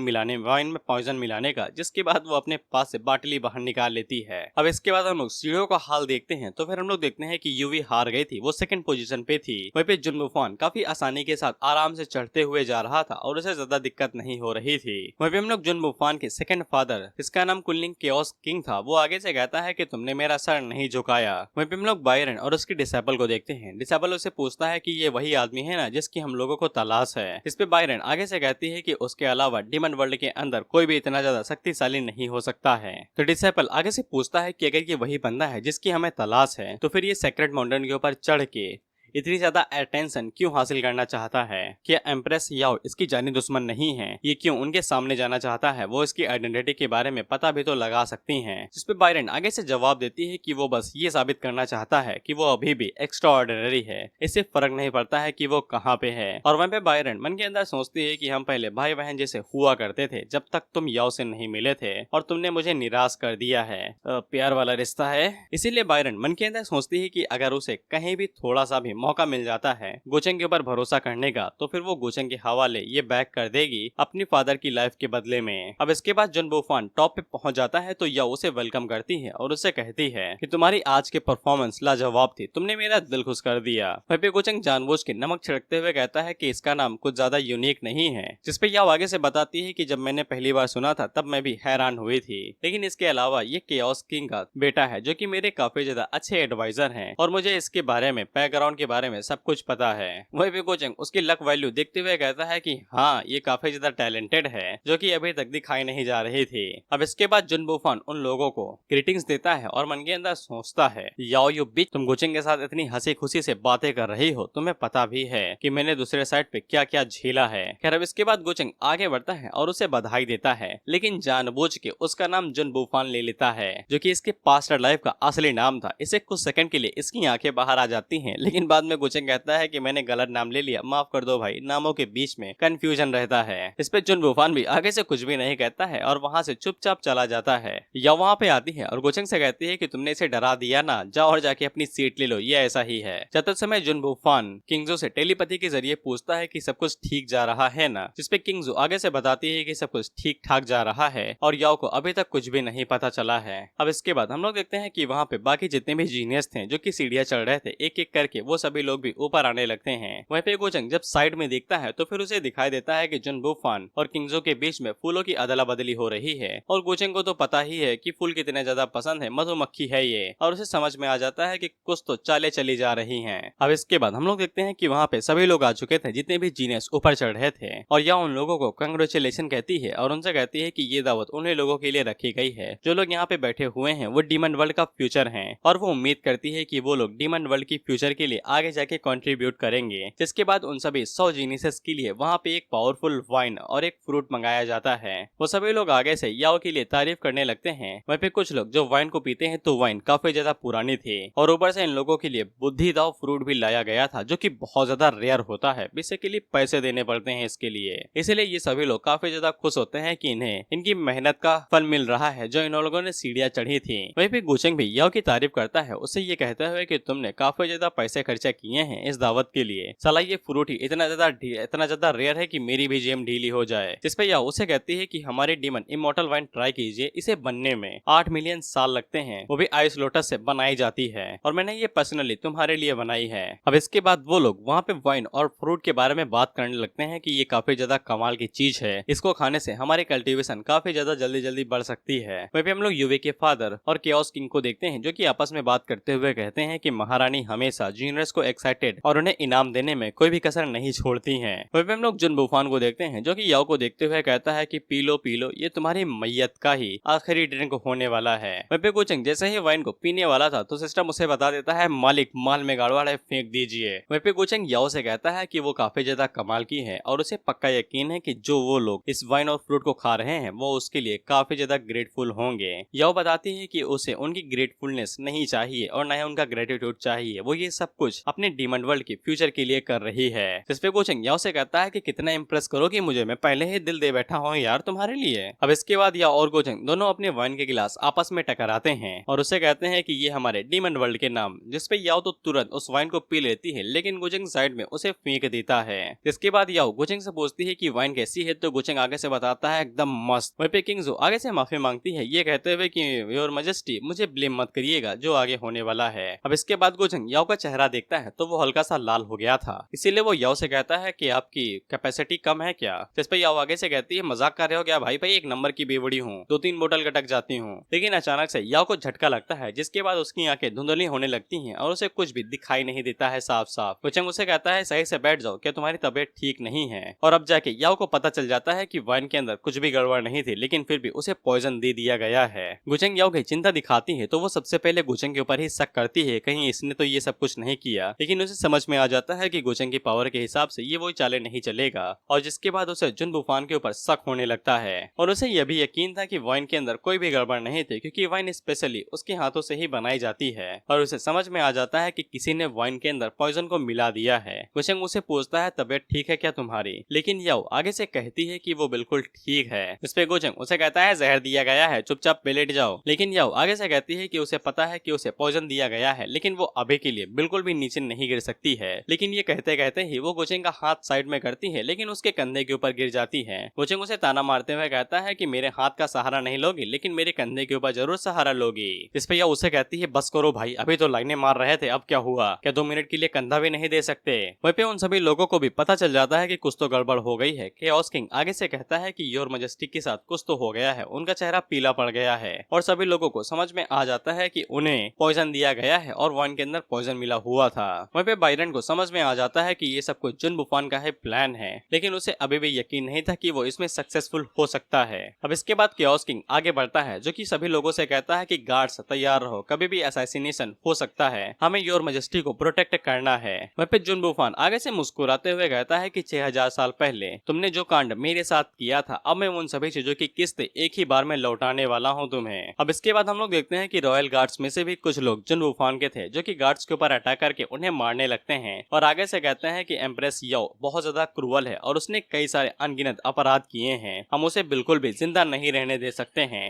में पॉइजन मिलाने का। जिसके बाद वो अपने पास से बाटली बाहर निकाल लेती है। अब इसके बाद हम लोग सीढ़ियों का हाल देखते हैं तो फिर हम लोग देखते हैं कि यूवी हार गई थी, वो सेकंड पोजीशन पे थी। वहीं पे जुन बुफान काफी आसानी के साथ आराम से चढ़ते हुए जा रहा था और उसे ज्यादा दिक्कत नहीं हो रही थी। वहीं पे हम लोग जुन बुफान के सेकंड फादर, जिसका नाम कुलिंग केओस किंग था, वो आगे से कहता है कि तुमने मेरा सर नहीं झुकाया। वहीं पे हम लोग बायरन और उसकी डिसेबल को देखते हैं। डिसेबल उसे पूछता है कि ये वही आदमी है ना जिसकी हम लोगों को तलाश है। इस पे बायरन आगे से कहती है कि उसके अलावा डीमन वर्ल्ड के अंदर कोई भी इतना ज्यादा शक्तिशाली नहीं हो सकता है। तो डिसेबल आगे से पूछता है कि अगर ये वही बंदा है जिसकी हमें तलाश है तो फिर ये सेक्रेट माउंटेन के ऊपर चढ़ के इतनी ज्यादा अटेंशन क्यों हासिल करना चाहता है? क्या एम्प्रेस याओ इसकी जानी दुश्मन नहीं है? ये क्यों उनके सामने जाना चाहता है? वो इसकी आइडेंटिटी के बारे में पता भी तो लगा सकती हैं। जिस पे बायरन आगे से जवाब देती है कि वो बस ये साबित करना चाहता है कि वो अभी भी एक्स्ट्रा ऑर्डिनरी है, इससे फर्क नहीं पड़ता है कि वो कहाँ पे है। और वहीं पे बायरन मन के अंदर सोचती है कि हम पहले भाई बहन जैसे हुआ करते थे जब तक तुम याओ से नहीं मिले थे और तुमने मुझे निराश कर दिया है। प्यार वाला रिश्ता है। इसीलिए बायरन मन के अंदर सोचती है कि अगर उसे कहीं भी थोड़ा सा भी मौका मिल जाता है गोचेंग के ऊपर भरोसा करने का तो फिर वो गोचेंग के हवाले ये बैक कर देगी अपनी फादर की लाइफ के बदले में। अब इसके बाद जन बुफान टॉप पे पहुंच जाता है तो याओ उसे वेलकम करती है और उसे कहती है कि तुम्हारी आज के परफॉर्मेंस लाजवाब थी, तुमने मेरा दिल खुश कर दिया। वहीं पे गोचेंग जानबूझ के नमक छिड़कते हुए कहता है कि इसका नाम कुछ ज्यादा यूनिक नहीं है, जिसपे याओ आगे से बताती है कि जब मैंने पहली बार सुना था तब मैं भी हैरान हुई थी, लेकिन इसके अलावा ये केओस किंग का बेटा है जो कि मेरे काफी ज्यादा अच्छे एडवाइजर हैं और मुझे इसके बारे में बैकग्राउंड के बारे में सब कुछ पता है। वही भी गोचेंग उसकी लक वैल्यू देखते हुए कहता है कि हाँ ये काफी ज्यादा टैलेंटेड है जो कि अभी तक दिखाई नहीं जा रही थी। अब इसके बाद जुन बुफान उन लोगों को ग्रीटिंग्स देता है और मन के अंदर सोचता है याओ यू बिच, तुम गोचेंग के साथ इतनी हंसी खुशी से बातें कर रही हो, तुम्हें पता भी है कि मैंने दूसरे साइड पे क्या क्या झेला है। खैर अब इसके बाद गोचेंग आगे बढ़ता है और उसे बधाई देता है, लेकिन जानबूझ के उसका नाम जुन बुफान ले लेता है जो कि इसके पास्ट लाइफ का असली नाम था। इसे कुछ सेकंड के लिए इसकी आंखें बाहर आ जाती हैं, लेकिन बाद में गोचेंग कहता है कि मैंने गलत नाम ले लिया, माफ कर दो भाई, नामों के बीच में कंफ्यूजन रहता है। इस पे जुन बुफान भी आगे से कुछ भी नहीं कहता है और वहाँ से चुपचाप चला जाता है। या वहाँ पे आती है और गोचेंग से कहती है कि तुमने इसे डरा दिया ना, जाओ और जाके अपनी सीट ले लो, ये ऐसा ही है। जाते समय जुन बुफान किंगजो से टेलीपैथी के जरिए पूछता है कि सब कुछ ठीक जा रहा है ना, जिसपे किंगजो आगे से बताती है कि सब कुछ ठीक ठाक जा रहा है और याओ को अभी तक कुछ भी नहीं पता चला है। अब इसके बाद हम लोग देखते हैं कि वहाँ पे बाकी जितने भी जीनियस थे जो कि सीढ़ियां चढ़ रहे थे, एक एक करके वो सभी लोग भी ऊपर आने लगते हैं। वहीं पे गोचेंग जब साइड में देखता है तो फिर उसे दिखाई देता है कि जुन बुफान और किंगजो के बीच में फूलों की अदला बदली हो रही है और गोचेंग को तो पता ही है कि फूल कितने ज्यादा पसंद है, मधुमक्खी है ये, और उसे समझ में आ जाता है कि कुछ तो चालें चली जा रही हैं। अब इसके बाद हम लोग देखते हैं कि वहाँ पे सभी लोग आ चुके थे जितने भी जीनियस ऊपर चढ़ रहे थे और यह उन लोगों को कंग्रेचुलेशन कहती है और उनसे कहती है कि ये दावत उन्हीं लोगों के लिए रखी गई है जो लोग यहाँ पे बैठे हुए हैं वो डीमन वर्ल्ड का फ्यूचर हैं और वो उम्मीद करती है कि वो लोग डीमन वर्ल्ड की फ्यूचर के लिए आगे जाके कंट्रीब्यूट करेंगे। जिसके बाद उन सभी 100 जीनियस के लिए वहाँ पे एक पावरफुल वाइन और एक फ्रूट मंगाया जाता है। वो सभी लोग आगे से याओ के लिए तारीफ करने लगते हैं। वहीं पे कुछ लोग जो वाइन को पीते हैं तो वाइन काफी ज्यादा पुरानी थी और ऊपर से इन लोगों के लिए बुद्धि दाव फ्रूट भी लाया गया था जो कि बहुत ज्यादा रेयर होता है, बेसिकली पैसे देने पड़ते हैं इसके लिए। इसलिए ये सभी लोग काफी ज्यादा खुश होते हैं कि इन्हें इनकी मेहनत का फल मिल रहा है जो इन लोगों ने सीढ़ियां चढ़ी थी। वहीं पे गोचेंग भी याओ की तारीफ करता है, उसे ये कहते हुए कि तुमने काफी ज्यादा पैसे खर्चा किए हैं इस दावत के लिए, साला ये फ्रूट ही इतना ज्यादा रेयर है कि मेरी भी जेम ढीली हो जाए। जिसपे याओ उसे कहती है कि हमारी डीमन इमोर्टल वाइन ट्राई कीजिए, इसे बनने में 8 मिलियन साल लगते हैं, वो भी आइस लोटस से बनाई जाती है और मैंने ये पर्सनली तुम्हारे लिए बनाई है। अब इसके बाद वो लोग वहाँ पे वाइन और फ्रूट के बारे में बात करने लगते हैं कि ये काफी ज्यादा कमाल की चीज है, इसको खाने से हमारी कल्टीवेशन काफी ज्यादा जल्दी बढ़ सकती है। वहीं पे हम लोग यूवे के फादर और केओस किंग को देखते हैं जो कि आपस में बात करते हुए कहते हैं कि महारानी हमेशा जूनियर्स को एक्साइटेड और उन्हें इनाम देने में कोई भी कसर नहीं छोड़ती हैं। वहीं पे हम लोग जुन बुफान को देखते हैं जो कि याओ को देखते हुए कहता है कि पी लो ये तुम्हारी मैयत का ही आखिरी ड्रिंक होने वाला है। वहीं पे गोचेंग जैसे ही वाइन को पीने वाला था तो सिस्टम उसे बता देता है मालिक माल में गड़बड़ है, फेंक दीजिए। वहीं पे गोचेंग याओ से कहता है कि वो काफी ज्यादा कमाल की है और उसे पक्का यकीन है कि जो वो लोग इस वाइन और फ्रूट को खा रहे हैं वो उसके लिए काफी ज्यादा ग्रेटफुल होंगे। याओ बताती है कि उसे उनकी ग्रेटफुलनेस नहीं चाहिए और न ही उनका ग्रेटिट्यूड चाहिए, वो ये सब कुछ अपने डीमन वर्ल्ड के फ्यूचर के लिए कर रही है। जिस पे गोचेंग याओ से कहता है कि कितना इम्प्रेस करोगी मुझे, मैं पहले ही दिल दे बैठा हूँ यार तुम्हारे लिए। अब इसके बाद याओ और गोचेंग दोनों अपने वाइन के गिलास आपस में टकराते हैं और उसे कहते हैं कि ये हमारे डीमन वर्ल्ड के नाम। जिसपे याओ तो तुरंत उस वाइन को पी लेती है लेकिन गोचेंग साइड में उसे फेंक देता है। इसके बाद याओ गोचेंग से पूछती है कि वाइन कैसी है तो गोचेंग आगे से बताता है एकदम मस्त। वहीं पे किंगजो आगे से माफी मांगती है ये कहते हुए कि योर मैजेस्टी मुझे ब्लेम मत करिएगा जो आगे होने वाला है। अब इसके बाद गोचेंग याओ का चेहरा देखता है तो वो हल्का सा लाल हो गया था, इसीलिए वो याओ से कहता है कि आपकी कैपेसिटी कम है क्या। जिस पे याओ आगे से कहती है मजाक कर रहे हो क्या भाई, एक नंबर की बेवड़ी हूँ, 2-3 बोतल गटक जाती हूँ। लेकिन अचानक से याओ को झटका लगता है जिसके बाद उसकी आंखें धुंधली होने लगती हैं और उसे कुछ भी दिखाई नहीं देता है साफ साफ। गोचेंग उसे कहता है सही से बैठ जाओ, क्या तुम्हारी तबीयत ठीक नहीं है। और अब जाके याओ को पता चल जाता है कि वाइन के अंदर कुछ भी गड़बड़ नहीं थी लेकिन फिर भी उसे पॉइजन दे दिया गया है। गोचेंग याओ की चिंता दिखाती है तो वो सबसे पहले गोचेंग के ऊपर ही शक करती है कहीं इसने तो ये सब कुछ नहीं किया। दिया, लेकिन उसे समझ में आ जाता है कि गोचेंग की पावर के हिसाब से ये वही चाले नहीं चलेगा, और जिसके बाद उसे जुन बुफान के ऊपर शक होने लगता है। और उसे यह भी यकीन था कि वाइन के अंदर कोई भी गड़बड़ नहीं थी, क्योंकि वाइन स्पेशली उसके हाथों से ही बनाई जाती है। और उसे समझ में आ जाता है कि किसी ने वाइन के अंदर पॉइजन को मिला दिया है। गोचेंग उसे पूछता है तबीयत ठीक है क्या तुम्हारी, लेकिन याओ आगे से कहती है कि वो बिल्कुल ठीक है। इस पे गोचेंग उसे कहता है जहर दिया गया है, चुपचाप लेट जाओ। लेकिन याओ आगे से कहती है कि उसे पता है कि उसे पॉइजन दिया गया है, लेकिन वो अभी के लिए बिल्कुल भी नीचे नहीं गिर सकती है। लेकिन ये कहते कहते ही वो गोचेंग का हाथ साइड में करती है, लेकिन उसके कंधे के ऊपर गिर जाती है। गोचेंग उसे ताना मारते हुए कहता है कि मेरे हाथ का सहारा नहीं लोगी, लेकिन मेरे कंधे के ऊपर जरूर सहारा लोगी। इस पे याओ उसे कहती है बस करो भाई, अभी तो लाइनें मार रहे थे, अब क्या हुआ, क्या 2 मिनट के लिए कंधा भी नहीं दे सकते। वहीं पे उन सभी लोगों को भी पता चल जाता है कि कुछ तो गड़बड़ हो गई है। केओस किंग आगे से कहता है कि योर मजेस्टी के साथ कुछ तो हो गया है, उनका चेहरा पीला पड़ गया है, और सभी लोगों को समझ में आ जाता है कि उन्हें पॉइजन दिया गया है और वाइन के अंदर पॉइजन मिला हुआ था। वहीं पे बायरन को समझ में आ जाता है कि ये सब कुछ जुन बुफान का है प्लान है, लेकिन उसे अभी भी यकीन नहीं था कि वो इसमें सक्सेसफुल हो सकता है। अब इसके बाद केओस किंग आगे बढ़ता है, जो कि सभी लोगों से कहता है कि गार्ड्स तैयार रहो, कभी भी असैसिनेशन हो सकता है, हमें योर मजेस्टी को प्रोटेक्ट करना है। वहीं पे जुन बुफान आगे से मुस्कुराते हुए कहता है कि 6000 साल पहले तुमने जो कांड मेरे साथ किया था, अब मैं उन सभी चीजों की किस्त एक ही बार में लौटाने वाला हूँ तुम्हें। अब इसके बाद हम लोग देखते हैं कि रॉयल गार्ड्स में से भी कुछ लोग जुन बुफान के थे, जो कि गार्ड्स के ऊपर अटैक करके उन्हें मारने लगते हैं, और आगे से कहते हैं कि एम्प्रेस याओ बहुत ज्यादा क्रूअल है और उसने कई सारे अनगिनत अपराध किए हैं, हम उसे बिल्कुल भी जिंदा नहीं रहने दे सकते हैं।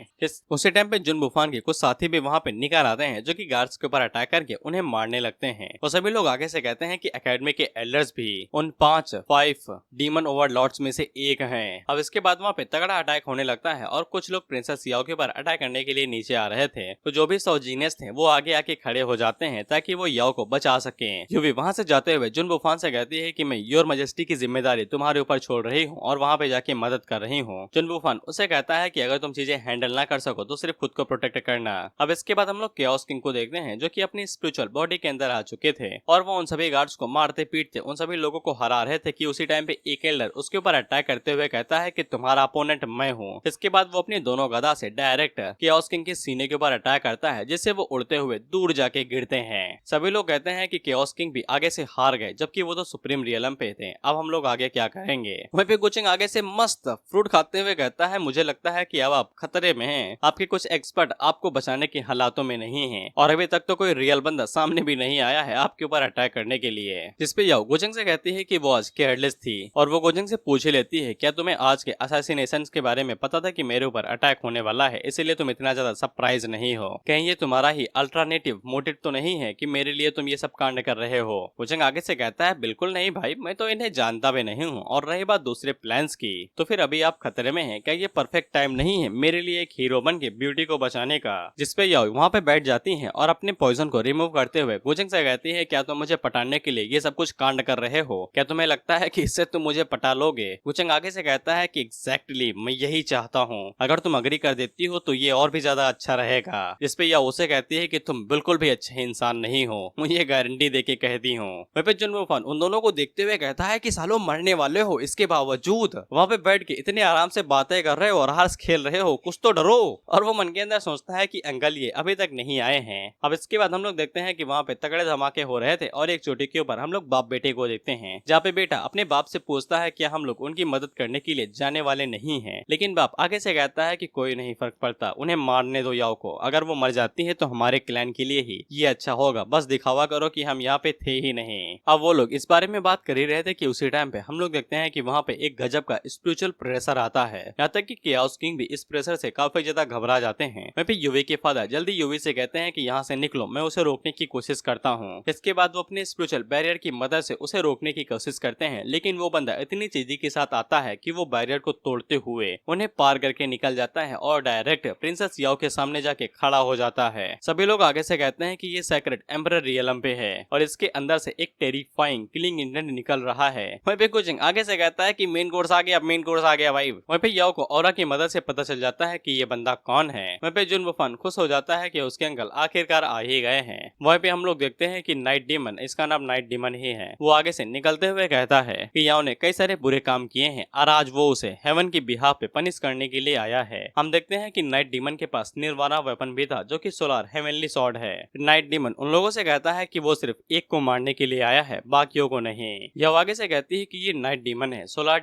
उसी टाइम पे जुन बुफान के कुछ साथी भी वहाँ पे निकल आते हैं, जो कि गार्ड्स के ऊपर अटैक करके उन्हें मारने लगते हैं। और सभी लोग आगे से कहते हैं कि एकेडमी के एल्डर्स भी उन 5 डीमन ओवरलॉर्ड्स में से एक हैं। अब इसके बाद वहाँ पे तगड़ा अटैक होने लगता है, और कुछ लोग प्रिंसेस याओ के ऊपर अटैक करने के लिए नीचे आ रहे थे, तो जो भी 100 जीनियस थे वो आगे आके खड़े हो जाते हैं ताकि वो याओ को बचा सके। यूवी वहाँ से जाते हुए जुन बुफान से कहती है कि मैं योर मजेस्टी की जिम्मेदारी तुम्हारे ऊपर छोड़ रही हूँ और वहाँ पे जाके मदद कर रही हूँ। जुन बुफान उसे कहता है कि अगर तुम चीजें हैंडल ना कर सको तो सिर्फ खुद को प्रोटेक्ट करना। अब इसके बाद हम लोग केओस किंग को देखते हैं, जो कि अपनी स्पिरिचुअल बॉडी के अंदर आ चुके थे, और वो उन सभी गार्ड्स को मारते पीटते उन सभी लोगों को हरा रहे थे कि उसी टाइम पे एक एल्डर उसके ऊपर अटैक करते हुए कहता है कि तुम्हारा अपोनेंट मैं हूँ। इसके बाद वो अपनी दोनों गदा से डायरेक्ट केओस किंग के सीने के ऊपर अटैक करता है, जिससे वो उड़ते हुए दूर जाके गिरते हैं। सभी लोग कहते हैं कि केओस किंग भी आगे से हार गए, जबकि वो तो सुप्रीम रियलम पे थे, अब हम लोग आगे क्या करेंगे। वहीं पे गोचेंग आगे से मस्त फ्रूट खाते हुए कहता है मुझे लगता है कि अब आप खतरे में हैं, आपके कुछ एक्सपर्ट आपको बचाने के हालातों में नहीं हैं, और अभी तक तो कोई रियल बंदा सामने भी नहीं आया है आपके ऊपर अटैक करने के लिए। जिसपे याओ गोचेंग से कहती है कि वो आज केयरलेस थी, और वो गोचेंग से पूछ लेती है क्या तुम्हें आज के असैसिनेशंस के बारे में पता था कि मेरे ऊपर अटैक होने वाला है, इसीलिए तुम इतना ज्यादा सरप्राइज नहीं हो, कहीं ये तुम्हारा ही अल्टरनेटिव मोटिव तो नहीं है कि मेरे लिए तुम ये सब कांड कर रहे हो। गोचेंग आगे से कहता है बिल्कुल नहीं भाई, मैं तो इन्हें जानता भी नहीं हूँ, और रही बात दूसरे प्लान्स की, तो फिर अभी आप खतरे में हैं, क्या ये परफेक्ट टाइम नहीं है मेरे लिए एक हीरो बन के ब्यूटी को बचाने का। जिसपे याओ वहाँ पे बैठ जाती हैं और अपने पॉइजन को रिमूव करते हुए गोचेंग से कहती है क्या तुम मुझे पटाने के लिए ये सब कुछ कांड कर रहे हो, क्या तुम्हें लगता है कि इससे तुम मुझे पटा लोगे। गोचेंग आगे से कहता है कि एग्जैक्टली मैं यही चाहता हूँ, अगर तुम अग्री कर देती हो तो ये और भी ज्यादा अच्छा रहेगा। जिसपे याओ उसे कहती है कि तुम बिल्कुल भी अच्छे इंसान नहीं हो, मुझे गारंटी देके कहती हूँ। वहीं पे जुन बुफान उन दोनों को देखते हुए कहता है कि सालों मरने वाले हो, इसके बावजूद वहाँ पे बैठ के इतने आराम से बातें कर रहे हो और हर्ष खेल रहे हो, कुछ तो डरो। और वो मन के अंदर सोचता है कि अंकल ये अभी तक नहीं आए हैं। अब इसके बाद हम लोग देखते हैं कि वहाँ पे तगड़े धमाके हो रहे थे, और एक चोटी के ऊपर हम लोग बाप बेटे को देखते हैं, जहाँ पे बेटा अपने बाप से पूछता है क्या हम लोग उनकी मदद करने के लिए जाने वाले नहीं हैं, लेकिन बाप आगे से कहता है कि कोई नहीं फर्क पड़ता, उन्हें मारने दो याओ को, अगर वो मर जाती है तो हमारे क्लैन के लिए ही ये अच्छा होगा, बस दिखावा करो कि हम यहाँ पे थे ही नहीं। अब वो लोग इस बारे में बात कर ही रहे थे कि उसी टाइम पे हम लोग देखते हैं कि वहाँ पे एक गजब का स्पिरिचुअल प्रेशर आता है, यहाँ तक कि केओस किंग भी इस प्रेशर से काफी ज्यादा घबरा जाते हैं। वहीं पे यूवी के फादर जल्दी यूवी से कहते हैं कि यहाँ से निकलो, मैं उसे रोकने की कोशिश करता हूँ। इसके बाद वो अपने स्पिरिचुअल बैरियर की मदद से उसे रोकने की कोशिश करते हैं, लेकिन वो बंदा इतनी तेजी के साथ आता है कि वो बैरियर को तोड़ते हुए उन्हें पार करके निकल जाता है और डायरेक्ट प्रिंसेस याओ के सामने जाके खड़ा हो जाता है। सभी लोग आगे से कहते हैं कि ये सेक्रेट एम्परर रियलम पे है और इसके अंदर से एक टेरिफाइंग किलिंग इंटेंट निकल रहा है। वहीं पे गोचेंग आगे से कहता है कि मेन कोर्स आ गया, मेन कोर्स आ गया भाई। वहीं पे याओ को ऑरा की मदद से पता चल जाता है कि ये बंदा कौन है। वहीं पे जुन बुफान खुश हो जाता है कि उसके अंकल आखिरकार आ ही गए हैं। वहीं पे हम लोग देखते हैं कि नाइट डीमन, इसका नाम नाइट डीमन ही है, वो आगे से निकलते हुए कहता है कि याओ ने कई सारे बुरे काम किए हैं और आज वो उसे हेवन की बिहाफ पे पनिश करने के लिए आया है। हम देखते हैं कि नाइट डीमन के पास निर्वाणा वेपन भी था, जो कि सोलर हेवनली सॉर्ड है। नाइट डीमन उन लोगों से कहता है कि वो वो सिर्फ एक को मारने के लिए आया है, बाकियों को नहीं। यह आगे से कहती है कि ये नाइट डीमन है, सोलार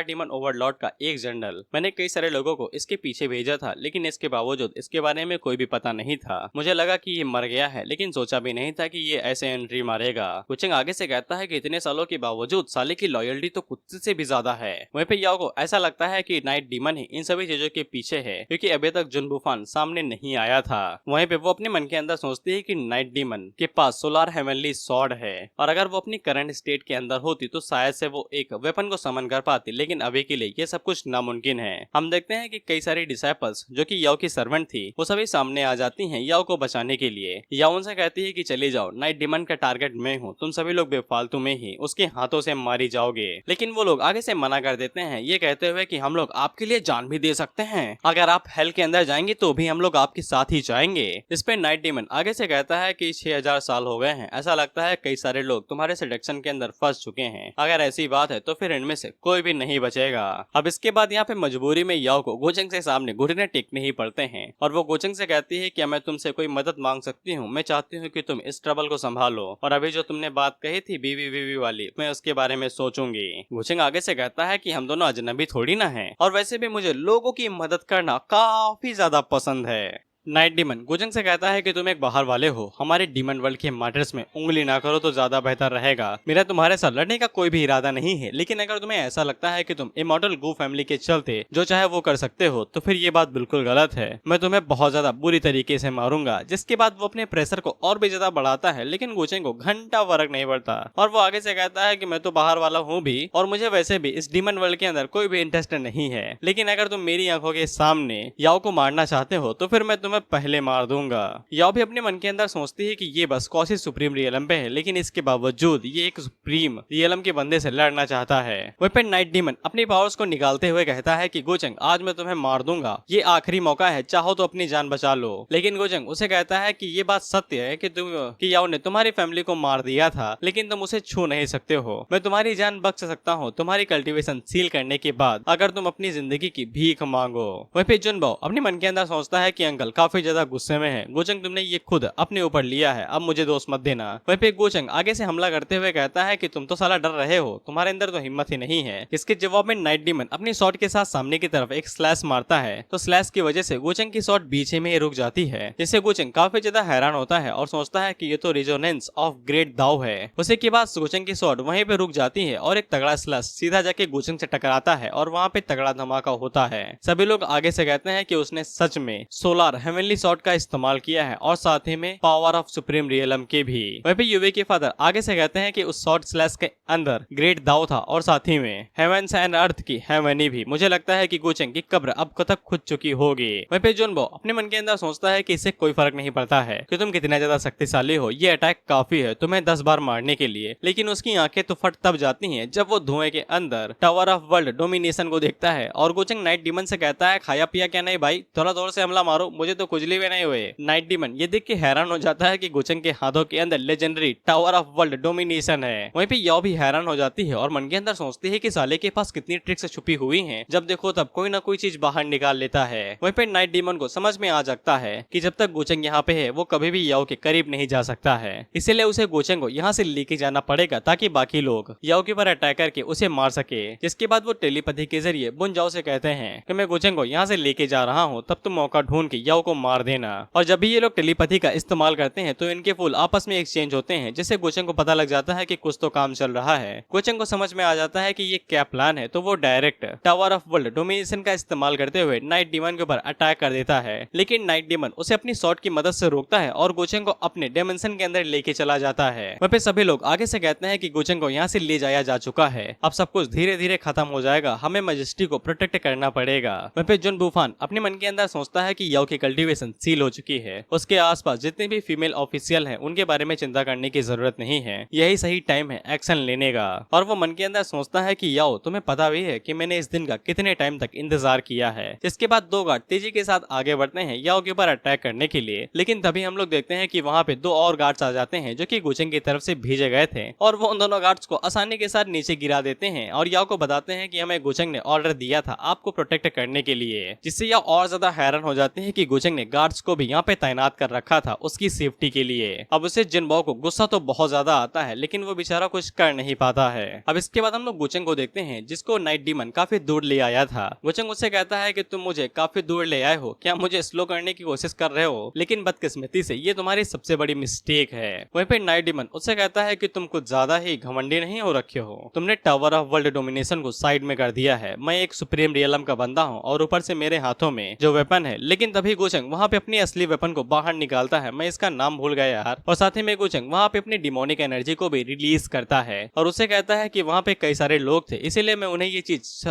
डीमन ओवरलॉर्ड का एक जनरल। मैंने कई सारे लोगों को इसके पीछे भेजा था, लेकिन इसके बावजूद इसके बारे में कोई भी पता नहीं था। मुझे लगा कि ये मर गया है, लेकिन सोचा भी नहीं था कि ये ऐसे एंट्री मारेगा। गुचेंग आगे से कहता है कि इतने सालों के बावजूद साले की लॉयल्टी तो कुत्ते से भी ज्यादा है। वहीं पे याओ को ऐसा लगता है कि नाइट डीमन ही इन सभी चीजों के पीछे है, क्योंकि अभी तक जुन बुफान सामने नहीं आया था। वहीं पे वो अपने मन के अंदर सोचती है कि नाइट डीमन के पास सोलार हेवनली सॉर्ड है, और अगर वो अपनी करंट स्टेट के अंदर होती तो शायद से वो एक वेपन को समन कर पाती, लेकिन अभी के लिए ये सब कुछ नामुमकिन है। हम देखते हैं कि कई सारी डिसाइपल्स जो कि याओ की सर्वेंट थी वो सभी सामने आ जाती हैं याओ को बचाने के लिए। याओ उनसे कहती है कि चली जाओ, नाइट डीमन का टारगेट मैं हूँ, तुम सभी लोग बेफालतू में ही उसके हाथों से मारी जाओगे। लेकिन वो लोग आगे से मना कर देते हैं, ये कहते हुए कि हम लोग आपके लिए जान भी दे सकते हैं, अगर आप हेल के अंदर जाएंगे तो भी हम लोग आपके साथ ही जाएंगे। इस पे नाइट डीमन आगे से कहता है कि 6000 साल हो गए हैं, ऐसा लगता है कई सारे लोग तुम्हारे सिलेक्शन के अंदर फंस चुके हैं, अगर ऐसी बात है तो फिर इनमें से कोई भी नहीं बचेगा। अब इसके बाद यहाँ पे मजबूरी में याओ को गोचेंग से सामने घुटने टेकने ही पड़ते हैं, और वो गोचेंग से कहती है कि मैं तुमसे कोई मदद मांग सकती हूँ, मैं चाहती हूँ कि तुम इस ट्रबल को संभालो, और अभी जो तुमने बात कही थी बीवी वाली, मैं उसके बारे में सोचूंगी। गोचेंग आगे से कहता है कि हम दोनों अजनबी थोड़ी ना हैं, और वैसे भी मुझे लोगों की मदद करना काफी ज्यादा पसंद है। नाइट डीमन गोचेंग से कहता है कि तुम एक बाहर वाले हो, हमारे डीमन वर्ल्ड के मैटर्स में उंगली ना करो तो ज्यादा बेहतर रहेगा। मेरा तुम्हारे साथ लड़ने का कोई भी इरादा नहीं है, लेकिन अगर तुम्हें ऐसा लगता है कि तुम इमॉर्टल गू फैमिली के चलते जो चाहे वो कर सकते हो तो फिर ये बात बिल्कुल गलत है। मैं तुम्हें बहुत ज्यादा बुरी तरीके से मारूंगा। जिसके बाद वो अपने प्रेशर को और भी ज्यादा बढ़ाता है, लेकिन गोचेंग को घंटा फर्क नहीं पड़ता, और वो आगे से कहता है कि मैं तो बाहर वाला हूँ भी, और मुझे वैसे भी इस डीमन वर्ल्ड के अंदर कोई भी इंटरेस्ट नहीं है, लेकिन अगर तुम मेरी आंखों के सामने याओ को मारना चाहते हो तो फिर मैं तुम्हें पहले मार दूंगा। याओ भी अपने मन के अंदर सोचती है कि ये बस कौसी सुप्रीम रियलम पे है, लेकिन इसके बावजूद ये एक सुप्रीम रियलम के बंदे से लड़ना चाहता है। वहीं पे नाइट डीमन अपनी पावर्स को निकालते हुए कहता है कि गोचेंग आज मैं तुम्हें मार दूंगा, ये आखिरी मौका है, चाहो तो अपनी जान बचा लो। लेकिन गोचेंग उसे कहता है कि ये बात सत्य है कि याओ ने तुम्हारी फैमिली को मार दिया था, लेकिन तुम उसे छू नहीं सकते हो। मैं तुम्हारी जान बख्श सकता हूँ तुम्हारी कल्टीवेशन सील करने के बाद, अगर तुम अपनी जिंदगी की भीख मांगो। वहीं पे जुनबाओ अपने मन के अंदर सोचता है कि अंकल काफी ज्यादा गुस्से में है, गोचेंग तुमने ये खुद अपने ऊपर लिया है, अब मुझे दोष मत देना। वहीं पे गोचेंग आगे से हमला करते हुए कहता है कि तुम तो साला डर रहे हो, तुम्हारे अंदर तो हिम्मत ही नहीं है। इसके जवाब में नाइट डीमन अपनी शॉट के साथ सामने की तरफ एक स्लैश मारता है, तो स्लैश की वजह से गोचेंग की शॉट बीच में ही रुक जाती है, जिससे गोचेंग काफी ज्यादा हैरान होता है और सोचता है कि ये तो रिजोनेंस ऑफ ग्रेट दाव है। उसी के बाद गोचेंग की शॉट वहीं पे रुक जाती है और एक तगड़ा स्लैश सीधा जाके गोचेंग से टकराता है और वहाँ पे तगड़ा धमाका होता है। सभी लोग आगे से कहते हैं कि उसने सच में सोलार हेवनली शॉट का इस्तेमाल किया है और साथ ही में पावर ऑफ सुप्रीम रियलम के भी। वहीं पे युवे के फादर आगे से कहते हैं कि उस शॉर्ट स्लैश के अंदर ग्रेट दाव था और साथ ही में हेवंस एंड अर्थ की हेवनी भी। मुझे लगता है कि गोचेंग की कब्र अब तक खुद चुकी होगी। वहीं पे जुनबो अपने मन के अंदर सोचता है कि इससे कोई फर्क नहीं पड़ता है कि तुम कितना ज्यादा शक्तिशाली हो, ये अटैक काफी है तुम्हें 10 बार मारने के लिए। लेकिन उसकी आंखें तो फट तब जाती हैं जब वो धुएं के अंदर टावर ऑफ वर्ल्ड डोमिनेशन को देखता है, और गोचेंग नाइट डीमन से कहता है खाया पिया क्या नहीं भाई, थोड़ा जोर से हमला मारो, मुझे तो खुजली भी नहीं हुए। नाइट डीमन ये देख के हैरान हो जाता है कि गोचेंग के हाथों के अंदर legendary tower of world domination है। वहीं पे याओ भी हैरान हो जाती है और मन के अंदर सोचती है कि साले के पास कितनी ट्रिक्स छुपी हुई हैं, जब देखो तब कोई ना कोई चीज बाहर निकाल लेता है। वहीं पे नाइट डीमन को समझ में आ जाता है कि जब तक गोचेंग यहाँ पे है वो कभी भी याओ के करीब नहीं जा सकता है, इसीलिए उसे गोचेंग को यहाँ से लेके जाना पड़ेगा ताकि बाकी लोग याओ के ऊपर अटैक करके उसे मार सके। जिसके बाद वो टेलीपैथी के जरिए बुन जाओ से कहते हैं कि मैं गोचेंग को यहाँ से लेके जा रहा हूँ, तब तुम मौका ढूंढ के याओ को मार देना। और जब भी ये लोग टेलीपैथी का इस्तेमाल करते हैं तो इनके फूल आपस में एक्सचेंज होते हैं, जिससे गोचेंग को पता लग जाता है कि कुछ तो काम चल रहा है। गोचेंग को समझ में आ जाता है कि ये क्या प्लान है, तो वो direct tower of world domination का इस्तेमाल करते हुए नाइट डीमन के ऊपर अटैक कर देता है। लेकिन नाइट डीमन उसे अपनी शॉट की मदद से रोकता है और गोचेंग को अपने डायमेंशन के अंदर लेके चला जाता है। वहीं पे सभी लोग आगे से कहते हैं कि गोचेंग को यहाँ से ले जाया जा चुका है, अब सब कुछ धीरे धीरे खत्म हो जाएगा, हमें मैजेस्टी को प्रोटेक्ट करना पड़ेगा। वहीं पे जुन बुफान अपने मन के अंदर सोचता है कि याओ की कल्टीवेशन सील हो चुकी है, उसके आसपास जितने भी फीमेल ऑफिशियल हैं उनके बारे में चिंता करने की जरूरत नहीं है, यही सही टाइम है एक्शन लेने का। और वो मन के अंदर सोचता है कि याओ तुम्हें पता भी है कि मैंने इस दिन का कितने टाइम तक इंतजार किया है। जिसके बाद दो गार्ड तेजी के साथ आगे बढ़ते हैं याओ के ऊपर अटैक करने के लिए, लेकिन तभी हम लोग देखते हैं कि वहाँ पे दो और गार्ड्स आ जाते हैं जो कि गोचेंग की तरफ से भेजे गए थे, और वो उन दोनों गार्ड्स को आसानी के साथ नीचे गिरा देते हैं और याओ को बताते हैं कि हमें गोचेंग ने ऑर्डर दिया था आपको प्रोटेक्ट करने के लिए। जिससे याओ और ज्यादा हैरान हो जाते हैं कि गोचेंग गोचेंग ने गार्ड्स को भी यहाँ पे तैनात कर रखा था उसकी सेफ्टी के लिए। अब उसे जिनबाओ को गुस्सा तो बहुत ज्यादा आता है, लेकिन वो बेचारा कुछ कर नहीं पाता है। अब इसके बाद हम लोग गोचेंग को देखते हैं, जिसको नाइट डीमन काफी दूर ले आया था। गोचेंग उससे कहता है कि तुम मुझे काफी दूर ले आए हो, क्या मुझे स्लो करने की कोशिश कर रहे हो? लेकिन बदकिस्मती से ये तुम्हारी सबसे बड़ी मिस्टेक है। वहीं पे नाइट डीमन उससे कहता है कि तुम कुछ ज्यादा ही घमंडी नहीं हो रखे हो, तुमने टावर ऑफ वर्ल्ड डोमिनेशन को साइड में कर दिया है। मैं एक सुप्रीम रियलम का बंदा हूँ और ऊपर से मेरे हाथों में जो वेपन है। लेकिन तभी गोचेंग वहाँ पे अपनी असली वेपन को बाहर निकालता है, मैं इसका नाम भूल गया यार। और साथ ही में गोचेंग वहाँ पे अपनी डिमोनिक एनर्जी को भी रिलीज करता है और उसे कहता है कि वहाँ पे कई सारे लोग थे, इसीलिए मैं उन्हें ये चीज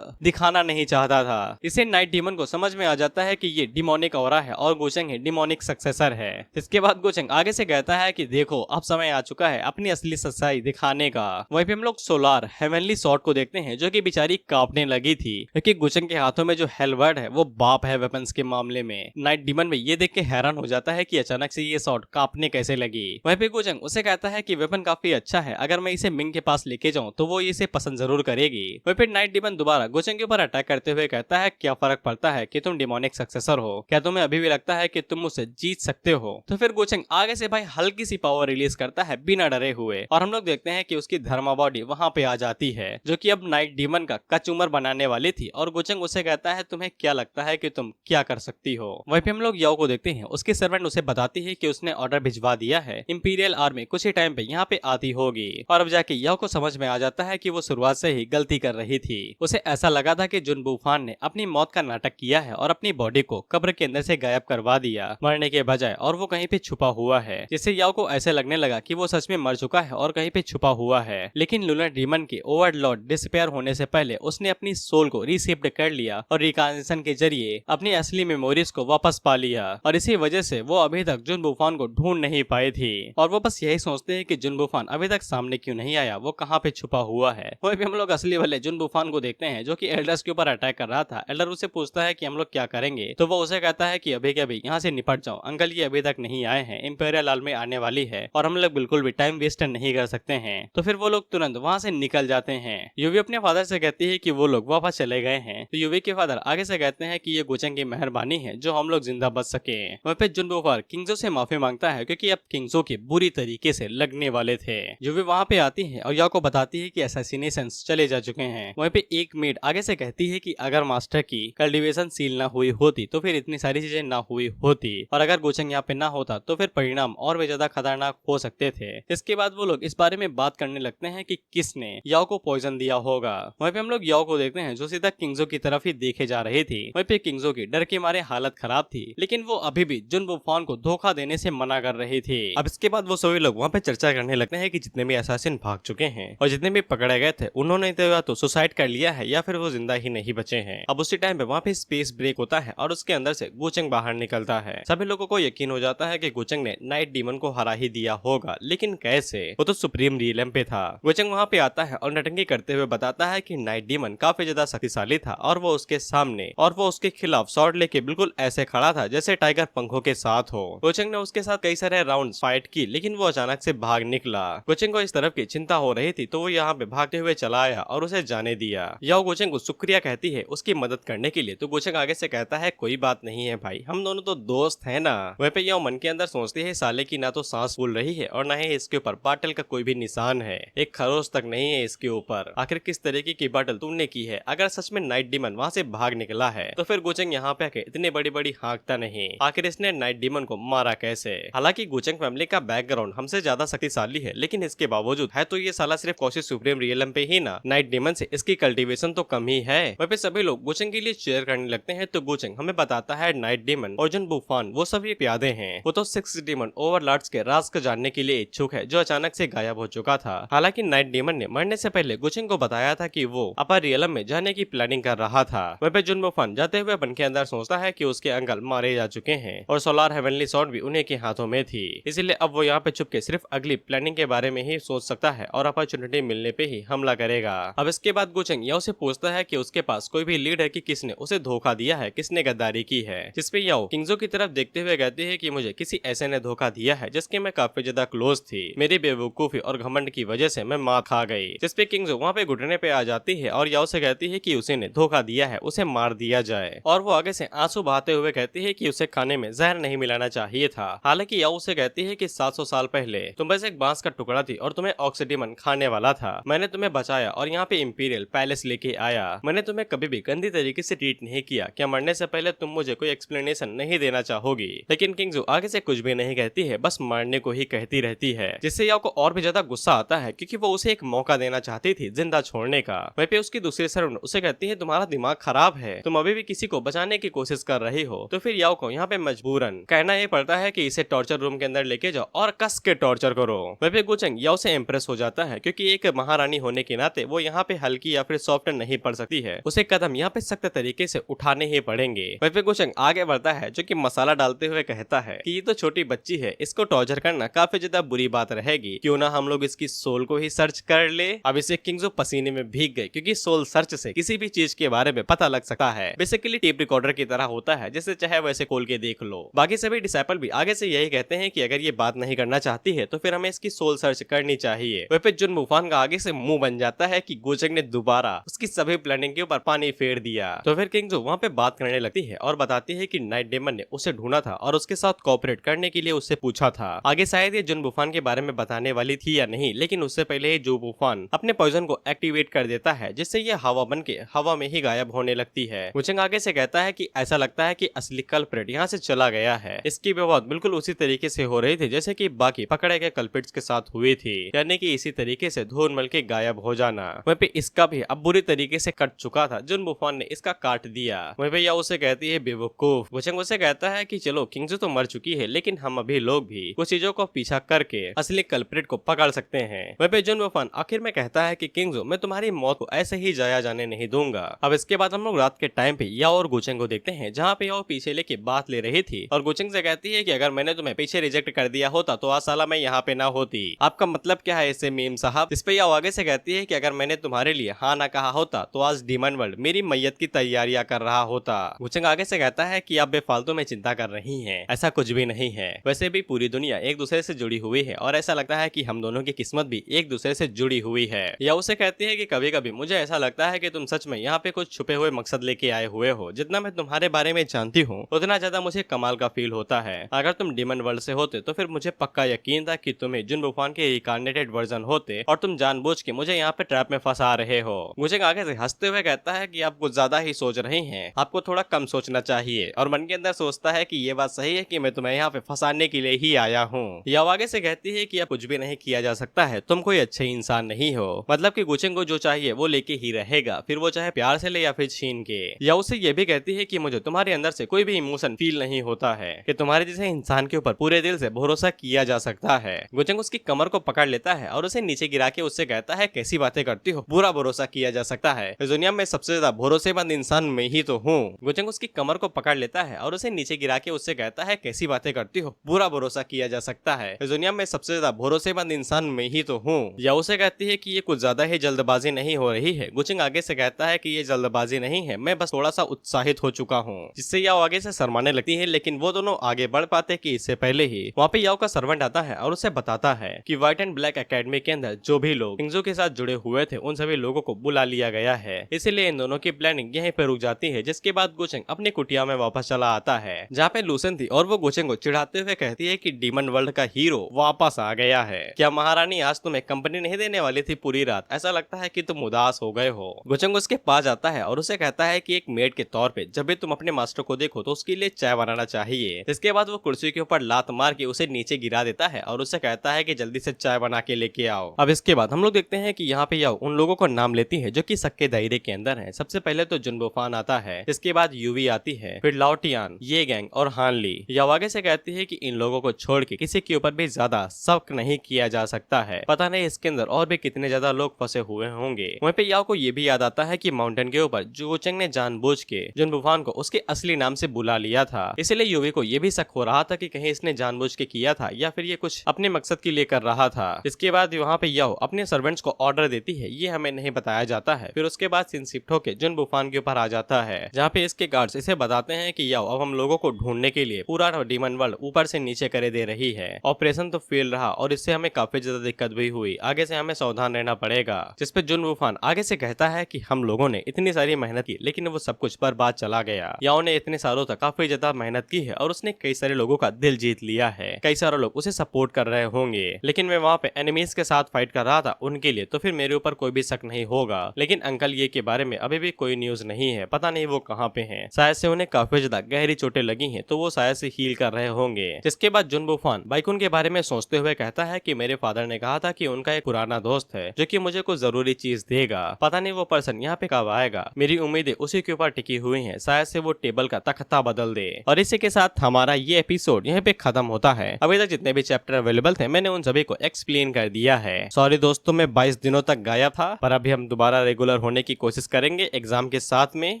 दिखाना नहीं चाहता था। इसे नाइट डीमन को समझ में आ जाता है कि ये डिमोनिक ऑरा है और गोचेंग ही डिमोनिक सक्सेसर है। इसके बाद गोचेंग आगे से कहता है कि देखो अब समय आ चुका है अपनी असली सच्चाई दिखाने का। वहीं पे हम लोग सोलार हेवनली सॉर्ड को देखते हैं, जो कि बेचारी कांपने लगी थी क्योंकि गोचेंग के हाथों में जो हेलवर्ड है वो बाप है वेपन्स के मामले में। नाइट डीमन में ये देख के हैरान हो जाता है कि अचानक से ये सॉर्ड कांपने कैसे लगी। वहीं पे गोचेंग उसे कहता है कि वेपन काफी अच्छा है, अगर मैं इसे मिंग के पास लेके जाऊं तो वो इसे पसंद जरूर करेगी। वहीं पे नाइट डीमन दोबारा गोचेंग के ऊपर अटैक करते हुए कहता है क्या फर्क पड़ता है कि तुम डिमोनिक सक्सेसर हो, क्या तुम्हें अभी भी लगता है कि तुम मुझसे जीत सकते हो? तो फिर गोचेंग आगे से भाई हल्की सी पावर रिलीज करता है बिना डरे हुए और हम लोग देखते हैं कि उसकी धर्मा बॉडी वहां पे आ जाती है, जो कि अब नाइट डीमन का कचूमर बनाने वाली थी। और गोचेंग उसे कहता है तुम्हें क्या लगता है कि तुम क्या कर सकती हो? वहीं पे हम लोग याओ को देखते हैं, उसके सर्वेंट उसे बताती है कि उसने ऑर्डर भिजवा दिया है, इंपीरियल आर्मी कुछ ही टाइम पे यहाँ पे आती होगी। और अब जाके याओ को समझ में आ जाता है कि वो शुरुआत से ही गलती कर रही थी। उसे ऐसा लगा था कि जुन बुफान ने अपनी मौत का नाटक किया है और अपनी बॉडी को कब्र के अंदर से गायब करवा दिया मरने के बजाय, और वो कहीं पे छुपा हुआ है, जिससे याओ को ऐसे लगने लगा कि वो सच में मर चुका है और कहीं पे छुपा हुआ है। लेकिन लूनर डीमन के ओवरलॉर्ड डिसअपीयर होने से पहले उसने अपनी सोल को रीशिफ्ट कर लिया और रिकॉग्निशन के जरिए अपनी असली मेमोरीज को वापस पा लिया। और इसी वजह से वो अभी तक जुन बुफान को ढूंढ नहीं पाई थी और वो बस यही सोचते हैं कि जुन बुफान अभी तक सामने क्यों नहीं आया, वो कहाँ पे छुपा हुआ है। वहीं पे हम लोग असली वाले जुन बुफान को देखते हैं, जो कि एल्डर्स के ऊपर अटैक कर रहा था। एल्डर उससे पूछता है कि हम लोग क्या करेंगे, तो वो उसे कहता है कि अभी के अभी यहाँ से निपट जाओ, अंकल ये अभी तक नहीं आए हैं, इंपीरियल आर्मी आने वाली है और हम लोग बिल्कुल भी टाइम वेस्ट नहीं कर सकते हैं। तो फिर वो लोग तुरंत वहाँ से निकल जाते हैं। यूवी अपने फादर से कहती है कि वो लोग वापस चले गए हैं। तो यूवी के फादर आगे से कहते हैं कि ये गोचेंग की मेहरबानी है जो हम लोग जिंदा बच सके। वहीं पे जुन बुफान किंगजो से माफी मांगता है क्योंकि अब किंगजो के बुरी तरीके से लगने वाले थे। यूवी वहाँ पे आती है और याओ को बताती है कि असैसिनेशंस चले जा चुके हैं। वहीं पे एक मेड आगे से कहती है कि अगर मास्टर की कल्टीवेशन सील ना हुई होती तो फिर इतनी सारी चीजें ना हुई होती, और अगर गोचेंग यहाँ पे ना होता तो फिर परिणाम और भी ज्यादा खतरनाक हो सकते थे। इसके बाद वो लोग इस बारे में बात करने लगते हैं कि किसने याओ को पॉइजन दिया होगा। वहीं पे हम लोग याओ को देखते हैं, जो सीधा किंगजो की तरफ ही देखे जा रही थी। वहीं पे किंगजो की डर के मारे हालत खराब थी, लेकिन वो अभी भी जुन बुफान को धोखा देने से मना कर रही थी। अब इसके बाद वो सभी लोग वहाँ पे चर्चा करने लगते हैं कि जितने भी असैसिन भाग चुके हैं और जितने भी पकड़े गए थे उन्होंने तो सुसाइड कर लिया है या फिर वो जिंदा ही नहीं बचे हैं। अब उसी टाइम पे वहाँ पे स्पेस ब्रेक होता है और उसके अंदर से गोचेंग बाहर निकलता है। सभी लोगों को यकीन हो जाता है कि गोचेंग ने नाइट डीमन को हरा ही दिया होगा, लेकिन कैसे? वो तो सुप्रीम रियलम पे था। गोचेंग वहाँ पे आता है और नटंगी करते हुए बताता है कि नाइट डीमन काफी ज्यादा शक्तिशाली था और वो उसके सामने और वो उसके खिलाफ स्वॉर्ड लेके बिल्कुल ऐसे खड़ा था जैसे टाइगर पंखों के साथ हो। गोचेंग ने उसके साथ कई सारे राउंड फाइट की, लेकिन वो अचानक से भाग निकला। गोचेंग को इस तरफ की चिंता हो रही थी तो वो यहाँ पे भागते हुए चला आया और उसे जाने दिया। याओ गोचेंग को शुक्रिया कहती है उसकी मदद करने के लिए, तो गोचेंग आगे से कहता है कोई बात नहीं है भाई, हम दोनों तो दोस्त हैं ना। वहीं पे याओ मन के अंदर सोचती है साले की ना तो सांस फूल रही है और ना ही इसके ऊपर बाटल का कोई भी निशान है, एक खरोच तक नहीं है इसके ऊपर। आखिर किस तरीके की बाटल तुमने की है? अगर सच में नाइट डीमन वहाँ से भाग निकला है तो फिर गोचेंग यहाँ पे आके इतनी बड़ी बड़ी हाँकता नहीं, आखिर इसने नाइट डीमन को मारा कैसे? हालांकि गोचेंग फैमिली का बैकग्राउंड हमसे ज्यादा शक्तिशाली है, लेकिन इसके बावजूद है तो ये साला सिर्फ कोशिश सुप्रीम रियलम पे ही ना, नाइट डीमन से इसकी कल्टीवेशन तो कम ही है। वहीं पे सभी लोग गोचेंग के लिए चेयर करने लगते हैं तो गोचेंग हमें बताता है नाइट डीमन और जुन बुफान वो सभी प्यादे हैं, वो तो 6 डीमन ओवरलॉर्ड्स के राज को जानने के लिए इच्छुक है जो अचानक से गायब हो चुका था। हालांकि नाइट डीमन ने मरने से पहले गोचेंग को बताया था कि वो अपर रियलम में जाने की प्लानिंग कर रहा था। वहीं पे जुन बुफान जाते हुए मन के अंदर सोचता है कि उसके अंकल मारे जा चुके हैं और सोलार हेवनली सॉर्ड भी उन्हीं के हाथों में थी, इसलिए अब वो यहाँ पे छुप के सिर्फ अगली प्लानिंग के बारे में ही सोच सकता है और अपॉर्चुनिटी मिलने पे ही हमला करेगा। अब इसके बाद गोचेंग याओ से पूछता है कि उसके पास कोई भी लीड है कि किसने उसे धोखा दिया है, किसने गद्दारी की है। जिसपे याओ किंगजो की तरफ देखते हुए कहती है कि मुझे किसी ऐसे ने धोखा दिया है जिसके मैं काफी ज्यादा क्लोज थी, मेरी बेवकूफी और घमंड की वजह से मैं मार खा गई। जिसपे किंगजो वहाँ पे घुटने पे आ जाती है और याओ से कहती है कि उसी ने धोखा दिया है, उसे मार दिया जाए। और वो आगे से आंसू बहाते हुए कहती कहती है कि उसे खाने में जहर नहीं मिलाना चाहिए था। हालांकि याओ उसे कहती है कि 700 साल पहले तुम बस एक बांस का टुकड़ा थी और तुम्हें ऑक्सीडीमन खाने वाला था। मैंने तुम्हें बचाया और यहाँ पे इंपीरियल पैलेस लेके आया। मैंने तुम्हें कभी भी गंदी तरीके से ट्रीट नहीं किया। क्या मरने से पहले तुम मुझे कोई एक्सप्लेनेशन नहीं देना चाहोगी? लेकिन किंगजू आगे से कुछ भी नहीं कहती है, बस मरने को ही कहती रहती है, जिससे याओ को और भी ज्यादा गुस्सा आता है क्योंकि वो उसे एक मौका देना चाहती थी जिंदा छोड़ने का। वहीं पे उसकी दूसरी सर्वेंट उसे कहती है तुम्हारा दिमाग खराब है, तुम अभी भी किसी को बचाने की कोशिश कर रही हो। तो फिर याओ को यहाँ पे मजबूरन कहना ये पड़ता है कि इसे टॉर्चर रूम के अंदर लेके जाओ और कस के टॉर्चर करो। वहीं पे गुचेंग याओ से इम्प्रेस हो जाता है क्योंकि एक महारानी होने के नाते वो यहाँ पे हल्की या फिर सॉफ्ट नहीं पड़ सकती है, उसे कदम यहाँ पे सख्त तरीके से उठाने ही पड़ेंगे। वहीं पे गुचेंग आगे बढ़ता है जो कि मसाला डालते हुए कहता है कि ये तो छोटी बच्ची है, इसको टॉर्चर करना काफी ज्यादा बुरी बात रहेगी, क्यों ना हम लोग इसकी सोल को ही सर्च कर ले। अब इसे किंगजू पसीने में भीग गए क्योंकि सोल सर्च से किसी भी चीज के बारे में पता लग सकता है। बेसिकली टेप रिकॉर्डर की तरह होता है, जिसे चाहे वैसे खोल के देख लो। बाकी सभी डिसाइपल भी आगे से यही कहते हैं कि अगर ये बात नहीं करना चाहती है तो फिर हमें इसकी सोल सर्च करनी चाहिए। वह पे जुन वुफान का आगे से मुंह बन जाता है कि गुचेंग ने दोबारा उसकी सभी प्लानिंग के ऊपर पानी फेर दिया। तो फिर किंगजू वहाँ पे बात करने लगती है और बताती है कि नाइट डेमन ने उसे ढूंढा था और उसके साथ कोऑपरेट करने के लिए उससे पूछा था। आगे शायद ये जुन वुफान के बारे में बताने वाली थी या नहीं, लेकिन उससे पहले ही जो वुफान अपने पॉइजन को एक्टिवेट कर देता है, जिससे ये हवा बन के हवा में ही गायब होने लगती है। गुचेंग आगे से कहता है कि ऐसा लगता है कि असली कल्प्रिट यहाँ से चला गया है। इसकी विवाद बिल्कुल उसी तरीके से हो रही थी जैसे कि बाकी पकड़े गए कल्प्रिट्स के साथ हुई थी, यानी कि इसी तरीके से धूल मल के गायब हो जाना। वहीं पे इसका भी अब बुरी तरीके से कट चुका था, जुन वुफान ने इसका काट दिया। वहीं पे या उसे कहती है बेवकूफ। गुचेंग उसे कहता है कि चलो किंगजू तो मर चुकी है, लेकिन हम अभी लोग भी कुछ चीजों को पीछा करके असली कल्प्रिट को पकड़ सकते हैं। वहीं पे जुन वुफान आखिर में कहता है कि किंगजू मैं तुम्हारी मौत को ऐसे ही जाया जाने नहीं दूंगा। अब इसके बाद हम लोग रात के टाइम पे या और गुचेंग को देखते हैं, जहाँ पे या पीछे लेके बात ले रही थी और गुचेंग से कहती है कि अगर मैंने तुम्हें पीछे रिजेक्ट कर दिया होता तो आज साला मैं यहाँ पे ना होती। आपका मतलब क्या है इससे मीम साहब? इस पे या आगे से कहती है कि अगर मैंने तुम्हारे लिए हाँ ना कहा होता तो आज डीमन वर्ल्ड मेरी मैयत की तैयारियां कर रहा होता। गुचेंग आगे से कहता है कि आप बेफालतू में चिंता कर रही हैं, ऐसा कुछ भी नहीं है। वैसे भी पूरी दुनिया एक दूसरे से जुड़ी हुई है और ऐसा लगता है कि हम दोनों की किस्मत भी एक दूसरे से जुड़ी हुई है। या उसे कहती है कि कभी कभी मुझे ऐसा लगता है कि तुम सच में यहाँ पे कुछ छुपे हुए मकसद लेके आए हुए हो। जितना मैं तुम्हारे बारे में जानती हूँ उतना ज्यादा मुझे कमाल का फील होता है। अगर तुम डीमन वर्ल्ड से होते तो फिर मुझे पक्का यकीन था कि तुम्हें जुन वुफान के रिकार्नेटेड वर्जन होते और तुम जानबूझ के मुझे यहाँ पे ट्रैप में फंसा रहे हो। मुझे आगे से हंसते हुए कहता है कि आप कुछ ज्यादा ही सोच रही हैं, आपको थोड़ा कम सोचना चाहिए। और मन के अंदर सोचता है कि ये बात सही है कि मैं तुम्हें यहाँ पे फंसाने के लिए ही आया हूँ। या आगे से कहती है कि अब कुछ भी नहीं किया जा सकता है, तुम कोई अच्छे इंसान नहीं हो। मतलब कि गुचेंग को जो चाहिए वो लेके ही रहेगा, फिर वो चाहे प्यार से ले या फिर छीन के। या उसे ये भी कहती है कि मुझे तुम्हारे अंदर से कोई भी इमोशन फील नहीं होता है कि तुम्हारे जैसे इंसान के ऊपर पूरे दिल से भरोसा किया जा सकता है। गुचेंग उसकी कमर को पकड़ लेता है और उसे नीचे गिरा के उससे कहता है कैसी बातें करती हो, पूरा भरोसा किया जा सकता है, इस दुनिया में सबसे ज्यादा भरोसेमंद इंसान मैं ही तो हूँ। गुचेंग उसकी कमर को पकड़ लेता है और उसे नीचे गिरा के उससे कहता है कैसी बातें करती हो, पूरा भरोसा किया जा सकता है, इस दुनिया में सबसे ज्यादा भरोसेमंद इंसान मैं ही तो हूँ। या उसे कहती है कि ये कुछ ज्यादा ही जल्दबाजी नहीं हो रही है। गुचेंग आगे से कहता है कि ये जल्दबाजी नहीं है, मैं बस थोड़ा सा उत्साहित हो चुका हूँ, जिससे याओ आगे से शर्माने लगती है। लेकिन वो दोनों आगे बढ़ पाते कि इससे पहले ही वहाँ पे याओ का सर्वेंट आता है और उसे बताता है कि व्हाइट एंड ब्लैक एकेडमी के अंदर जो भी लोग किंगजू के साथ जुड़े हुए थे उन सभी लोगों को बुला लिया गया है। इसीलिए इन दोनों की प्लानिंग यहीं पे रुक जाती है, जिसके बाद गुचेंग अपनी कुटिया में वापस चला आता है जहाँ पे लूसेन थी और वो गुचेंग को चिढ़ाते हुए कहती है कि डीमन वर्ल्ड का हीरो वापस आ गया है। क्या महारानी आज तुम्हें कंपनी नहीं देने वाली थी पूरी रात? ऐसा लगता है कि तुम उदास हो गए हो। गुचेंग उसके पास जाता है और उसे कहता है कि एक मेड के तौर पे जब भी तुम अपने मास्टर को देखो तो उसके लिए चाय बनाना चाहिए। इसके बाद वो कुर्सी के ऊपर लात मार के उसे नीचे गिरा देता है और उससे कहता है कि जल्दी से चाय बना के लेके आओ। अब इसके बाद हम लोग देखते हैं कि यहाँ पे याओ उन लोगों को नाम लेती है जो कि शक के दायरे के अंदर है। सबसे पहले तो जुन वुफान आता है, इसके बाद यूवी आती है, फिर लाओटियान, ये गैंग और हानली। याओ आगे से कहती है कि इन लोगों को छोड़ के किसी के ऊपर भी ज्यादा शक नहीं किया जा सकता है। पता नहीं इसके अंदर और भी कितने ज्यादा लोग फंसे हुए होंगे। वहीं पे याओ को ये भी याद आता है कि माउंटेन के ऊपर गुचेंग ने जानबूझ के जुन वुफान को उसके असली नाम से बुला लिया था। इसलिए यूवी को ये भी शक हो रहा था कि कहीं इसने जानबूझ के किया था या फिर ये कुछ अपने मकसद के लिए कर रहा था। इसके बाद वहाँ पे याओ अपने सर्वेंट्स को ऑर्डर देती है, ये हमें नहीं बताया जाता है। फिर उसके बाद सीन शिफ्ट होके जुन वुफान के ऊपर आ जाता है, जहाँ पे इसके गार्ड्स इसे बताते हैं कि याओ अब हम लोगों को ढूंढने के लिए पूरा डीमन वर्ल्ड ऊपर से नीचे करे दे रही है। ऑपरेशन तो फेल रहा और इससे हमें काफी ज्यादा दिक्कत भी हुई, आगे से हमें सावधान रहना पड़ेगा। जिसपे जुन वुफान आगे से कहता है कि हम लोगों ने इतनी सारी मेहनत की लेकिन वो सब कुछ बर्बाद चला गया। याओ ने इतने सारों सालों तक काफी ज्यादा मेहनत की है और उसने कई सारे लोगों का दिल जीत लिया है। कई सारे लोग उसे सपोर्ट कर रहे होंगे, लेकिन मैं वहाँ पे एनिमीज के साथ फाइट कर रहा था उनके लिए, तो फिर मेरे ऊपर कोई भी शक नहीं होगा। लेकिन अंकल ये के बारे में अभी भी कोई न्यूज नहीं है, पता नहीं वो कहाँ पे हैं। शायद से उन्हें काफी ज्यादा गहरी चोटें लगी हैं, तो वो शायद से हील कर रहे होंगे। जिसके बाद जुन बुफान बाइकुन के बारे में सोचते हुए कहता है कि मेरे फादर ने कहा था कि उनका एक पुराना दोस्त है जो कि मुझे कुछ जरूरी चीज देगा। पता नहीं वो पर्सन यहाँ पे कब आएगा। मेरी उम्मीदें उसी के ऊपर टिकी हुई हैं, शायद से वो टेबल का तख्ता बदल दे। और इसी के साथ हमारा ये एपिसोड यहाँ पे खत्म होता है। अभी तक जितने भी चैप्टर अवेलेबल थे मैंने उन सभी को एक्सप्लेन कर दिया है। सॉरी दोस्तों, मैं 22 दिनों तक गायब था, पर अभी हम दोबारा रेगुलर होने की कोशिश करेंगे एग्जाम के साथ में।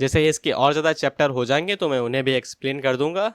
जैसे इसके और ज्यादा चैप्टर हो जाएंगे तो मैं उन्हें भी एक्सप्लेन कर दूंगा।